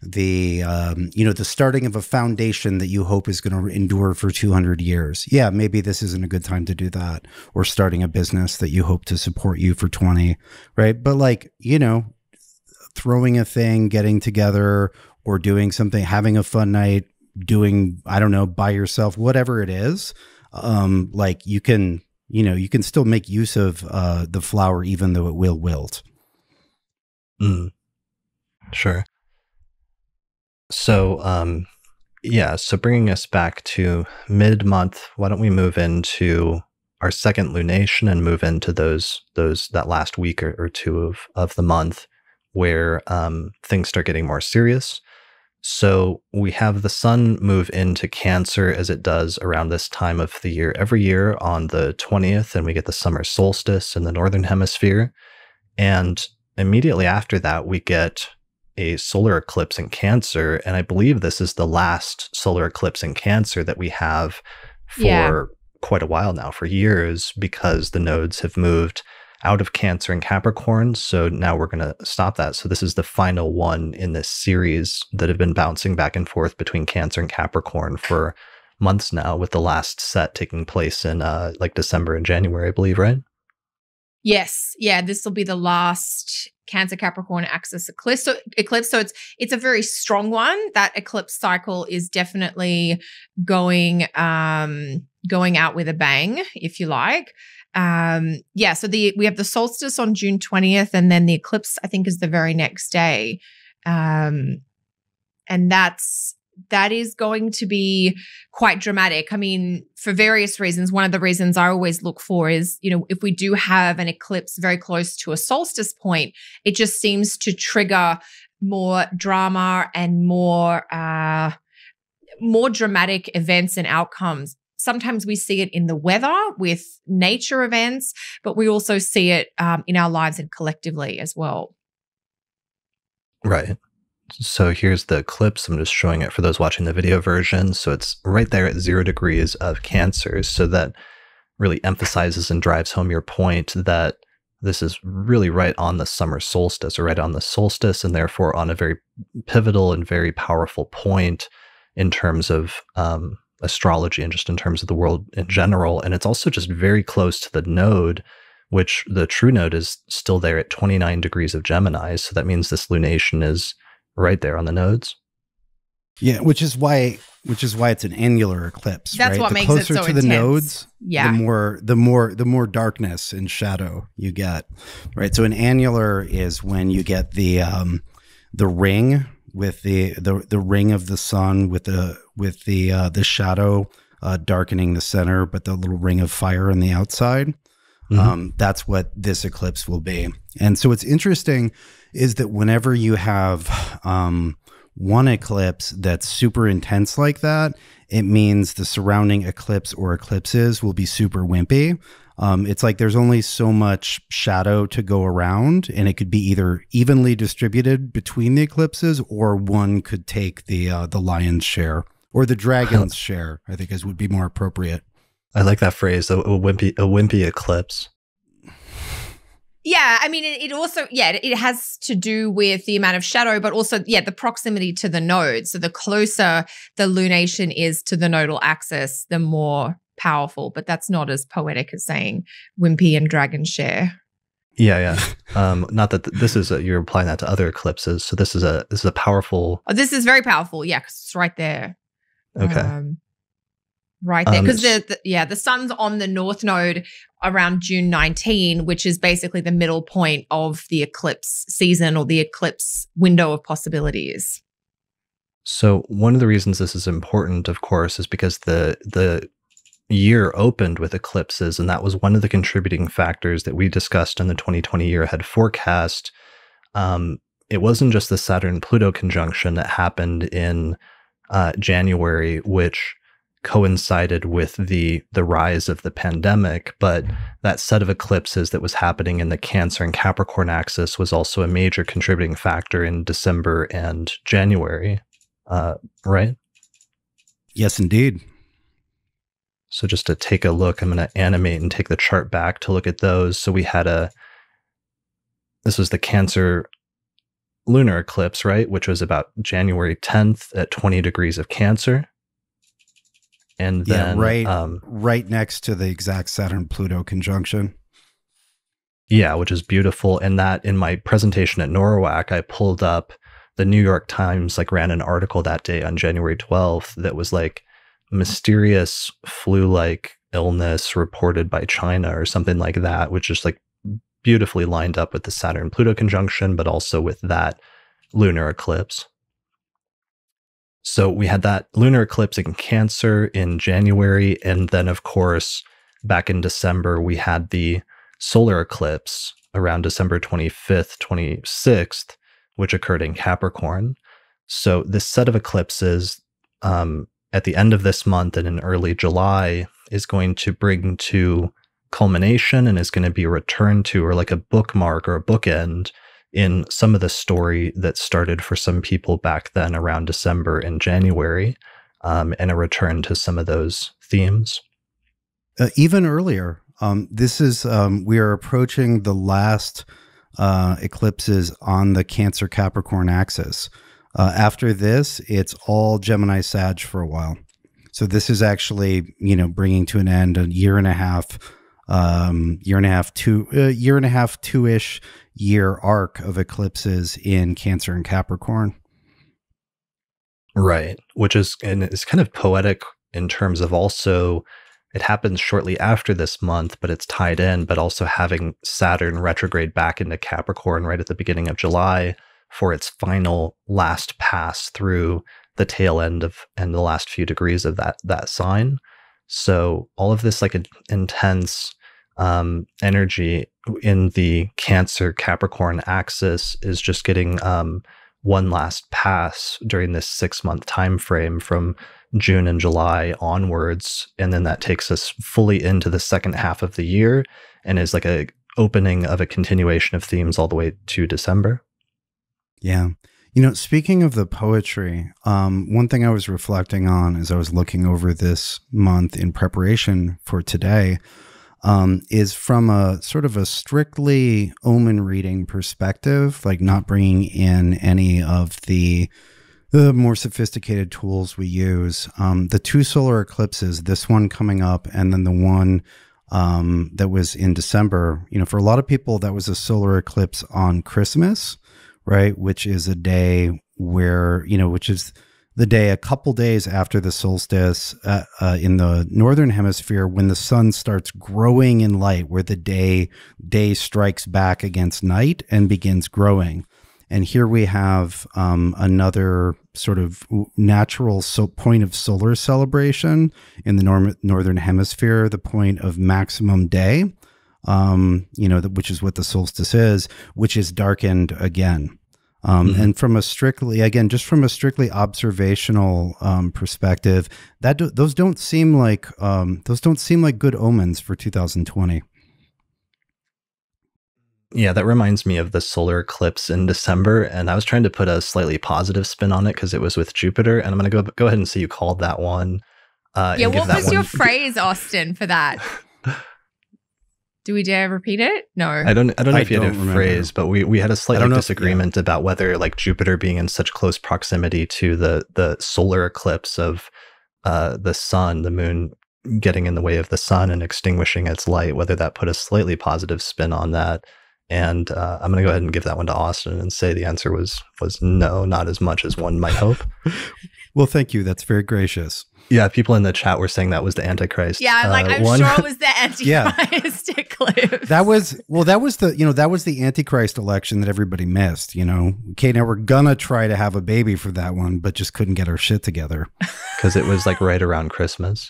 the the starting of a foundation that you hope is going to endure for 200 years. Yeah, maybe this isn't a good time to do that, or starting a business that you hope to support you for 20, right? But throwing a thing, getting together, or doing something, having a fun night, doing, I don't know, by yourself, whatever it is. You can still make use of the flower, even though it will wilt. Sure. So, so bringing us back to mid-month, why don't we move into our second lunation and move into that last week or two of the month, where things start getting more serious. So we have the sun move into Cancer, as it does around this time of the year every year on the 20th, and we get the summer solstice in the northern hemisphere. And immediately after that, we get a solar eclipse in Cancer, and I believe this is the last solar eclipse in Cancer that we have for quite a while now, for years, because the nodes have moved out of Cancer and Capricorn. So now we're going to stop that. So this is the final one in this series that have been bouncing back and forth between Cancer and Capricorn for months now, with the last set taking place in December and January, I believe, right? Yes. Yeah, this will be the last Cancer Capricorn axis eclipse. So it's a very strong one. That eclipse cycle is definitely going out with a bang, if you like. So we have the solstice on June 20th, and then the eclipse, I think, is the very next day. And that is going to be quite dramatic. I mean, for various reasons. One of the reasons I always look for is, if we do have an eclipse very close to a solstice point, it just seems to trigger more drama and more dramatic events and outcomes. Sometimes we see it in the weather with nature events, but we also see it in our lives and collectively as well. Right. So here's the eclipse. I'm just showing it for those watching the video version. So it's right there at 0 degrees of Cancer. So that really emphasizes and drives home your point that this is really right on the summer solstice, or right on the solstice, and therefore on a very pivotal and very powerful point in terms of astrology and just in terms of the world in general. And it's also just very close to the node, which the true node is still there at 29 degrees of Gemini. So that means this lunation is right there on the nodes. Yeah, which is why it's an annular eclipse. That's right? what the makes closer it so to intense. the nodes, yeah, the more darkness and shadow you get. Right. So an annular is when you get the ring with the ring of the sun with the shadow darkening the center, but the little ring of fire on the outside. Mm-hmm. That's what this eclipse will be. And so what's interesting is that whenever you have one eclipse that's super intense like that, it means the surrounding eclipse or eclipses will be super wimpy. It's like there's only so much shadow to go around, and it could be either evenly distributed between the eclipses, or one could take the lion's share, or the dragon's share, I think would be more appropriate. I like that phrase, a wimpy eclipse. Yeah, I mean, it also, it has to do with the amount of shadow, but also, the proximity to the node. So the closer the lunation is to the nodal axis, the more powerful, but that's not as poetic as saying wimpy and dragon share. Yeah. Not that this is you're applying that to other eclipses. So this is a powerful. Oh, this is very powerful. Yeah, 'cause it's right there. Okay. Right there, because the sun's on the north node around June 19, which is basically the middle point of the eclipse season or the eclipse window of possibilities. So one of the reasons this is important, of course, is because the year opened with eclipses, and that was one of the contributing factors that we discussed in the 2020 year ahead forecast. It wasn't just the Saturn-Pluto conjunction that happened in January, which coincided with the rise of the pandemic, but that set of eclipses that was happening in the Cancer and Capricorn axis was also a major contributing factor in December and January, right? Yes, indeed. So just to take a look, I'm going to animate and take the chart back to look at those. So we had this was the Cancer lunar eclipse, right? Which was about January 10th at 20 degrees of Cancer. And then right next to the exact Saturn-Pluto conjunction. Yeah, which is beautiful. And that in my presentation at NORWAC, I pulled up the New York Times, ran an article that day on January 12th that was mysterious flu-like illness reported by China or something like that, which is beautifully lined up with the Saturn-Pluto conjunction, but also with that lunar eclipse. So we had that lunar eclipse in Cancer in January, and then, of course, back in December, we had the solar eclipse around December 25th, 26th, which occurred in Capricorn. So this set of eclipses at the end of this month and in early July is going to bring to culmination and is going to be a return to, or a bookmark or a bookend in some of the story that started for some people back then around December and January, and a return to some of those themes. Even earlier, we are approaching the last eclipses on the Cancer Capricorn axis. After this, it's all Gemini Sag for a while. So this is actually, bringing to an end a year and a half, 2-ish year arc of eclipses in Cancer and Capricorn. Right. Which is kind of poetic in terms of also it happens shortly after this month, but it's tied in, but also having Saturn retrograde back into Capricorn right at the beginning of July for its final last pass through the tail end of and the last few degrees of that sign. So all of this intense energy in the Cancer Capricorn axis is just getting one last pass during this 6-month time frame from June and July onwards, and then that takes us fully into the second half of the year and is a opening of a continuation of themes all the way to December. Yeah. Speaking of the poetry, one thing I was reflecting on as I was looking over this month in preparation for today is from a sort of a strictly omen reading perspective, not bringing in any of the the more sophisticated tools we use. The two solar eclipses, this one coming up, and then the one that was in December, for a lot of people, that was a solar eclipse on Christmas, right? Which is a day where, which is the day a couple days after the solstice in the northern hemisphere, when the sun starts growing in light, where the day strikes back against night and begins growing. And here we have another sort of natural point of solar celebration in the northern hemisphere, the point of maximum day, which is what the solstice is, which is darkened again. And from a strictly observational perspective, those don't seem like good omens for 2020. Yeah, that reminds me of the solar eclipse in December, and I was trying to put a slightly positive spin on it because it was with Jupiter, and I'm going to go ahead and say you called that one. What was your phrase, Austin, for that? Do we dare repeat it? No. I don't know if you had a phrase, but we had a slight disagreement about whether like Jupiter being in such close proximity to the solar eclipse of the sun, the moon getting in the way of the sun and extinguishing its light, whether that put a slightly positive spin on that. And I'm going to go ahead and give that one to Austin and say the answer was no, not as much as one might hope. Well, thank you. That's very gracious. Yeah, people in the chat were saying that was the Antichrist. Yeah, I'm sure it was the Antichrist eclipse. That was the Antichrist election that everybody missed. Okay, now we're gonna try to have a baby for that one, but just couldn't get our shit together because it was like right around Christmas.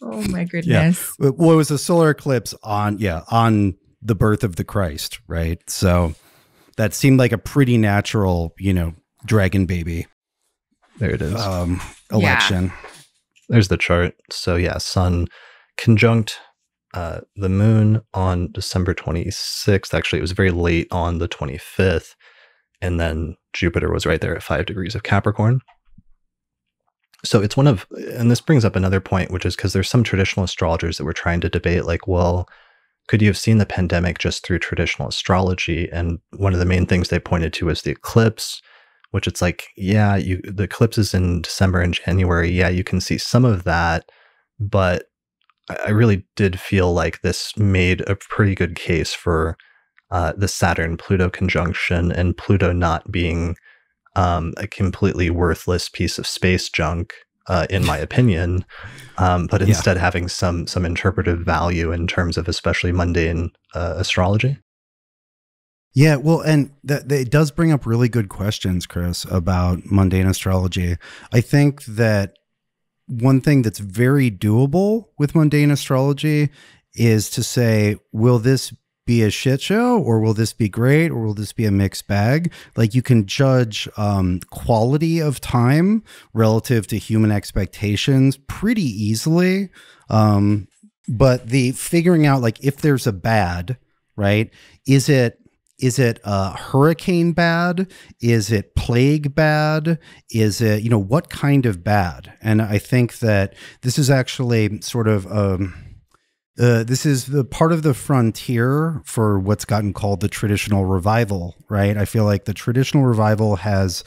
Oh my goodness! Yeah. Well, it was a solar eclipse on the birth of the Christ, right? So that seemed like a pretty natural, dragon baby. There it is. Election. Yeah. There's the chart. So yeah, sun conjunct the moon on December 26th. Actually, it was very late on the 25th. And then Jupiter was right there at 5 degrees of Capricorn. So it's and this brings up another point, which is because there's some traditional astrologers that were trying to debate like, well, could you have seen the pandemic just through traditional astrology? And one of the main things they pointed to was the eclipse, which it's like, yeah, the eclipses in December and January, yeah, you can see some of that, but I really did feel like this made a pretty good case for the Saturn-Pluto conjunction and Pluto not being a completely worthless piece of space junk, in my opinion, but instead having some interpretive value in terms of especially mundane astrology. Yeah, well, and it does bring up really good questions, Chris, about mundane astrology. I think that one thing that's very doable with mundane astrology is to say, will this be a shit show, or will this be great, or will this be a mixed bag? Like, you can judge quality of time relative to human expectations pretty easily. But the figuring out, like, if there's a bad, right, is it hurricane bad? Is it plague bad? Is it, what kind of bad? And I think that this is actually sort of, this is the part of the frontier for what's gotten called the traditional revival, right? I feel like the traditional revival has,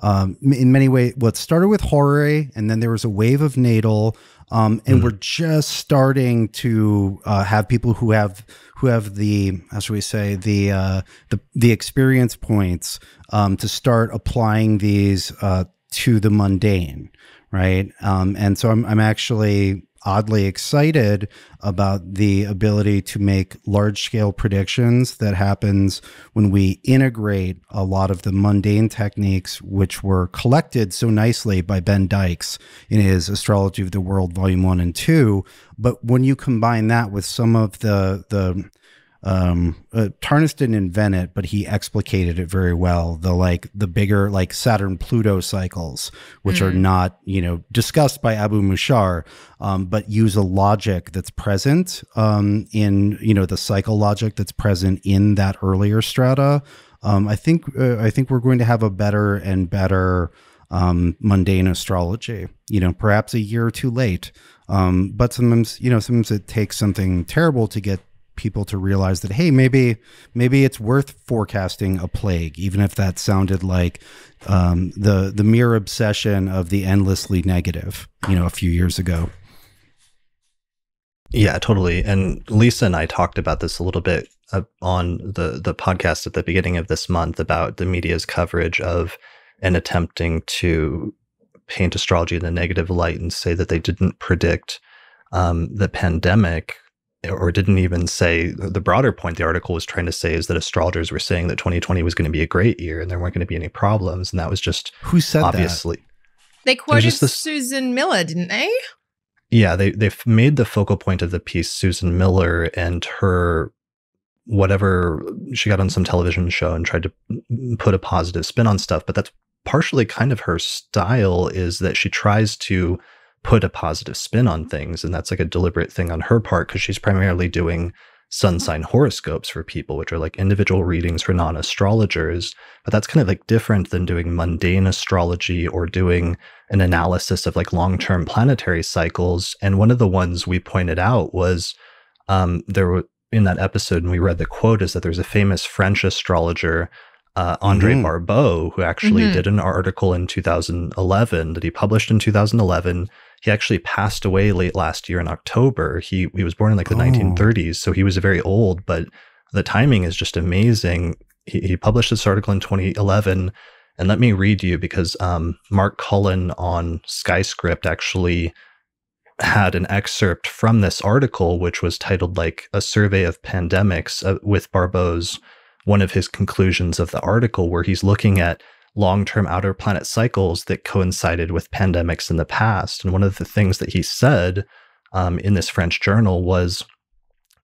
in many ways, what started with horror, and then there was a wave of natal, and we're just starting to have people who have the, how should we say, the experience points to start applying these to the mundane, right? And so I'm actually oddly excited about the ability to make large-scale predictions that happens when we integrate a lot of the mundane techniques which were collected so nicely by Ben Dykes in his Astrology of the World Volume 1 and 2. But when you combine that with some of the Tarnas didn't invent it, but he explicated it very well. The bigger like Saturn Pluto cycles, which are not, discussed by Abu Mushar, but use a logic that's present in, the cycle logic that's present in that earlier strata. I think we're going to have a better and better mundane astrology, perhaps a year or two late. But sometimes it takes something terrible to get people to realize that, hey, maybe it's worth forecasting a plague, even if that sounded like the mere obsession of the endlessly negative, a few years ago. Yeah, totally. And Lisa and I talked about this a little bit on the podcast at the beginning of this month about the media's coverage of and attempting to paint astrology in a negative light and say that they didn't predict the pandemic, or didn't even say the broader point the article was trying to say is that astrologers were saying that 2020 was going to be a great year and there weren't going to be any problems. And that was just who said obviously that? They quoted Susan Miller, didn't they? Yeah, they've made the focal point of the piece Susan Miller and her whatever she got on some television show and tried to put a positive spin on stuff, but that's partially kind of her style, is that she tries to put a positive spin on things, and that's like a deliberate thing on her part because she's primarily doing sun sign horoscopes for people, which are like individual readings for non-astrologers. But that's kind of like different than doing mundane astrology or doing an analysis of like long-term planetary cycles. And one of the ones we pointed out was there were in that episode, and we read the quote, is that there's a famous French astrologer, André Barbeau, who actually did an article in 2011 that he published in 2011. He actually passed away late last year in October. He was born in like the 1930s, so he was very old, but the timing is just amazing. He published this article in 2011, and let me read you, because Mark Cullen on SkyScript actually had an excerpt from this article, which was titled like A Survey of Pandemics, with Barbeau's one of his conclusions of the article, where he's looking at long-term outer planet cycles that coincided with pandemics in the past. And one of the things that he said in this French journal was,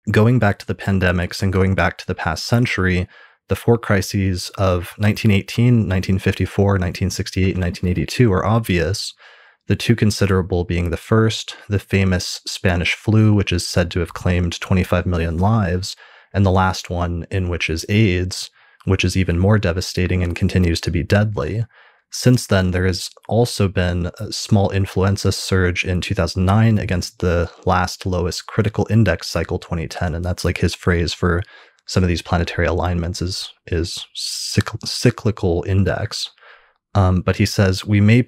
going back to the pandemics and going back to the past century, the four crises of 1918, 1954, 1968, and 1982 are obvious. The two considerable being the first, the famous Spanish flu, which is said to have claimed 25 million lives, and the last one, in which is AIDS, which is even more devastating and continues to be deadly. Since then, there has also been a small influenza surge in 2009 against the last lowest critical index cycle, 2010, and that's like his phrase for some of these planetary alignments is cyclical index. But he says, we may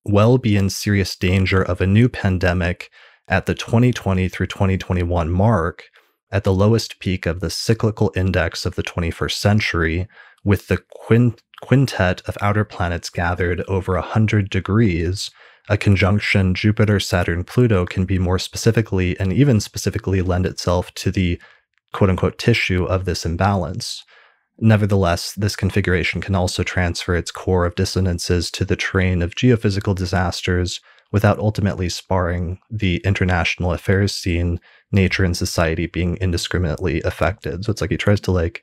well be in serious danger of a new pandemic at the 2020 through 2021 mark, at the lowest peak of the cyclical index of the 21st century, with the quintet of outer planets gathered over 100 degrees. A conjunction Jupiter-Saturn-Pluto can be more specifically and even specifically lend itself to the quote-unquote tissue of this imbalance. Nevertheless, this configuration can also transfer its core of dissonances to the terrain of geophysical disasters without ultimately sparring the international affairs scene, nature and society being indiscriminately affected. So it's like he tries to like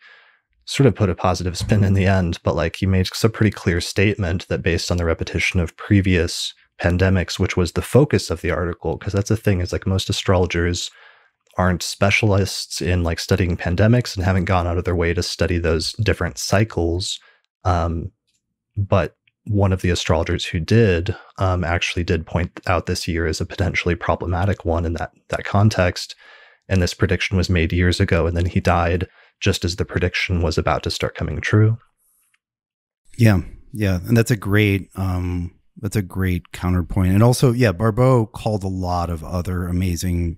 sort of put a positive spin in the end, but like he makes a pretty clear statement that based on the repetition of previous pandemics, which was the focus of the article, because that's the thing, is like most astrologers aren't specialists in like studying pandemics and haven't gone out of their way to study those different cycles. But one of the astrologers who did actually did point out this year as a potentially problematic one in that context. And this prediction was made years ago, and then he died just as the prediction was about to start coming true. Yeah. And that's a great counterpoint. And also, yeah, Barbeau called a lot of other amazing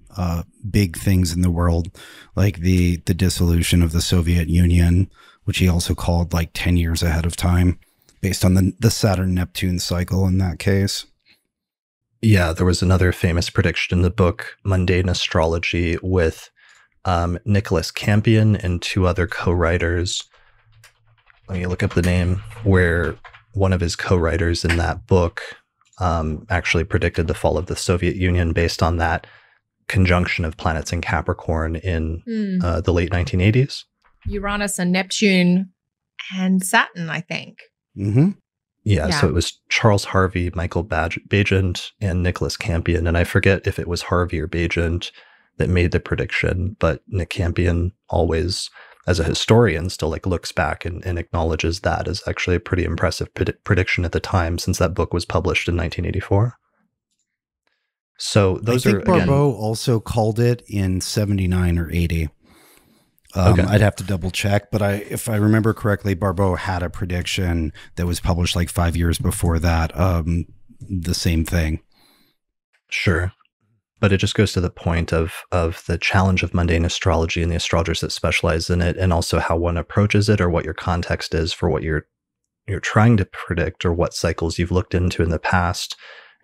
big things in the world, like the dissolution of the Soviet Union, which he also called like 10 years ahead of time, based on the Saturn-Neptune cycle in that case. Yeah, there was another famous prediction in the book Mundane Astrology with Nicholas Campion and two other co-writers. Let me look up the name, where one of his co-writers in that book actually predicted the fall of the Soviet Union based on that conjunction of planets in Capricorn in the late 1980s. Uranus and Neptune and Saturn, I think. Mm-hmm. Yeah, so it was Charles Harvey, Michael Bagent, and Nicholas Campion. And I forget if it was Harvey or Bagent that made the prediction, but Nick Campion always, as a historian, still like looks back and acknowledges that as actually a pretty impressive prediction at the time, since that book was published in 1984. So those I think are, again, Barbeau also called it in 79 or 80. Okay. I'd have to double check, but if I remember correctly, Barbeau had a prediction that was published like 5 years before that. The same thing. Sure. But it just goes to the point of the challenge of mundane astrology and the astrologers that specialize in it, and also how one approaches it, or what your context is for what you're trying to predict, or what cycles you've looked into in the past,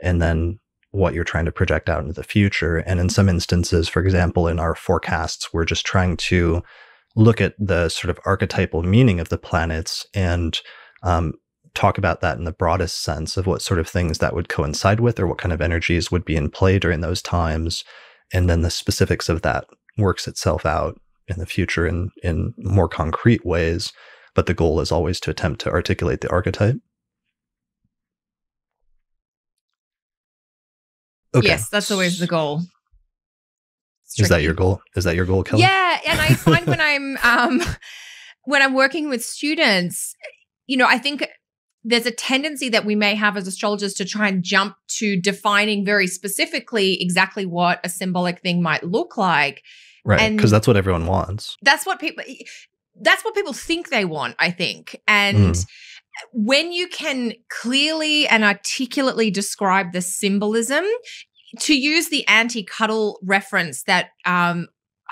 and then what you're trying to project out into the future. And in some instances, for example, in our forecasts, we're just trying to look at the sort of archetypal meaning of the planets and talk about that in the broadest sense of what sort of things that would coincide with, or what kind of energies would be in play during those times. And then the specifics of that works itself out in the future in more concrete ways. But the goal is always to attempt to articulate the archetype. Okay. Yes, that's always the goal. Is that your goal? Is that your goal, Kelly? Yeah, and I find when I'm working with students, I think there's a tendency that we may have as astrologers to try and jump to defining very specifically exactly what a symbolic thing might look like. Right, because that's what everyone wants. That's what people think they want, I think. And when you can clearly and articulately describe the symbolism, to use the anti-cuddle reference that I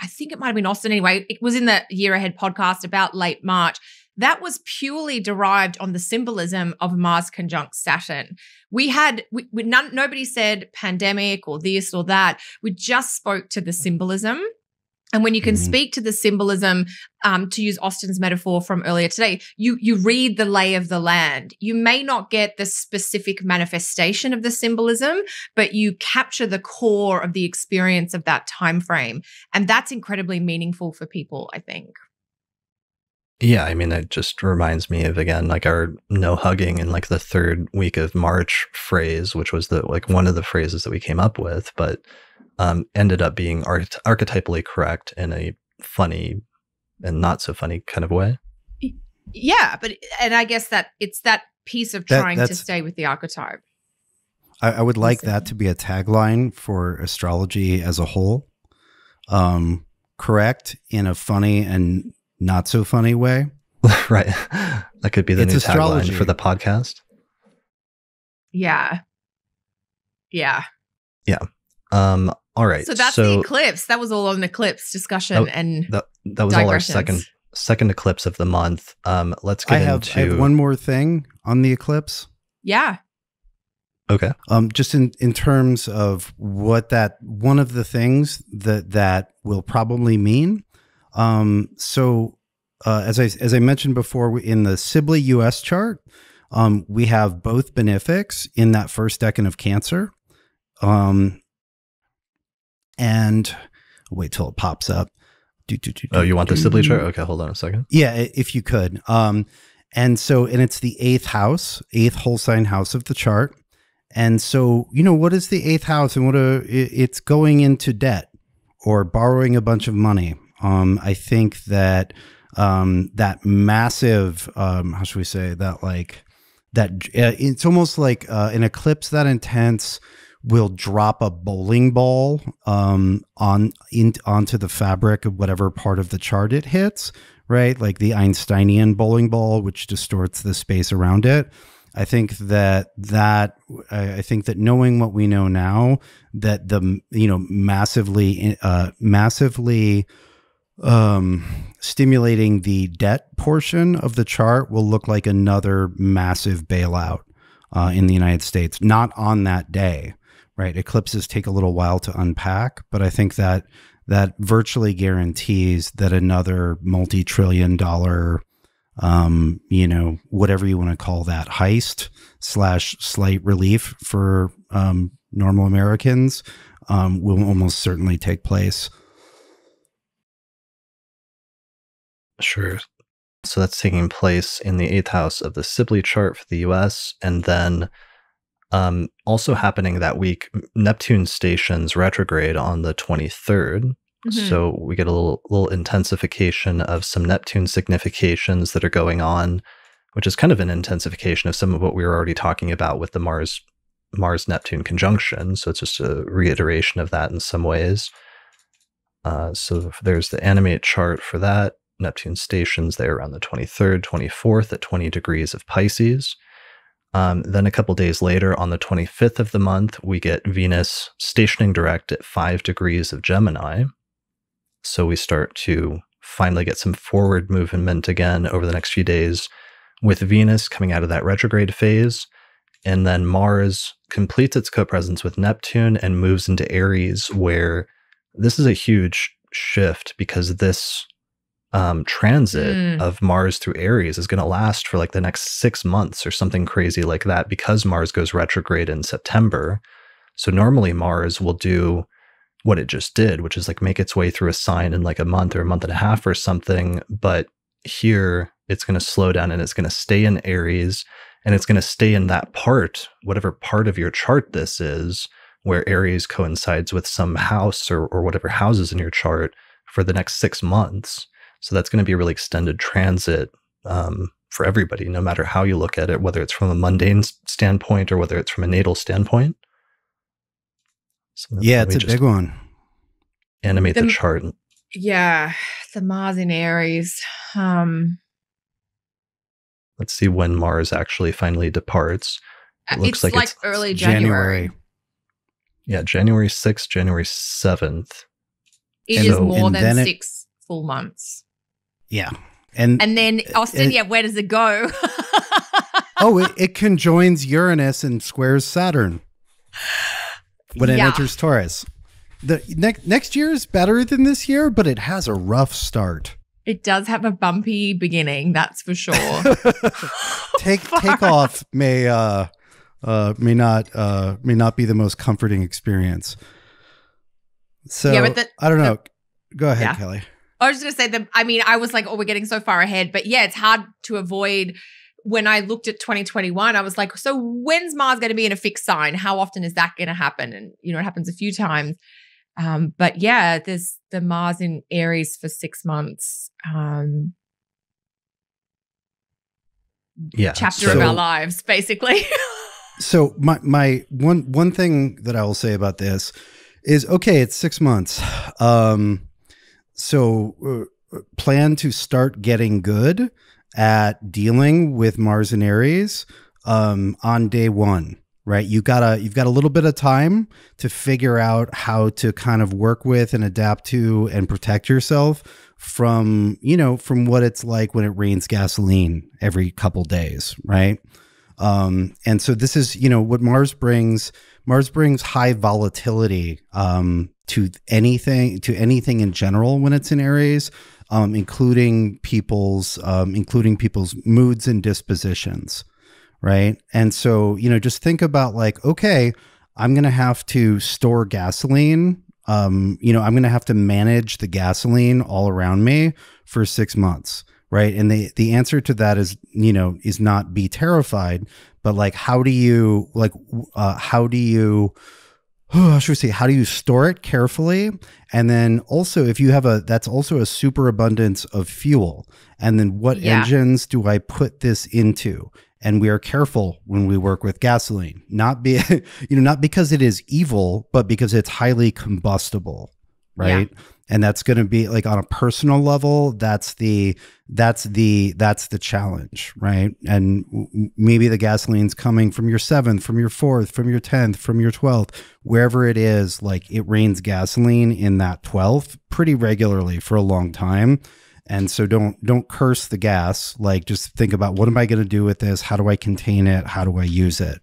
think it might have been Austin anyway, it was in the Year Ahead podcast about late March. That was purely derived on the symbolism of Mars conjunct Saturn. Nobody said pandemic or this or that. We just spoke to the symbolism. And when you can speak to the symbolism, to use Austin's metaphor from earlier today, you read the lay of the land. You may not get the specific manifestation of the symbolism, but you capture the core of the experience of that time frame. And that's incredibly meaningful for people, I think. Yeah, I mean, it just reminds me of, again, like our no hugging in like the third week of March phrase, which was one of the phrases that we came up with, but ended up being archetypally correct in a funny and not so funny kind of way. Yeah, and I guess that it's that piece of trying to stay with the archetype. I would like that to be a tagline for astrology as a whole. Correct in a funny and not so funny way. Right. That could be the new tagline for the podcast. Yeah. Yeah. Yeah. All right. So that's the eclipse. That was all on eclipse discussion and that was all our second eclipse of the month. Let's get into. I have one more thing on the eclipse. Yeah. Okay. Just in terms of what one of the things that will probably mean. As I mentioned before, in the Sibley US chart, we have both benefics in that first decan of Cancer. And wait till it pops up. Oh, you want the Sibley chart? Okay, hold on a second. Yeah, if you could. And it's the eighth whole sign house of the chart. And so, what is the eighth house? And it's going into debt or borrowing a bunch of money. I think that that massive, how should we say that, it's almost like an eclipse that intense will drop a bowling ball onto the fabric of whatever part of the chart it hits, right? Like the Einsteinian bowling ball, which distorts the space around it. I think that knowing what we know now, that the massively stimulating the debt portion of the chart will look like another massive bailout in the United States. Not on that day, right? Eclipses take a little while to unpack, but I think that virtually guarantees that another multi-trillion-dollar whatever you want to call that, heist / slight relief for normal Americans will almost certainly take place. Sure. So that's taking place in the 8th house of the Sibley chart for the US. And then also happening that week, Neptune stations retrograde on the 23rd. So we get a little intensification of some Neptune significations that are going on, which is kind of an intensification of some of what we were already talking about with the Mars Mars-Neptune conjunction. So it's just a reiteration of that in some ways. So there's the animate chart for that. Neptune stations there around the 23rd, 24th at 20 degrees of Pisces. Then a couple days later, on the 25th of the month, we get Venus stationing direct at 5 degrees of Gemini. So we start to finally get some forward movement again over the next few days, with Venus coming out of that retrograde phase. And then Mars completes its co-presence with Neptune and moves into Aries, where this is a huge shift because this transit of Mars through Aries is going to last for like the next 6 months or something crazy like that, because Mars goes retrograde in September. So normally Mars will do what it just did, which is like make its way through a sign in like a month or a month and a half or something. But here it's going to slow down and it's going to stay in Aries, and it's going to stay in that part, whatever part of your chart this is, where Aries coincides with some house or whatever houses in your chart for the next 6 months. So that's going to be a really extended transit for everybody, no matter how you look at it, whether it's from a mundane standpoint or whether it's from a natal standpoint. So yeah, it's a big one. Animate the chart. Yeah, the Mars in Aries. Let's see when Mars actually finally departs. It looks like it's early January. Yeah, January 6th, January 7th. It is more than 6 full months. Yeah. And then Austin, where does it go? It conjoins Uranus and squares Saturn when it enters Taurus. The next year is better than this year, but it has a rough start. It does have a bumpy beginning, that's for sure. Take off may not be the most comforting experience. So I don't know. Go ahead, Kelly. I was just going to say I was like, we're getting so far ahead, but yeah, it's hard to avoid. When I looked at 2021, I was like, so when's Mars going to be in a fixed sign? How often is that going to happen? And, it happens a few times. But yeah, there's the Mars in Aries for 6 months. Chapter of our lives, basically. So my one thing that I will say about this is, okay, it's 6 months. So plan to start getting good at dealing with Mars and Aries on day one, right? You've got a little bit of time to figure out how to kind of work with and adapt to and protect yourself from what it's like when it rains gasoline every couple days, right? And so this is, what Mars brings. Mars brings high volatility to anything in general when it's in Aries, including people's moods and dispositions, right? And so, just think about like, okay, I'm going to have to store gasoline. I'm going to have to manage the gasoline all around me for 6 months. Right. And the answer to that is not be terrified, but like, how do you store it carefully? And then also, if you have that's also a superabundance of fuel. And then what engines do I put this into? And we are careful when we work with gasoline, not because it is evil, but because it's highly combustible. Right. Yeah. And that's going to be like on a personal level, that's the challenge, right? And maybe the gasoline's coming from your 7th, from your 4th, from your 10th, from your 12th, wherever it is. Like, it rains gasoline in that 12th pretty regularly for a long time. And so don't curse the gas. Like, just think about, what am I going to do with this? How do I contain it? How do I use it?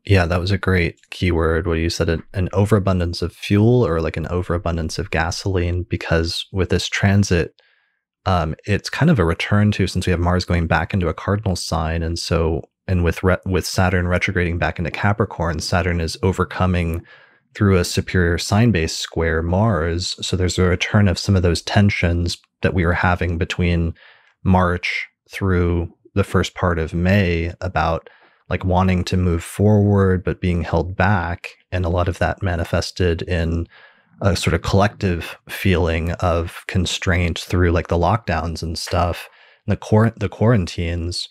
Yeah, that was a great keyword where you said an overabundance of fuel, or like an overabundance of gasoline, because with this transit, it's kind of a return to, since we have Mars going back into a cardinal sign. And so, and with Saturn retrograding back into Capricorn, Saturn is overcoming through a superior sign-based square Mars. So there's a return of some of those tensions that we were having between March through the first part of May about like wanting to move forward, but being held back. And a lot of that manifested in a sort of collective feeling of constraint through like the lockdowns and stuff, and the quarantines.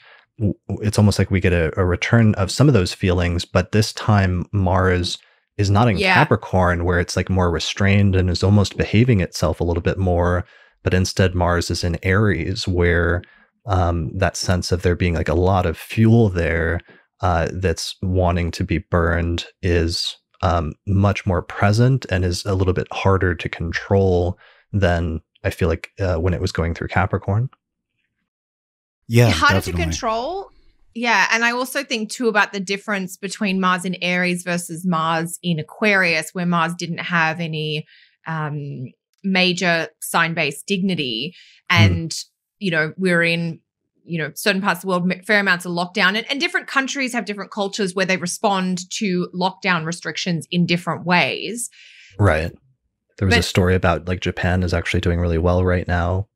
it's almost like we get a return of some of those feelings, but this time Mars is not in Capricorn, where it's like more restrained and is almost behaving itself a little bit more, but instead Mars is in Aries, where that sense of there being like a lot of fuel there that's wanting to be burned is much more present and is a little bit harder to control than I feel like when it was going through Capricorn. Yeah, harder definitely. to control. Yeah, and I also think too about the difference between Mars in Aries versus Mars in Aquarius, where Mars didn't have any major sign-based dignity, and we're in certain parts of the world, fair amounts of lockdown, and different countries have different cultures where they respond to lockdown restrictions in different ways. Right. There was a story about like Japan is actually doing really well right now.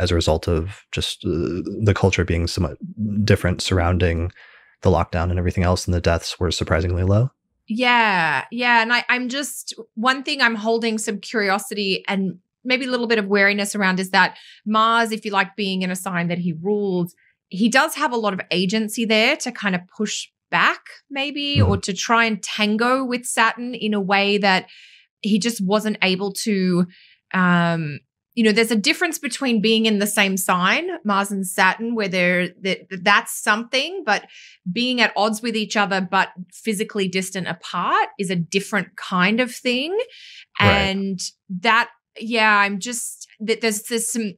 As a result of just the culture being somewhat different surrounding the lockdown and everything else, and the deaths were surprisingly low. Yeah. And I'm just, one thing I'm holding some curiosity and maybe a little bit of wariness around is that Mars, if you like being in a sign that he rules, he does have a lot of agency there to kind of push back maybe, or to try and tango with Saturn in a way that he just wasn't able to, there's a difference between being in the same sign, Mars and Saturn, where that's something, but being at odds with each other but physically distant apart is a different kind of thing. Right. And that, I'm just, there's some,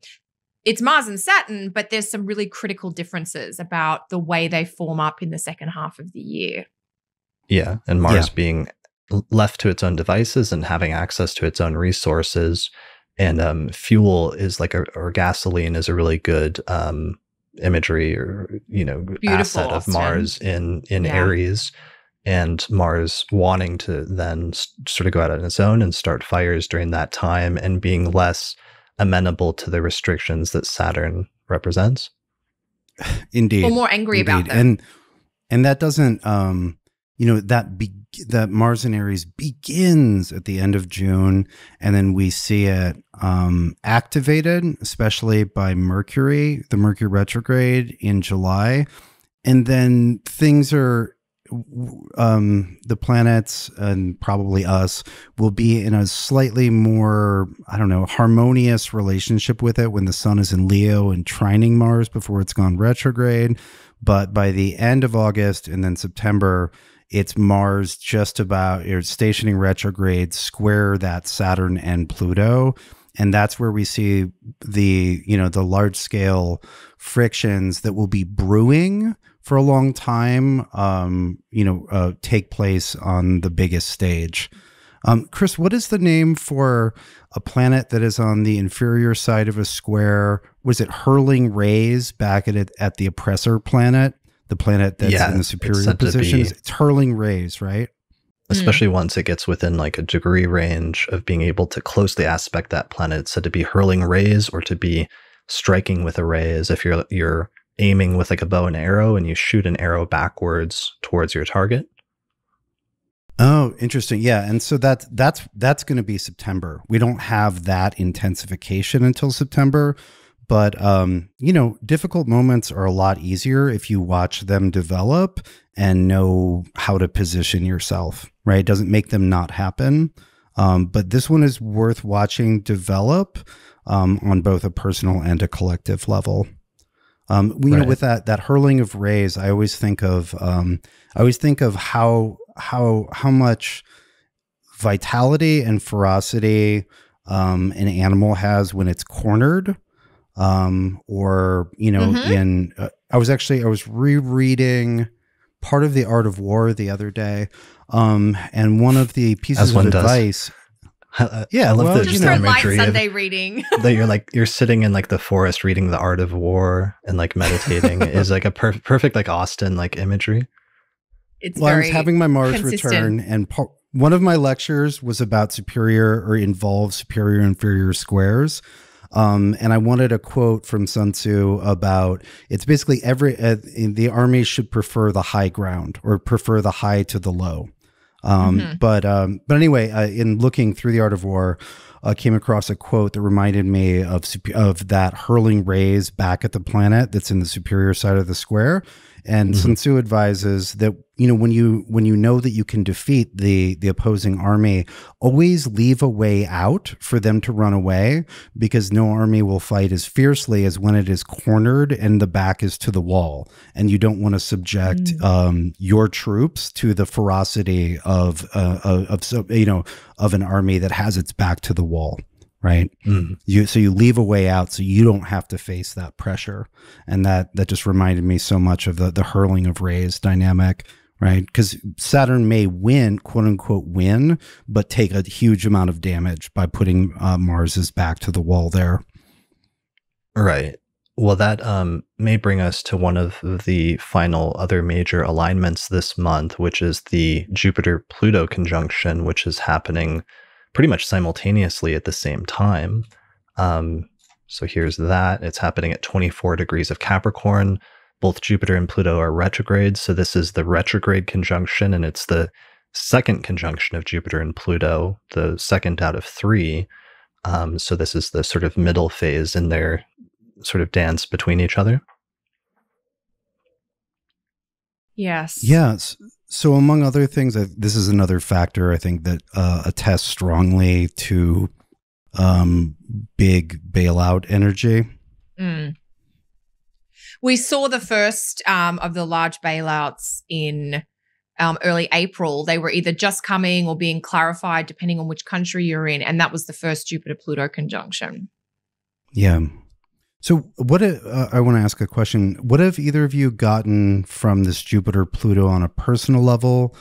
it's Mars and Saturn, but there's some really critical differences about the way they form up in the second half of the year. Yeah, and Mars being left to its own devices and having access to its own resources. And fuel is like, or gasoline is a really good imagery or, asset of Mars in Aries, and Mars wanting to then sort of go out on its own and start fires during that time and being less amenable to the restrictions that Saturn represents. Indeed. Or more angry about them. And that doesn't, that Mars in Aries begins at the end of June, and then we see it activated, especially by Mercury, the Mercury Retrograde in July. And then things are, the planets and probably us will be in a slightly more, harmonious relationship with it when the sun is in Leo and trining Mars before it's gone retrograde. But by the end of August and then September, it's Mars just about stationing retrograde square that Saturn and Pluto. And that's where we see the large scale frictions that will be brewing for a long time, take place on the biggest stage. Chris, what is the name for a planet that is on the inferior side of a square? Was it hurling rays back at the oppressor planet? The planet that's in the superior positions? It's hurling rays, right? Especially once it gets within like a degree range of being able to closely aspect that planet. It's said to be hurling rays or to be striking with a ray, as if you're aiming with like a bow and arrow and you shoot an arrow backwards towards your target. Oh, interesting. Yeah. And so that's going to be September. We don't have that intensification until September. But, difficult moments are a lot easier if you watch them develop and know how to position yourself, right? It doesn't make them not happen. But this one is worth watching develop on both a personal and a collective level. With that hurling of rays, I always think of how much vitality and ferocity an animal has when it's cornered. I was rereading part of The Art of War the other day. And one of the pieces of advice. I love the just imagery light Sunday reading. That you're sitting in like the forest reading The Art of War and like meditating is like a perfect like Austin like imagery. I was having my Mars return, and one of my lectures was about involved superior inferior squares. And I wanted a quote from Sun Tzu about, it's basically the army should prefer the high ground or prefer the high to the low. But anyway, in looking through The Art of War, came across a quote that reminded me of that hurling rays back at the planet that's in the superior side of the square. And Sun Tzu advises that, when you know that you can defeat the opposing army, always leave a way out for them to run away, because no army will fight as fiercely as when it is cornered and the back is to the wall. And you don't want to subject your troops to the ferocity of an army that has its back to the wall. Right. So you leave a way out so you don't have to face that pressure. And that just reminded me so much of the hurling of rays dynamic, right? Because Saturn may win, quote unquote, win, but take a huge amount of damage by putting Mars's back to the wall there. Right. Well, that may bring us to one of the final other major alignments this month, which is the Jupiter-Pluto conjunction, which is happening pretty much simultaneously at the same time. So here's that. It's happening at 24 degrees of Capricorn. Both Jupiter and Pluto are retrograde. So this is the retrograde conjunction, and it's the second conjunction of Jupiter and Pluto, the second out of 3. So this is the sort of middle phase in their sort of dance between each other. Yes. Yes. So among other things, this is another factor I think that attests strongly to big bailout energy. We saw the first of the large bailouts in early April. They were either just coming or being clarified depending on which country you're in. And that was the first Jupiter-Pluto conjunction. Yeah. So what I want to ask a question. What have either of you gotten from this Jupiter-Pluto on a personal level,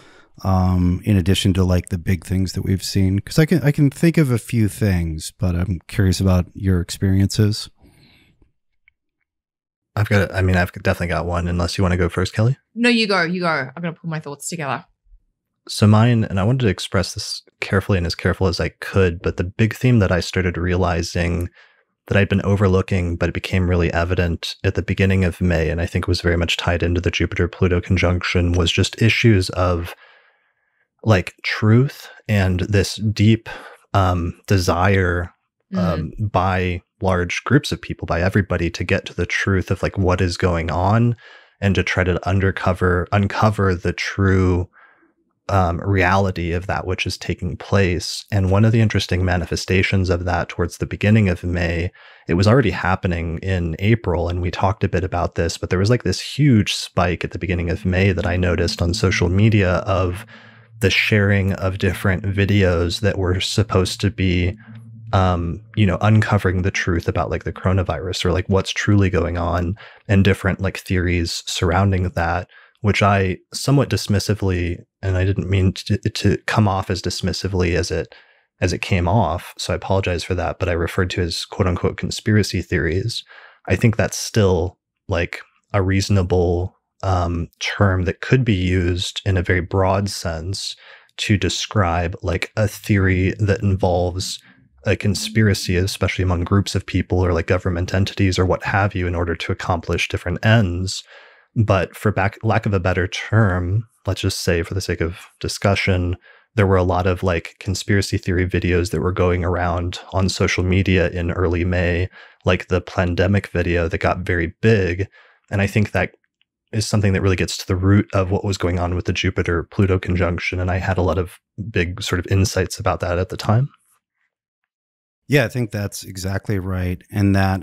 in addition to like the big things that we've seen? Because I can think of a few things, but I'm curious about your experiences. I've definitely got one, unless you want to go first, Kelly. No, you go. I'm going to pull my thoughts together. So mine, and I wanted to express this carefully and as careful as I could, but the big theme that I started realizing that I'd been overlooking, but it became really evident at the beginning of May, and I think was very much tied into the Jupiter-Pluto conjunction, was just issues of like truth and this deep desire by large groups of people, by everybody, to get to the truth of like what is going on and to try to uncover the true reality of that which is taking place. And one of the interesting manifestations of that towards the beginning of May, it was already happening in April, and we talked a bit about this, but there was like this huge spike at the beginning of May that I noticed on social media of the sharing of different videos that were supposed to be uncovering the truth about like the coronavirus or like what's truly going on, and different like theories surrounding that, which I somewhat dismissively, and I didn't mean to come off as dismissively as it came off, so I apologize for that, but I referred to as quote unquote conspiracy theories. I think that's still like a reasonable term that could be used in a very broad sense to describe like a theory that involves a conspiracy, especially among groups of people or like government entities or what have you, in order to accomplish different ends. But for lack of a better term, let's just say for the sake of discussion, there were a lot of like conspiracy theory videos that were going around on social media in early May, like the Plandemic video that got very big. And I think that is something that really gets to the root of what was going on with the Jupiter-Pluto conjunction. And I had a lot of big sort of insights about that at the time. Yeah, I think that's exactly right. And that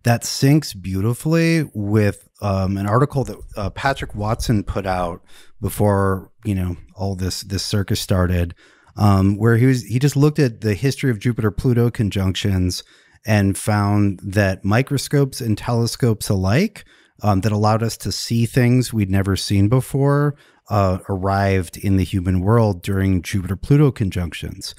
that syncs beautifully with an article that Patrick Watson put out before, all this circus started, where he just looked at the history of Jupiter-Pluto conjunctions and found that microscopes and telescopes alike that allowed us to see things we'd never seen before arrived in the human world during Jupiter-Pluto conjunctions.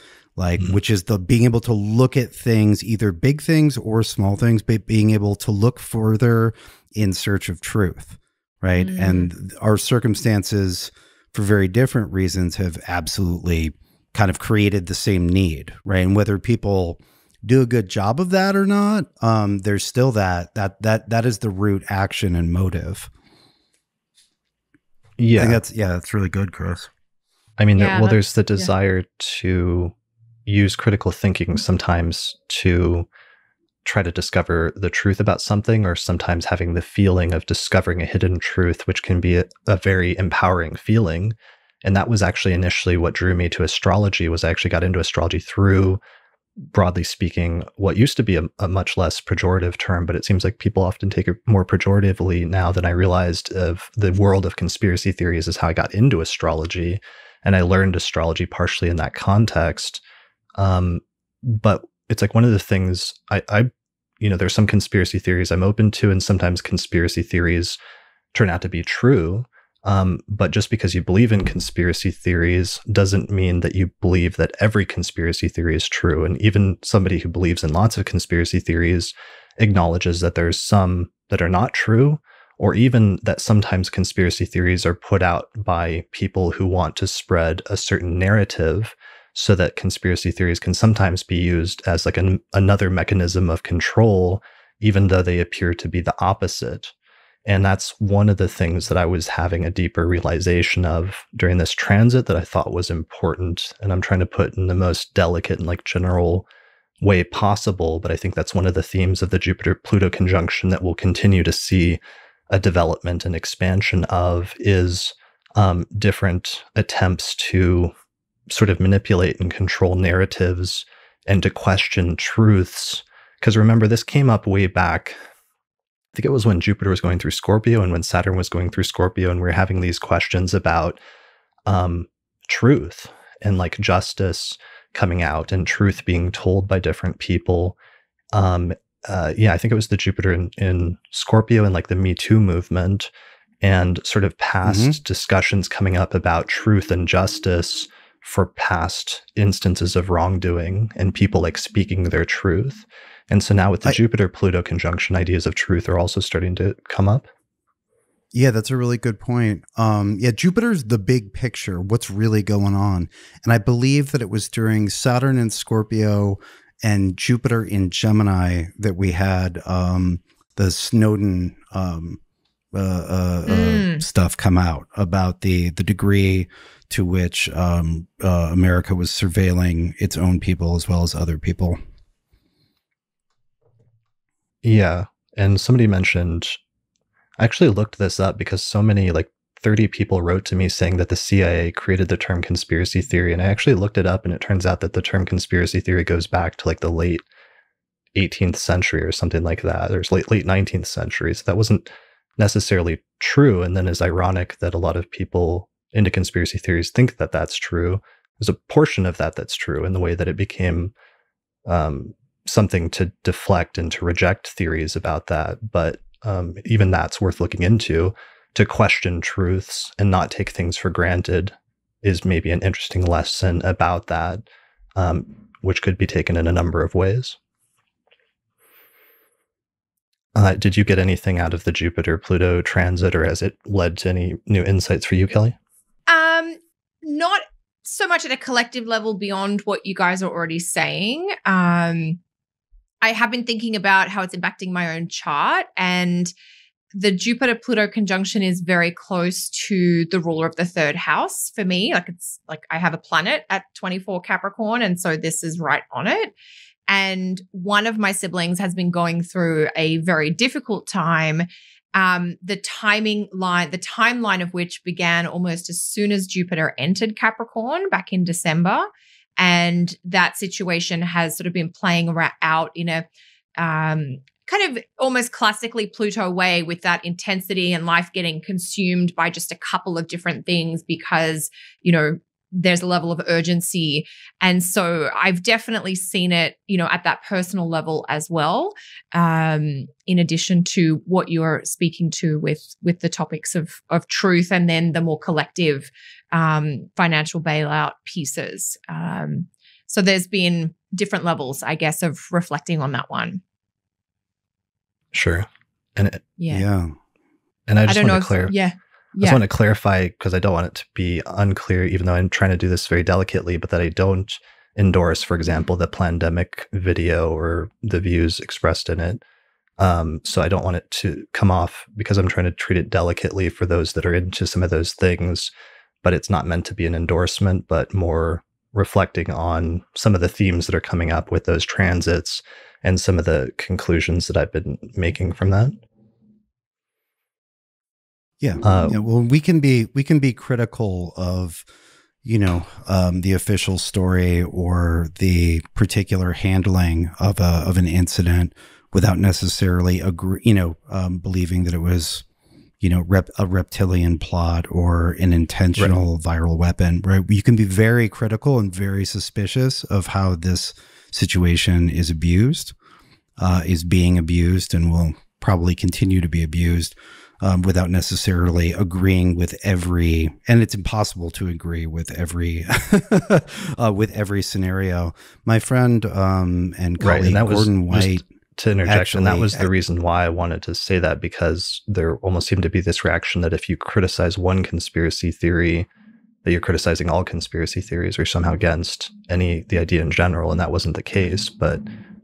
Which is the being able to look at things, either big things or small things, but being able to look further in search of truth, right? And our circumstances, for very different reasons, have absolutely kind of created the same need, right? And whether people do a good job of that or not, there's still that is the root action and motive. Yeah, I think that's really good, Chris. I mean, there's the desire to use critical thinking sometimes to try to discover the truth about something, or sometimes having the feeling of discovering a hidden truth, which can be a very empowering feeling. And that was actually initially what drew me to astrology. Was I actually got into astrology through, broadly speaking, what used to be a much less pejorative term, but it seems like people often take it more pejoratively now than I realized, of the world of conspiracy theories is how I got into astrology. And I learned astrology partially in that context. But it's like one of the things I there's some conspiracy theories I'm open to, and sometimes conspiracy theories turn out to be true. But just because you believe in conspiracy theories doesn't mean that you believe that every conspiracy theory is true. And even somebody who believes in lots of conspiracy theories acknowledges that there's some that are not true, or even that sometimes conspiracy theories are put out by people who want to spread a certain narrative, so that conspiracy theories can sometimes be used as like another mechanism of control, even though they appear to be the opposite. And that's one of the things that I was having a deeper realization of during this transit that I thought was important. And I'm trying to put in the most delicate and like general way possible. But I think that's one of the themes of the Jupiter-Pluto conjunction that we'll continue to see a development and expansion of, is different attempts to sort of manipulate and control narratives and to question truths. Because remember, this came up way back, I think it was when Jupiter was going through Scorpio and when Saturn was going through Scorpio, and we were having these questions about truth and like justice coming out and truth being told by different people. I think it was the Jupiter in Scorpio and like the Me Too movement, and sort of past discussions coming up about truth and justice for past instances of wrongdoing and people like speaking their truth. And so now with the Jupiter-Pluto conjunction, ideas of truth are also starting to come up. Yeah, that's a really good point. Jupiter's the big picture, what's really going on. And I believe that it was during Saturn in Scorpio and Jupiter in Gemini that we had the Snowden stuff come out about the degree to which America was surveilling its own people as well as other people. Yeah. And somebody mentioned, I actually looked this up because so many, like 30 people wrote to me saying that the CIA created the term conspiracy theory. And I actually looked it up, and it turns out that the term conspiracy theory goes back to like the late 18th century or something like that. There's late 19th century. So that wasn't necessarily true. And then it's ironic that a lot of people into conspiracy theories think that that's true. There's a portion of that that's true in the way that it became something to deflect and to reject theories about that. But even that's worth looking into. To question truths and not take things for granted is maybe an interesting lesson about that, which could be taken in a number of ways. Did you get anything out of the Jupiter-Pluto transit, or has it led to any new insights for you, Kelly? Not so much at a collective level beyond what you guys are already saying. I have been thinking about how it's impacting my own chart, and the Jupiter-Pluto conjunction is very close to the ruler of the third house for me. Like, it's like I have a planet at 24 Capricorn, and so this is right on it. And one of my siblings has been going through a very difficult time. The timeline of which began almost as soon as Jupiter entered Capricorn back in December. And that situation has sort of been playing out in a kind of almost classically Pluto way, with that intensity and life getting consumed by just a couple of different things because, there's a level of urgency. And so I've definitely seen it, at that personal level as well, in addition to what you're speaking to with the topics of truth, and then the more collective financial bailout pieces. So there's been different levels, I guess, of reflecting on that one. Sure. And yeah. And I just want to clarify. Yeah. I just want to clarify, because I don't want it to be unclear, even though I'm trying to do this very delicately, but that I don't endorse, for example, the pandemic video or the views expressed in it. So I don't want it to come off, because I'm trying to treat it delicately for those that are into some of those things, but it's not meant to be an endorsement, but more reflecting on some of the themes that are coming up with those transits and some of the conclusions that I've been making from that. Yeah. Well, we can be critical of, the official story or the particular handling of an incident without necessarily believing that it was, a reptilian plot or an intentional viral weapon, right? You can be very critical and very suspicious of how this situation is abused, is being abused, and will probably continue to be abused. Without necessarily agreeing with every, and it's impossible to agree with every, with every scenario. My friend and colleague Gordon White, to interject, and that was the reason why I wanted to say that, because there almost seemed to be this reaction that if you criticize one conspiracy theory, that you're criticizing all conspiracy theories or somehow against the idea in general, and that wasn't the case, but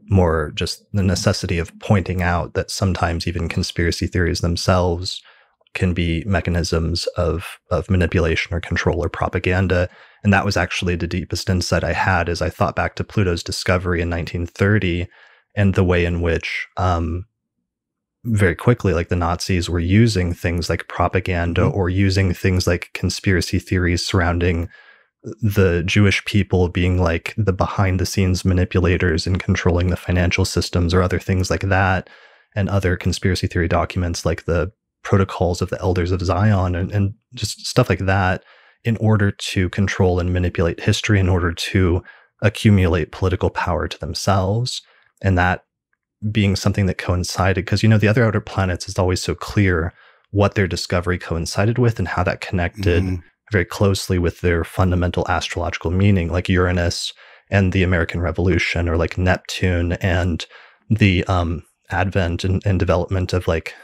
more just the necessity of pointing out that sometimes even conspiracy theories themselves can be mechanisms of manipulation or control or propaganda. And that was actually the deepest insight I had as I thought back to Pluto's discovery in 1930 and the way in which very quickly, like the Nazis were using things like propaganda or using things like conspiracy theories surrounding the Jewish people being like the behind the scenes manipulators and controlling the financial systems or other things like that, and other conspiracy theory documents like the protocols of the elders of Zion and just stuff like that, in order to control and manipulate history, in order to accumulate political power to themselves. And that being something that coincided, because, the other outer planets is always so clear what their discovery coincided with and how that connected very closely with their fundamental astrological meaning, like Uranus and the American Revolution, or like Neptune and the advent and development of like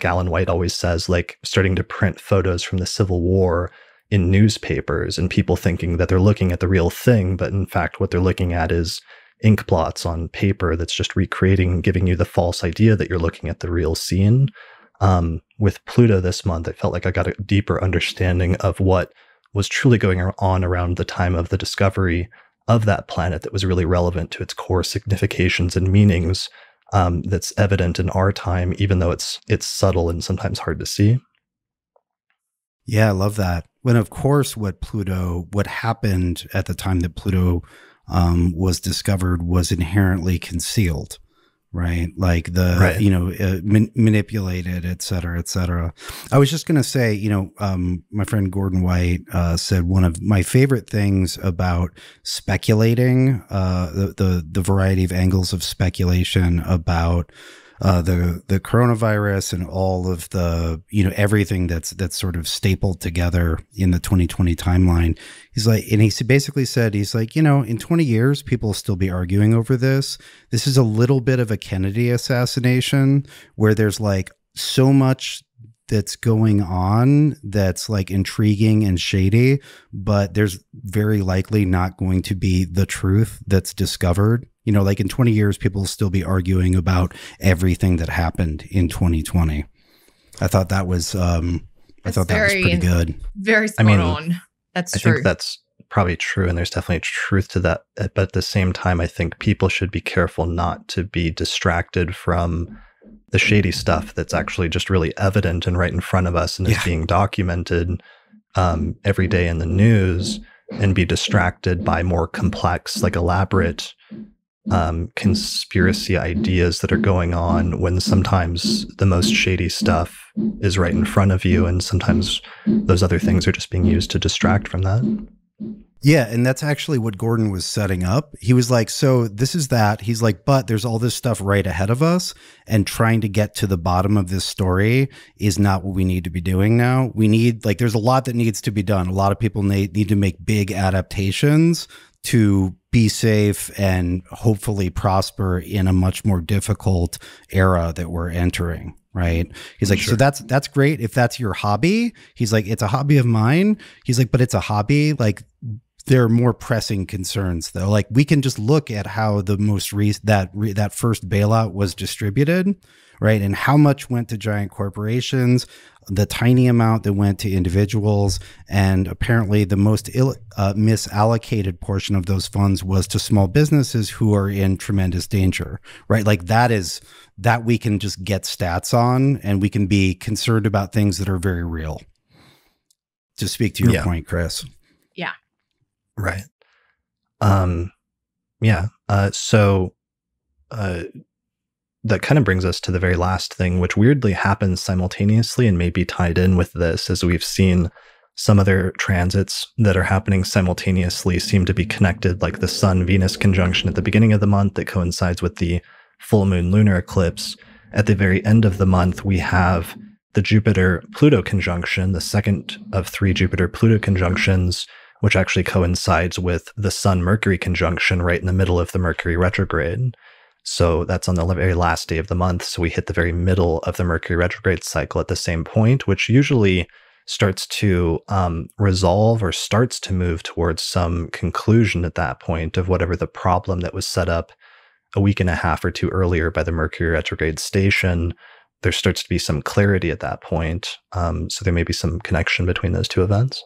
Alan White always says, like starting to print photos from the Civil War in newspapers and people thinking that they're looking at the real thing, but in fact what they're looking at is ink blots on paper that's just recreating, giving you the false idea that you're looking at the real scene. With Pluto this month, I felt like I got a deeper understanding of what was truly going on around the time of the discovery of that planet that was really relevant to its core significations and meanings, that's evident in our time, even though it's subtle and sometimes hard to see. Yeah, I love that. When, of course, what happened at the time that Pluto was discovered was inherently concealed. Right. Like manipulated, et cetera, et cetera. I was just going to say, my friend Gordon White said one of my favorite things about speculating, the variety of angles of speculation about the coronavirus and all of the, everything that's sort of stapled together in the 2020 timeline. He's like, and he basically said, he's like, in 20 years, people will still be arguing over this. This is a little bit of a Kennedy assassination where there's like so much that's going on that's like intriguing and shady, but there's very likely not going to be the truth that's discovered. Like in 20 years, people will still be arguing about everything that happened in 2020. I thought that was, that was pretty good. Very spot on. That's true. I think that's probably true. And there's definitely truth to that. But at the same time, I think people should be careful not to be distracted from the shady stuff that's actually just really evident and right in front of us and is being documented every day in the news, and be distracted by more complex, like elaborate conspiracy ideas that are going on, when sometimes the most shady stuff is right in front of you, and sometimes those other things are just being used to distract from that. Yeah, and that's actually what Gordon was setting up. He was like, so this is that. He's like, but there's all this stuff right ahead of us, and trying to get to the bottom of this story is not what we need to be doing now. We need, like, there's a lot that needs to be done. A lot of people need to make big adaptations to be safe and hopefully prosper in a much more difficult era that we're entering. Right. He's like, so that's great if that's your hobby. He's like, it's a hobby of mine. He's like, but it's a hobby. Like, there are more pressing concerns, though. Like, we can just look at how the most that first bailout was distributed, right? And how much went to giant corporations, the tiny amount that went to individuals, and apparently the most misallocated portion of those funds was to small businesses who are in tremendous danger, right? Like, that we can just get stats on, and we can be concerned about things that are very real. To speak to your point, Chris. Yeah. Right. Yeah. So that kind of brings us to the very last thing, which weirdly happens simultaneously and may be tied in with this, as we've seen some other transits that are happening simultaneously seem to be connected, like the Sun-Venus conjunction at the beginning of the month that coincides with the full moon lunar eclipse. At the very end of the month, we have the Jupiter-Pluto conjunction, the second of 3 Jupiter-Pluto conjunctions, which actually coincides with the Sun-Mercury conjunction right in the middle of the Mercury Retrograde. So that's on the very last day of the month. So we hit the very middle of the Mercury Retrograde cycle at the same point, which usually starts to resolve or starts to move towards some conclusion at that point of whatever the problem that was set up a week and a half or two earlier by the Mercury Retrograde station. There starts to be some clarity at that point. So there may be some connection between those two events.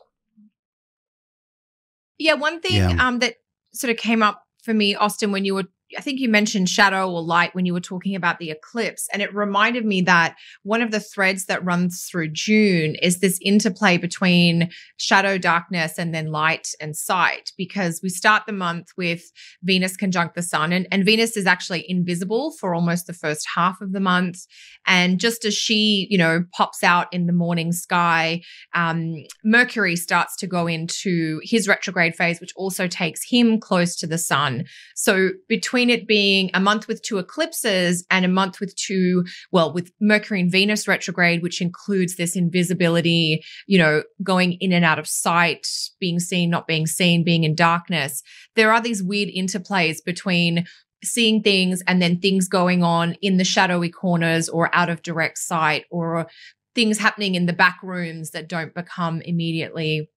Yeah, one thing that sort of came up for me, Austin, when you were, I think you mentioned shadow or light when you were talking about the eclipse. And it reminded me that one of the threads that runs through June is this interplay between shadow, darkness, and then light and sight, because we start the month with Venus conjunct the sun, and Venus is actually invisible for almost the first half of the month. And just as she, pops out in the morning sky, Mercury starts to go into his retrograde phase, which also takes him close to the sun. So between it being a month with 2 eclipses and a month with with Mercury and Venus retrograde, which includes this invisibility, going in and out of sight, being seen, not being seen, being in darkness, there are these weird interplays between seeing things and then things going on in the shadowy corners or out of direct sight, or things happening in the back rooms that don't become immediately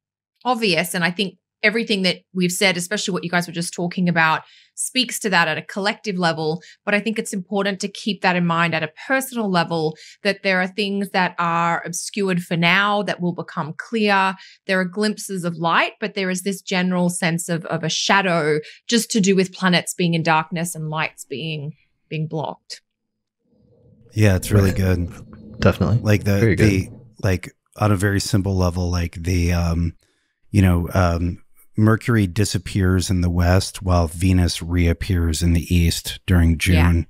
obvious. And I think everything that we've said, especially what you guys were just talking about, speaks to that at a collective level. But I think it's important to keep that in mind at a personal level, that there are things that are obscured for now that will become clear. There are glimpses of light, but there is this general sense of a shadow, just to do with planets being in darkness and lights being blocked. Yeah, it's really good. Definitely. Like like on a very simple level, like Mercury disappears in the west while Venus reappears in the east during June.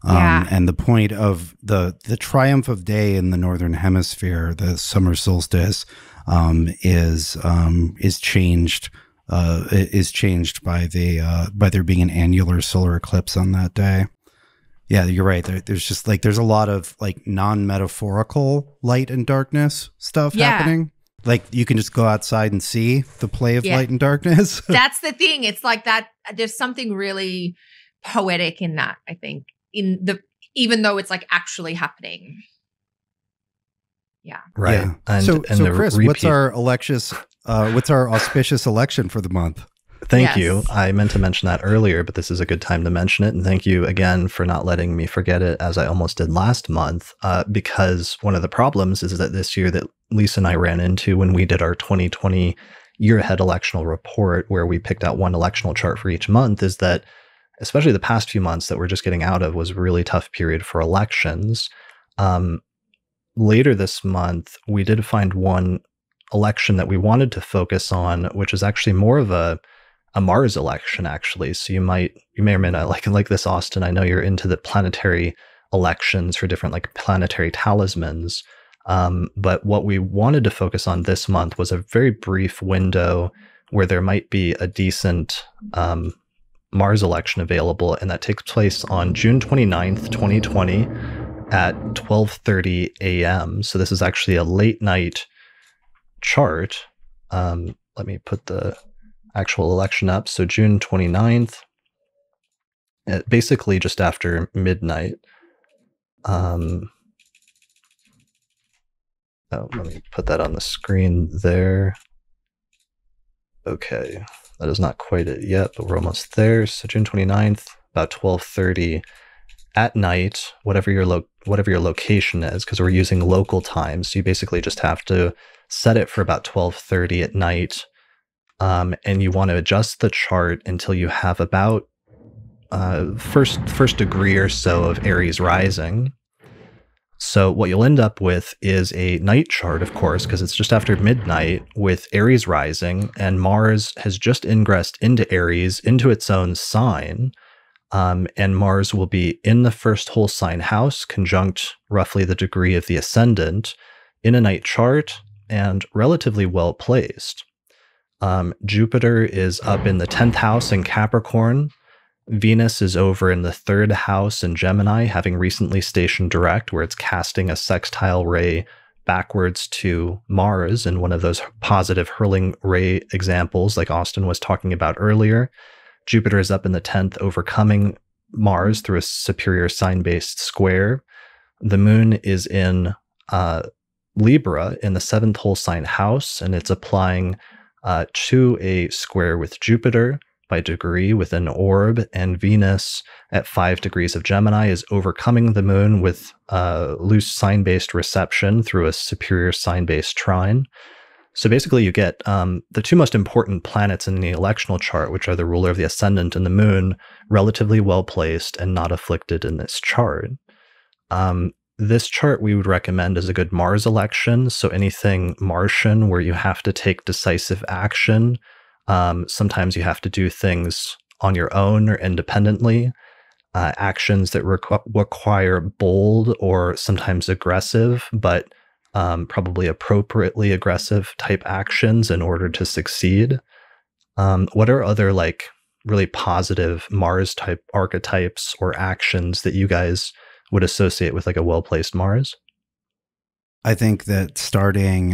And the point of the triumph of day in the northern hemisphere, the summer solstice, is changed by there being an annular solar eclipse on that day. Yeah, you're right. There's a lot of like non-metaphorical light and darkness stuff happening. Like, you can just go outside and see the play of light and darkness. That's the thing. It's like that. There's something really poetic in that, I think, even though it's like actually happening. Yeah. Right. Yeah. And so Chris, repeat. what's our auspicious election for the month? Thank you. I meant to mention that earlier, but this is a good time to mention it. And thank you again for not letting me forget it, as I almost did last month, because one of the problems is that this year that Lisa and I ran into when we did our 2020 year-ahead electional report, where we picked out one electional chart for each month, is that especially the past few months that we're just getting out of was a really tough period for elections. Later this month, we did find one election that we wanted to focus on, which is actually more of a Mars election, actually. So you may or may not like this, Austin. I know you're into the planetary elections for different like planetary talismans. But what we wanted to focus on this month was a very brief window where there might be a decent Mars election available, and that takes place on June 29th, 2020 at 12:30 a.m. So this is actually a late night chart. Let me put the actual election up. So June 29th, basically just after midnight. Let me put that on the screen there. Okay, That is not quite it yet, but we're almost there. So June 29th, about 12:30 at night, whatever your location is, because we're using local time. So you basically just have to set it for about 12:30 at night. And you want to adjust the chart until you have about first degree or so of Aries rising. So what you'll end up with is a night chart, of course, because it's just after midnight with Aries rising, and Mars has just ingressed into Aries, into its own sign. And Mars will be in the first whole sign house, conjunct roughly the degree of the ascendant, in a night chart, and relatively well placed. Jupiter is up in the 10th house in Capricorn. Venus is over in the 3rd house in Gemini, having recently stationed direct, where it's casting a sextile ray backwards to Mars in one of those positive hurling ray examples like Austin was talking about earlier. Jupiter is up in the 10th, overcoming Mars through a superior sign-based square. The moon is in Libra in the 7th whole sign house, and it's applying to a square with Jupiter by degree with an orb, and Venus at 5 degrees of Gemini is overcoming the moon with loose sign-based reception through a superior sign-based trine. So basically you get the two most important planets in the electional chart, which are the ruler of the ascendant and the moon, relatively well placed and not afflicted in this chart. This chart we would recommend as a good Mars election. So anything Martian where you have to take decisive action. Sometimes you have to do things on your own or independently. Actions that require bold or sometimes aggressive, but probably appropriately aggressive type actions in order to succeed. What are other like really positive Mars type archetypes or actions that you guys would associate with like a well-placed Mars? I think that starting,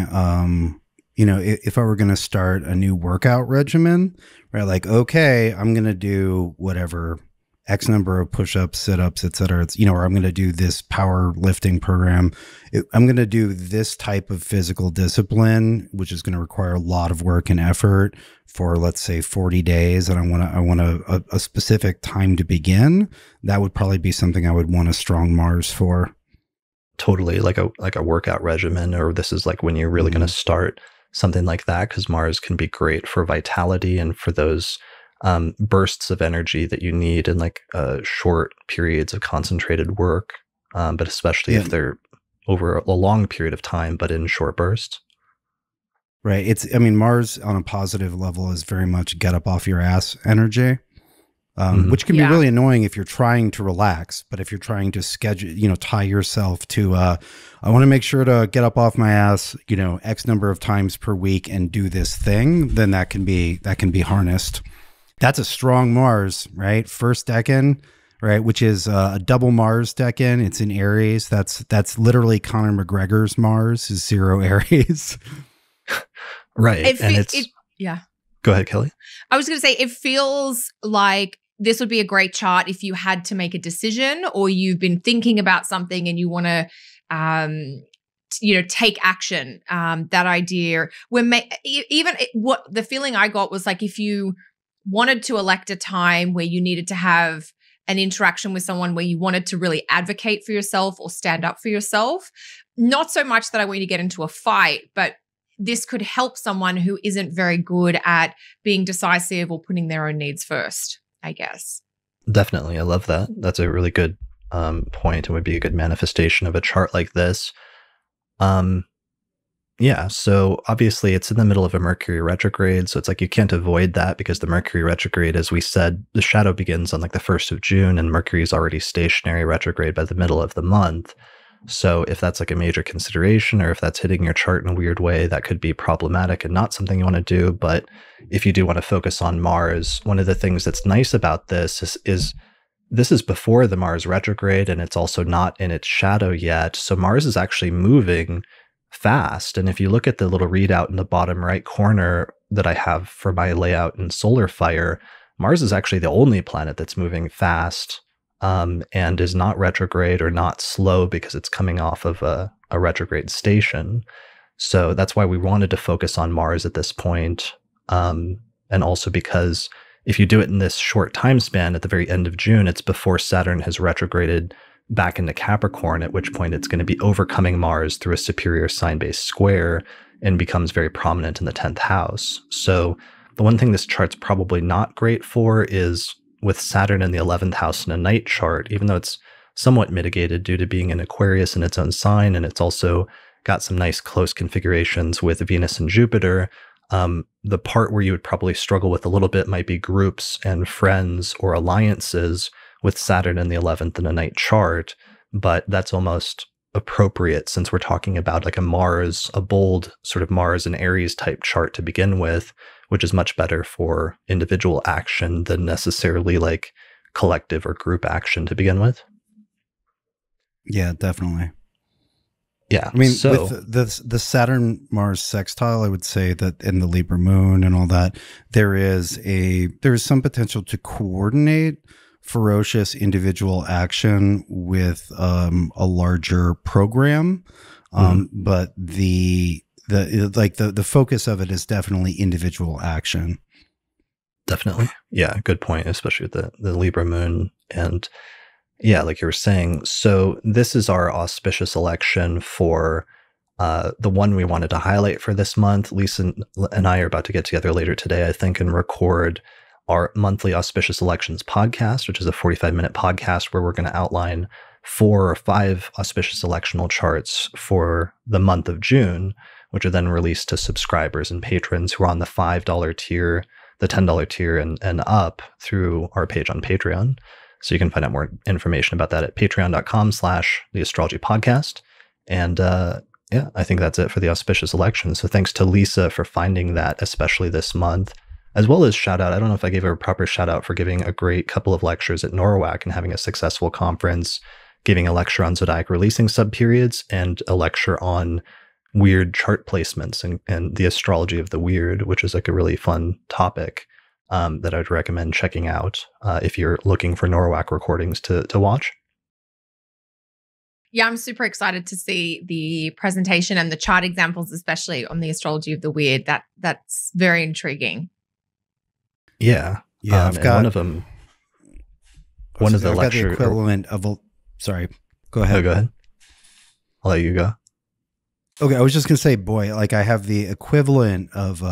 if I were going to start a new workout regimen, right? Like, okay, I'm going to do whatever, X number of push-ups, sit-ups, et cetera. It's, or I'm going to do this power lifting program. I'm going to do this type of physical discipline, which is going to require a lot of work and effort for, let's say, 40 days. And I want a specific time to begin. That would probably be something I would want a strong Mars for. Totally, like a workout regimen, or this is like when you're really going to start something like that, because Mars can be great for vitality and for those bursts of energy that you need in like short periods of concentrated work, but especially if they're over a long period of time, but in short bursts. Right. Mars on a positive level is very much get up off your ass energy, which can be really annoying if you're trying to relax, but if you're trying to schedule, tie yourself to, I want to make sure to get up off my ass, X number of times per week and do this thing, then that can be harnessed. That's a strong Mars, right? First decan, right? Which is a double Mars decan. It's in Aries. That's literally Conor McGregor's Mars is 0 Aries. Right. Go ahead, Kelly. I was going to say, it feels like this would be a great chart if you had to make a decision or you've been thinking about something and you want to, take action. That idea what the feeling I got was like, if you wanted to elect a time where you needed to have an interaction with someone where you wanted to really advocate for yourself or stand up for yourself, not so much that I want you to get into a fight, but this could help someone who isn't very good at being decisive or putting their own needs first, I guess. Definitely. I love that. That's a really good point and would be a good manifestation of a chart like this. So obviously it's in the middle of a Mercury retrograde. So it's like you can't avoid that because the Mercury retrograde, as we said, the shadow begins on like the 1st of June and Mercury is already stationary retrograde by the middle of the month. So if that's like a major consideration or if that's hitting your chart in a weird way, that could be problematic and not something you want to do. But if you do want to focus on Mars, one of the things that's nice about this is this is before the Mars retrograde and it's also not in its shadow yet. So Mars is actually moving fast. And if you look at the little readout in the bottom right corner that I have for my layout in Solar Fire, Mars is actually the only planet that's moving fast and is not retrograde or not slow because it's coming off of a retrograde station. So that's why we wanted to focus on Mars at this point. And And also because if you do it in this short time span at the very end of June, it's before Saturn has retrograded back into Capricorn, at which point it's going to be overcoming Mars through a superior sign-based square and becomes very prominent in the 10th house. So the one thing this chart's probably not great for is with Saturn in the 11th house in a night chart, even though it's somewhat mitigated due to being in Aquarius in its own sign, and it's also got some nice close configurations with Venus and Jupiter. The part where you would probably struggle with a little bit might be groups and friends or alliances with Saturn in the 11th in a night chart, but that's almost appropriate since we're talking about like a bold sort of Mars and Aries type chart to begin with, which is much better for individual action than necessarily like collective or group action to begin with. Yeah, definitely. Yeah. I mean, so, with the Saturn-Mars sextile, I would say that in the Libra moon and all that, there is some potential to coordinate ferocious individual action with a larger program. But the focus of it is definitely individual action. Definitely. Yeah, good point, especially with the Libra moon. And yeah, like you were saying, so this is our auspicious election for the one we wanted to highlight for this month. Lisa and I are about to get together later today, I think, and record our monthly Auspicious Elections podcast, which is a 45-minute podcast where we're going to outline 4 or 5 auspicious electional charts for the month of June, which are then released to subscribers and patrons who are on the $5 tier, the $10 tier, and up through our page on Patreon. So you can find out more information about that at patreon.com/the Astrology Podcast. And yeah, I think that's it for the auspicious election. So thanks to Lisa for finding that, especially this month, as well as shout out. I don't know if I gave her a proper shout out for giving a great couple of lectures at NORWAC and having a successful conference, giving a lecture on zodiac releasing subperiods and a lecture on weird chart placements and the astrology of the weird, which is like a really fun topic. That I would recommend checking out if you're looking for NORWAC recordings to watch. Yeah, I'm super excited to see the presentation and the chart examples, especially on the astrology of the weird. That's very intriguing. Yeah. I've got one of them. One of the I've lecture got the equivalent of a. Sorry, go ahead. No, go ahead. I'll let you go. Okay, I was just gonna say, boy, like I have the equivalent of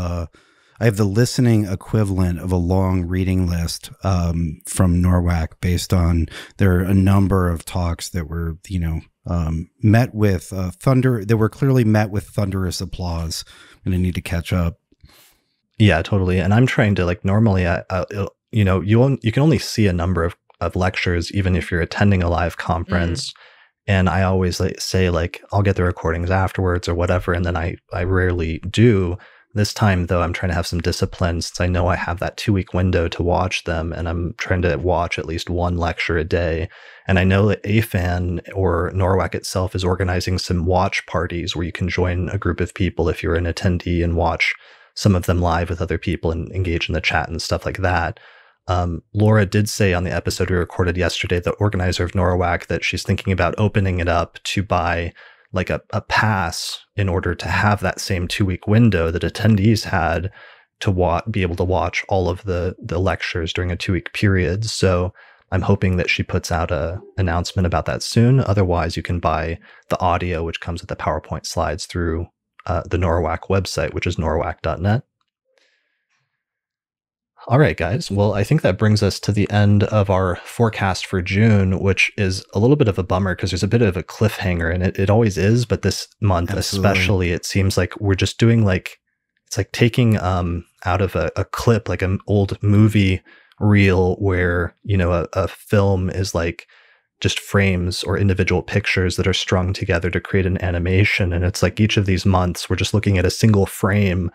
I have the listening equivalent of a long reading list from NORWAC based on there are a number of talks that were, met with thunder. They were clearly met with thunderous applause, and I need to catch up. Yeah, totally. And I'm trying to normally, you can only see a number of lectures, even if you're attending a live conference. And I always say I'll get the recordings afterwards or whatever. And then I rarely do. This time, though, I'm trying to have some discipline since I know I have that 2-week window to watch them, and I'm trying to watch at least one lecture a day. And I know that AFAN or NORWAC itself is organizing some watch parties where you can join a group of people if you're an attendee and watch some of them live with other people and engage in the chat and stuff like that. Laura did say on the episode we recorded yesterday, the organizer of NORWAC, that she's thinking about opening it up to buy like a pass in order to have that same 2-week window that attendees had to be able to watch all of the lectures during a 2-week period. So I'm hoping that she puts out a announcement about that soon. Otherwise, you can buy the audio, which comes with the PowerPoint slides through the NORWAC website, which is norwac.net. All right, guys. Well, I think that brings us to the end of our forecast for June, which is a little bit of a bummer because there's a bit of a cliffhanger, and it always is. But this month, especially, it seems like we're just doing it's like taking out of a clip, like an old movie reel where, a film is like just frames or individual pictures that are strung together to create an animation. And it's like each of these months, we're just looking at a single frame.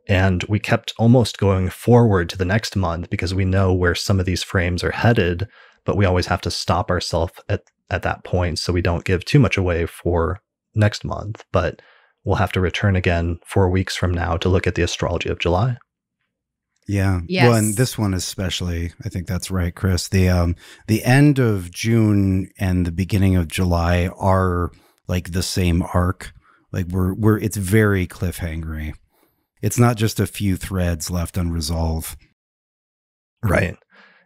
And we kept almost going forward to the next month because we know where some of these frames are headed, but we always have to stop ourselves at that point so we don't give too much away for next month. But we'll have to return again 4 weeks from now to look at the astrology of July. Yeah. Yes. Well, and this one especially, I think that's right, Chris. The end of June and the beginning of July are like the same arc. Like it's very cliffhangery. It's not just a few threads left unresolved. Right.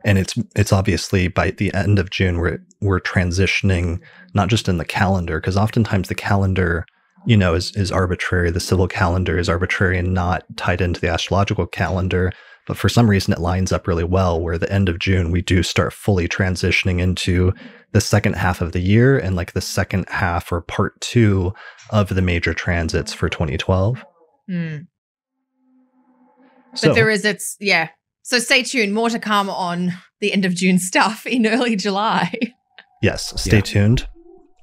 And it's obviously by the end of June, we're transitioning, not just in the calendar, because oftentimes the calendar, is arbitrary. The civil calendar is arbitrary and not tied into the astrological calendar. But for some reason, it lines up really well where the end of June, we do start fully transitioning into the second half of the year and like the second half or part 2 of the major transits for 2012. But there is, So stay tuned. More to come on the end of June stuff in early July. Yes, stay tuned.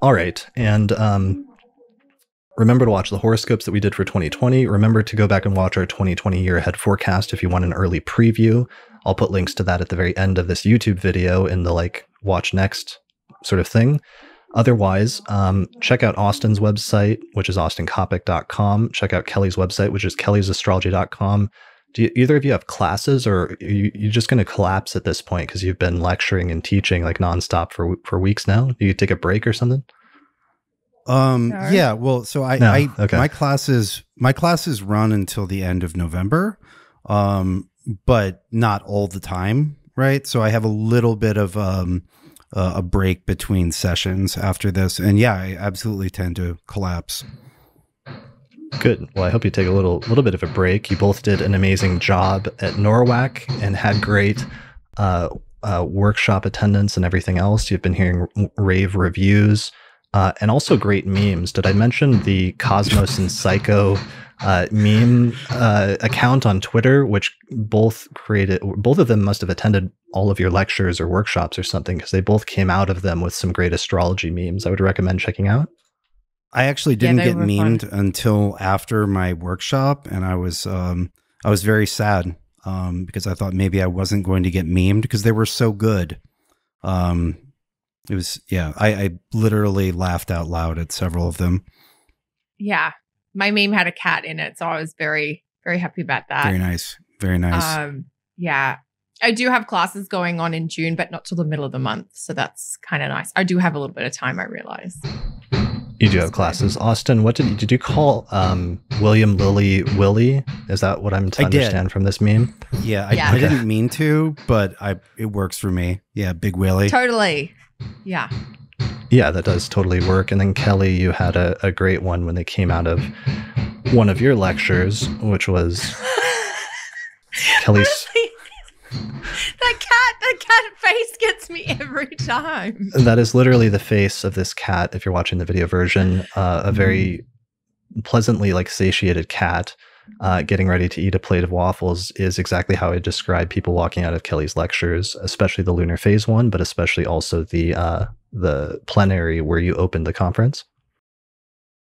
All right. And remember to watch the horoscopes that we did for 2020. Remember to go back and watch our 2020 year ahead forecast if you want an early preview. I'll put links to that at the very end of this YouTube video in the watch next sort of thing. Otherwise, check out Austin's website, which is austincoppock.com. Check out Kelly's website, which is kellysastrology.com. Do either of you have classes, or are you just going to collapse at this point because you've been lecturing and teaching nonstop for weeks now? Do you take a break or something? Yeah. Well, so okay. my classes run until the end of November, but not all the time, right? So I have a little bit of a break between sessions after this, and I absolutely tend to collapse. Good. Well, I hope you take a little bit of a break. You both did an amazing job at NORWAC and had great workshop attendance and everything else. You've been hearing rave reviews and also great memes. Did I mention the Cosmos and Psycho meme account on Twitter, which both of them must have attended all of your lectures or workshops or something, because they both came out of them with some great astrology memes I would recommend checking out. I actually didn't get memed until after my workshop, and I was very sad because I thought maybe I wasn't going to get memed because they were so good. It was I literally laughed out loud at several of them. Yeah, my meme had a cat in it, so I was very, very happy about that. Very nice, very nice. Yeah, I do have classes going on in June, but not till the middle of the month, so that's kind of nice. I do have a little bit of time, I realize. You do have classes. Austin, what did you call William Lilly Willie? Is that what I'm to understand from this meme? Yeah, I didn't mean to, but it works for me. Yeah, Big Willie. Totally. Yeah. Yeah, that does totally work. And then Kelly, you had a great one when they came out of one of your lectures, which was Kelly's... The cat face gets me every time. That is literally the face of this cat. If you're watching the video version, a very pleasantly satiated cat getting ready to eat a plate of waffles is exactly how I describe people walking out of Kelly's lectures, especially the lunar phase one, but especially also the plenary where you opened the conference.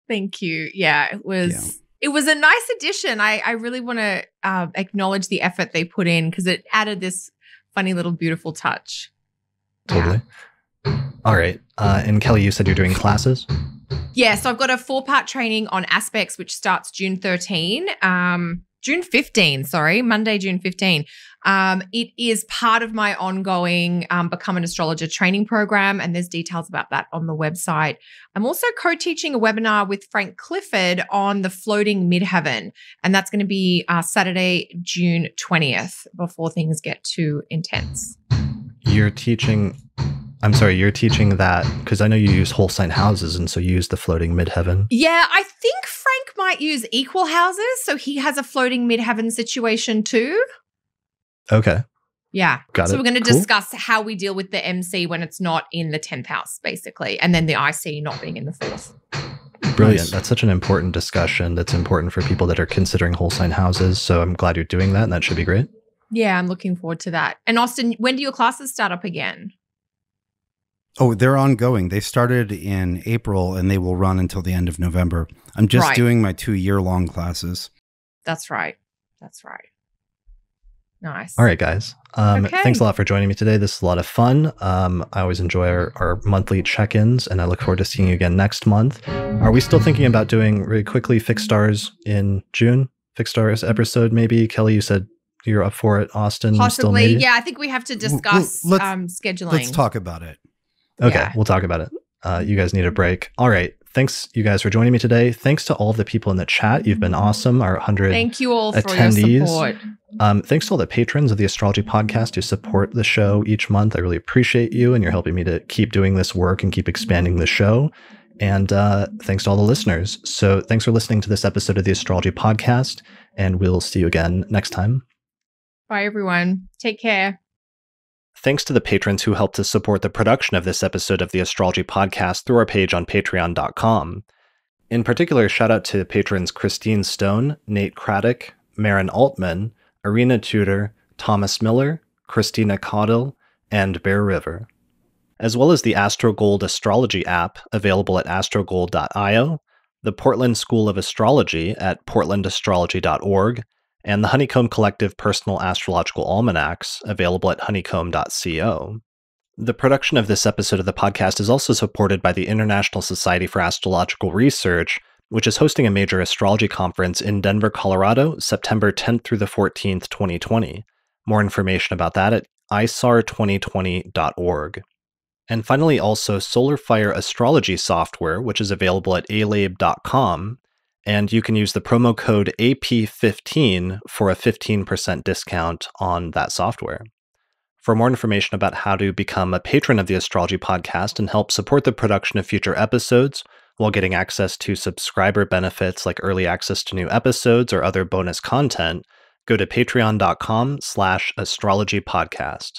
Thank you. Yeah, it was. Yeah. It was a nice addition. I really want to acknowledge the effort they put in because it added this funny little beautiful touch. Totally. Yeah. All right. And Kelly, you said you're doing classes? Yeah. So I've got a 4-part training on aspects, which starts June 15, Monday, June 15. It is part of my ongoing Become an Astrologer training program, and there's details about that on the website. I'm also co-teaching a webinar with Frank Clifford on the floating midheaven, and that's going to be Saturday, June 20th, before things get too intense. You're teaching that because I know you use whole sign houses, and so you use the floating midheaven. Yeah, I think Frank might use equal houses, so he has a floating midheaven situation too. Okay. Yeah. Got it. So we're going to discuss how we deal with the MC when it's not in the 10th house, basically, and then the IC not being in the 4th. Brilliant. Nice. That's such an important discussion. That's important for people that are considering whole sign houses. So I'm glad you're doing that, and that should be great. Yeah, I'm looking forward to that. And Austin, when do your classes start up again? Oh, they're ongoing. They started in April and they will run until the end of November. I'm just doing my 2-year-long classes. That's right. Nice. All right, guys. Thanks a lot for joining me today. This is a lot of fun. I always enjoy our monthly check-ins, and I look forward to seeing you again next month. Are we still thinking about doing really quickly fixed stars in June? Fixed stars episode, maybe? Kelly, you said you're up for it. Austin, possibly. Still maybe? Yeah, I think we have to discuss scheduling. Let's talk about it. Okay, We'll talk about it. You guys need a break. All right. thanks, you guys, for joining me today. Thanks to all of the people in the chat. You've been awesome. Our 100 Thank you all for attendees. your support. Thanks to all the patrons of the Astrology Podcast who support the show each month. I really appreciate you, and you're helping me to keep doing this work and keep expanding the show. And thanks to all the listeners. So thanks for listening to this episode of the Astrology Podcast, and we'll see you again next time. Bye, everyone. Take care. Thanks to the patrons who helped to support the production of this episode of the Astrology Podcast through our page on patreon.com. In particular, shout out to patrons Christine Stone, Nate Craddock, Marin Altman, Arena Tudor, Thomas Miller, Christina Caudill, and Bear River, as well as the AstroGold Astrology app available at astrogold.io, the Portland School of Astrology at portlandastrology.org, and the Honeycomb Collective Personal Astrological Almanacs available at honeycomb.co. The production of this episode of the podcast is also supported by the International Society for Astrological Research, which is hosting a major astrology conference in Denver, Colorado, September 10th through the 14th, 2020. More information about that at isar2020.org. And finally, also SolarFire Astrology software, which is available at alabe.com, and you can use the promo code AP15 for a 15% discount on that software. For more information about how to become a patron of the Astrology Podcast and help support the production of future episodes, while getting access to subscriber benefits like early access to new episodes or other bonus content, go to patreon.com/astrologypodcast.